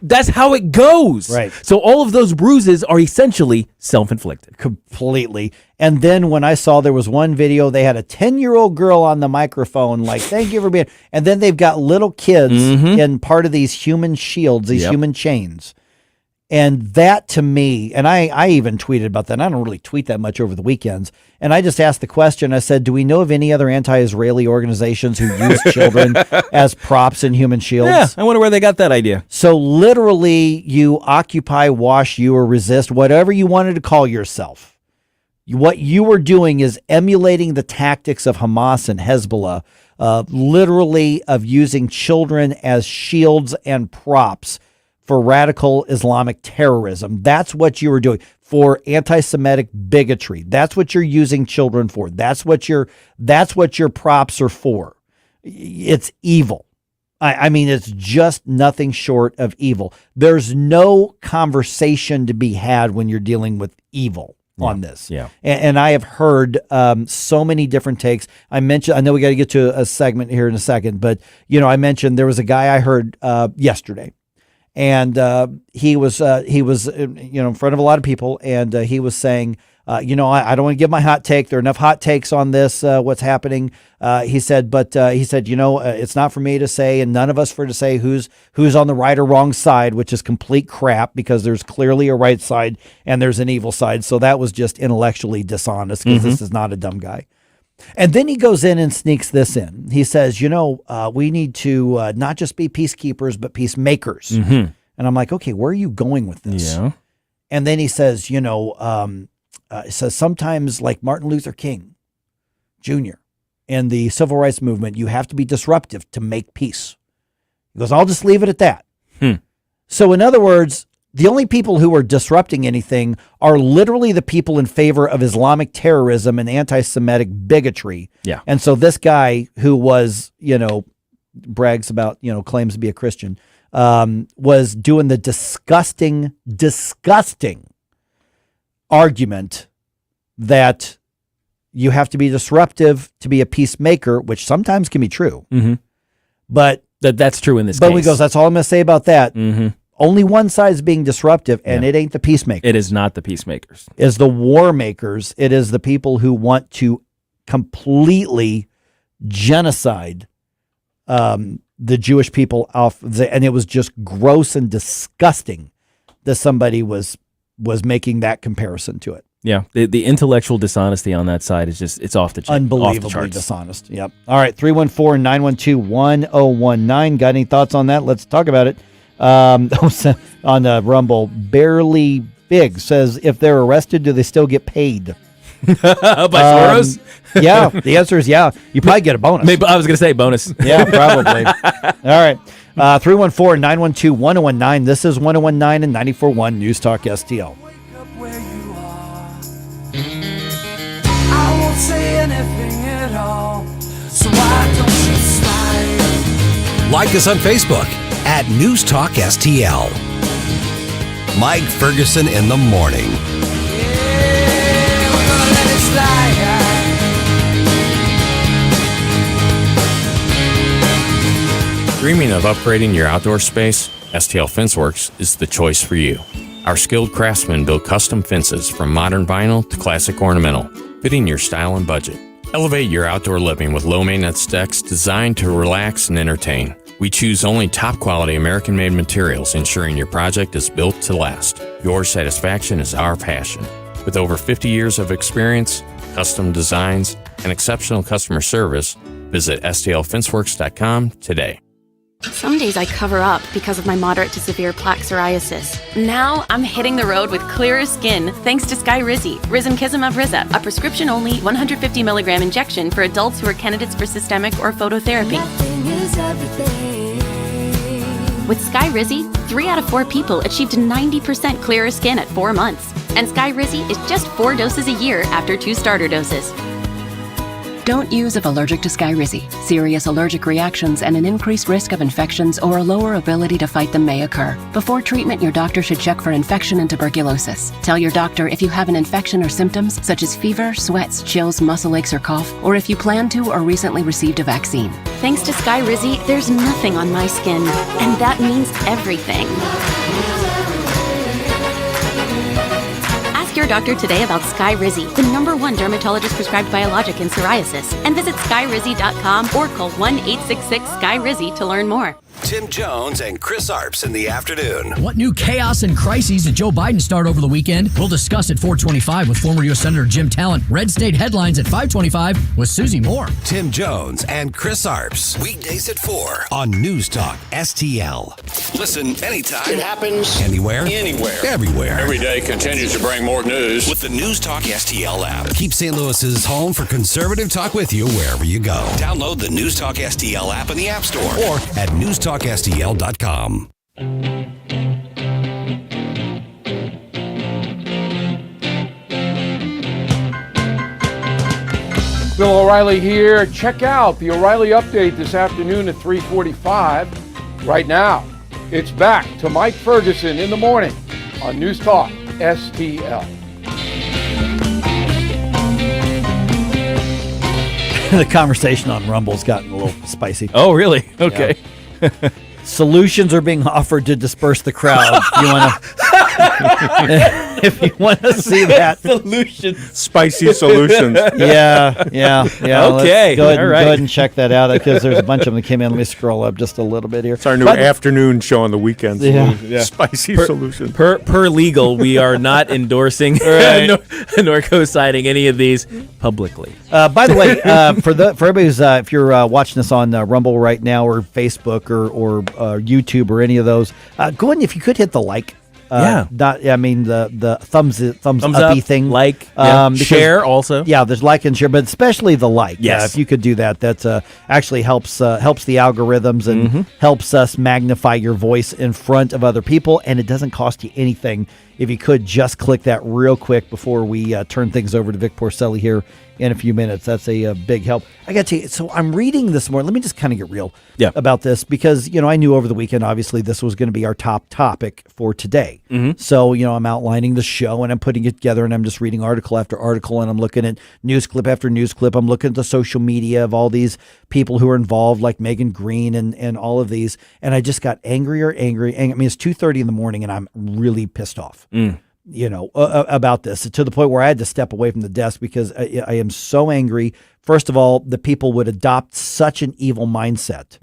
That's how it goes. Right. So all of those bruises are essentially self-inflicted. Completely. And then when I saw there was one video, they had a 10-year-old girl on the microphone, like, thank you for being, and then they've got little kids in part of these human shields, these human chains. And that to me, and I even tweeted about that. And I don't really tweet that much over the weekends. And I just asked the question, I said, do we know of any other anti-Israeli organizations who use children as props in human shields? Yeah, I wonder where they got that idea. So literally you occupy, wash, you, or resist, whatever you wanted to call yourself. What you were doing is emulating the tactics of Hamas and Hezbollah, literally of using children as shields and props for radical Islamic terrorism. That's what you were doing for anti-Semitic bigotry. That's what you're using children for. That's what your props are for. It's evil. I mean, it's just nothing short of evil. There's no conversation to be had when you're dealing with evil on this. Yeah. And I have heard so many different takes. I know we got to get to a segment here in a second, but I mentioned there was a guy I heard yesterday. And he was in front of a lot of people, and he was saying, I don't want to give my hot take. There are enough hot takes on this, what's happening. He said, it's not for me to say, and none of us for to say who's on the right or wrong side, which is complete crap, because there's clearly a right side and there's an evil side. So that was just intellectually dishonest, because this is not a dumb guy. And then he goes in and sneaks this in. He says, we need to not just be peacekeepers, but peacemakers. And I'm like, okay, where are you going with this? Yeah. And then he says, it says sometimes, like Martin Luther King Jr. and the civil rights movement, you have to be disruptive to make peace. He goes, I'll just leave it at that. So in other words, the only people who are disrupting anything are literally the people in favor of Islamic terrorism and anti-Semitic bigotry. Yeah. And so this guy who was, brags about, claims to be a Christian, was doing the disgusting argument that you have to be disruptive to be a peacemaker, which sometimes can be true. But that's true in this case. But he goes, that's all I'm going to say about that. Only one side is being disruptive, and it ain't the peacemakers. It is not the peacemakers. It's the war makers. It is the people who want to completely genocide the Jewish people off. And it was just gross and disgusting that somebody was making that comparison to it. Yeah, the intellectual dishonesty on that side is just, it's off the charts. Unbelievably dishonest. Yep. All right, 314-912-1019. Got any thoughts on that? Let's talk about it. On Rumble, Barely Big says, if they're arrested, do they still get paid? By Soros? Yeah, the answer is yeah. You probably get a bonus. Maybe, I was going to say bonus. Yeah, probably. All right. 314-912-1019. This is 1019 and 94.1 News Talk STL. I won't say anything at all, so why don't you smile? Like us on Facebook at News Talk STL. Mike Ferguson in the morning. Yeah, we're gonna let it slide. Dreaming of upgrading your outdoor space? STL FenceWorks is the choice for you. Our skilled craftsmen build custom fences from modern vinyl to classic ornamental, fitting your style and budget. Elevate your outdoor living with low-maintenance decks designed to relax and entertain. We choose only top-quality American-made materials, ensuring your project is built to last. Your satisfaction is our passion. With over 50 years of experience, custom designs, and exceptional customer service, visit stlfenceworks.com today. Some days I cover up because of my moderate to severe plaque psoriasis. Now I'm hitting the road with clearer skin thanks to Skyrizi, Risankizumab Riza, a prescription-only 150 milligram injection for adults who are candidates for systemic or phototherapy. With Skyrizi, 3 out of 4 people achieved 90% clearer skin at 4 months. And Skyrizi is just 4 doses a year after 2 starter doses. Don't use if allergic to Skyrizi. Serious allergic reactions and an increased risk of infections or a lower ability to fight them may occur. Before treatment, your doctor should check for infection and tuberculosis. Tell your doctor if you have an infection or symptoms such as fever, sweats, chills, muscle aches, or cough, or if you plan to or recently received a vaccine. Thanks to Skyrizi, there's nothing on my skin, and that means everything. Your doctor today about Skyrizi, the #1 dermatologist prescribed biologic in psoriasis, and visit skyrizi.com or call 1-866-SKY-RIZZI to learn more. Tim Jones and Chris Arps in the afternoon. What new chaos and crises did Joe Biden start over the weekend? We'll discuss at 425 with former U.S. Senator Jim Talent. Red State Headlines at 525 with Susie Moore. Tim Jones and Chris Arps. Weekdays at 4 on News Talk STL. Listen anytime. It happens anywhere. Anywhere. Everywhere. Every day continues to bring more news. With the News Talk STL app. Keep St. Louis's home for conservative talk with you wherever you go. Download the News Talk STL app in the App Store or at newstalkstl.com. Bill O'Reilly here. Check out the O'Reilly Update this afternoon at 3:45. Right now, it's back to Mike Ferguson in the morning on News Talk STL. The conversation on Rumble's gotten a little spicy. Oh, really? Okay. Yeah. Solutions are being offered to disperse the crowd. If you want to see that. Solutions. Spicy solutions. Yeah. Okay. Go ahead, all right. go ahead and check that out because there's a bunch of them that came in. Let me scroll up just a little bit here. It's our new afternoon show on the weekends. Yeah. Spicy solutions. Per legal, we are not endorsing nor co-signing any of these publicly. By the way, for everybody who's if you're watching this on Rumble right now or Facebook or YouTube or any of those, go ahead and if you could hit the like. The thumbs uppy up, thing, like, because, share also. Yeah, there's like and share, but especially the like. Yes, if you could do that, that's actually helps the algorithms and helps us magnify your voice in front of other people, and it doesn't cost you anything. If you could just click that real quick before we turn things over to Vic Porcelli here in a few minutes, that's a big help. I got to tell you, so I'm reading this morning. Let me just kind of get real about this because, I knew over the weekend, obviously, this was going to be our top topic for today. So, I'm outlining the show and I'm putting it together and I'm just reading article after article and I'm looking at news clip after news clip. I'm looking at the social media of all these people who are involved, like Megan Green and all of these. And I just got angrier. I mean, it's 2:30 in the morning and I'm really pissed off. About this to the point where I had to step away from the desk because I am so angry. First of all, the people would adopt such an evil mindset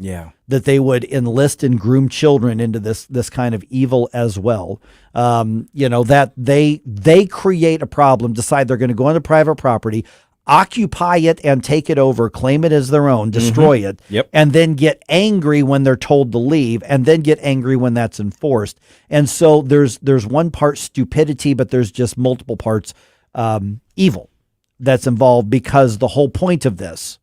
that they would enlist and groom children into this kind of evil as well. That they create a problem, decide they're going to go onto private property, occupy it and take it over, claim it as their own, destroy it, and then get angry when they're told to leave, and then get angry when that's enforced. And so there's one part stupidity, but there's just multiple parts evil that's involved because the whole point of this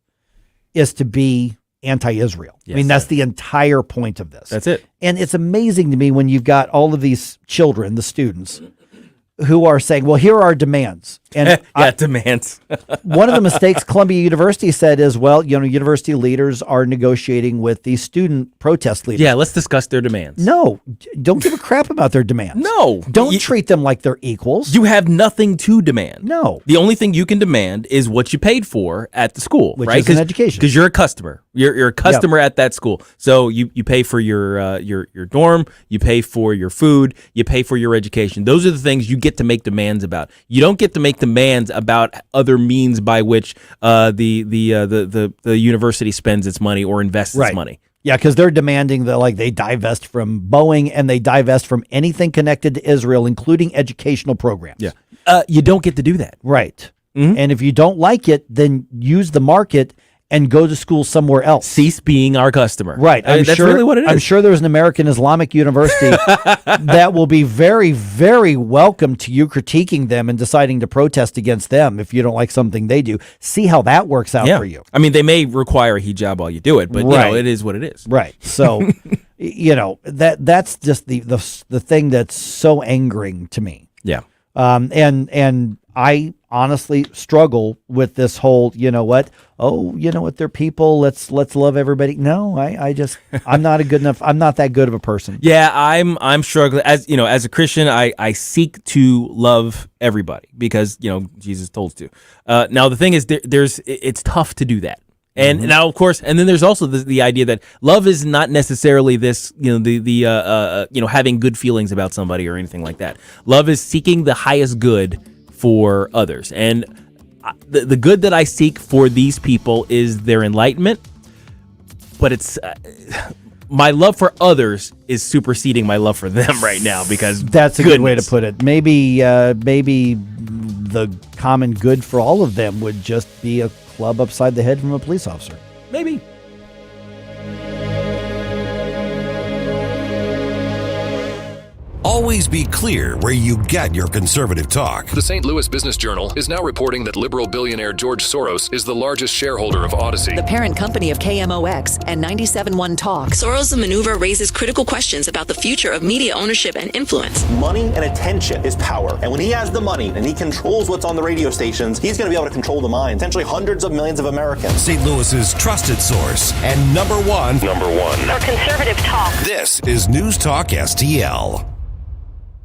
is to be anti-Israel. Yes, I mean, that's the entire point of this. That's it. And it's amazing to me when you've got all of these children, the students, who are saying, well, here are our demands. And demands. One of the mistakes Columbia University said is, well, university leaders are negotiating with the student protest leaders. Yeah, let's discuss their demands. No, don't give a crap about their demands. No. Don't treat them like they're equals. You have nothing to demand. No. The only thing you can demand is what you paid for at the school, which right? is an education. Because you're a customer. You're a customer at that school. So you pay for your dorm, you pay for your food, you pay for your education. Those are the things you get to make demands about. You don't get to make demands about other means by which the university spends its money or invests its money. Yeah, because they're demanding that they divest from Boeing and they divest from anything connected to Israel, including educational programs. Yeah, you don't get to do that. Right. And if you don't like it, then use the market and go to school somewhere else. Cease being our customer. Right. That's really what it is. I'm sure there's an American Islamic University that will be very, very welcome to you critiquing them and deciding to protest against them if you don't like something they do. See how that works out for you. I mean, they may require a hijab while you do it, but it is what it is. Right. So, that's just the thing that's so angering to me. Yeah. And I honestly struggle with this whole, they're people. Let's love everybody. No, I'm not I'm not that good of a person. Yeah, I'm struggling as a Christian. I seek to love everybody because Jesus told us to. Now the thing is, it's tough to do that. And now, of course, and then there's also the idea that love is not necessarily this, having good feelings about somebody or anything like that. Love is seeking the highest good for others. And the good that I seek for these people is their enlightenment. But it's my love for others is superseding my love for them right now because that's a good way to put it. Maybe the common good for all of them would just be a club upside the head from a police officer. Maybe. Always be clear where you get your conservative talk. The St. Louis Business Journal is now reporting that liberal billionaire George Soros is the largest shareholder of Odyssey, the parent company of KMOX and 97.1 Talk. Soros' maneuver raises critical questions about the future of media ownership and influence. Money and attention is power. And when he has the money and he controls what's on the radio stations, he's going to be able to control the minds, potentially hundreds of millions of Americans. St. Louis's trusted source and number one for conservative talk. This is News Talk STL.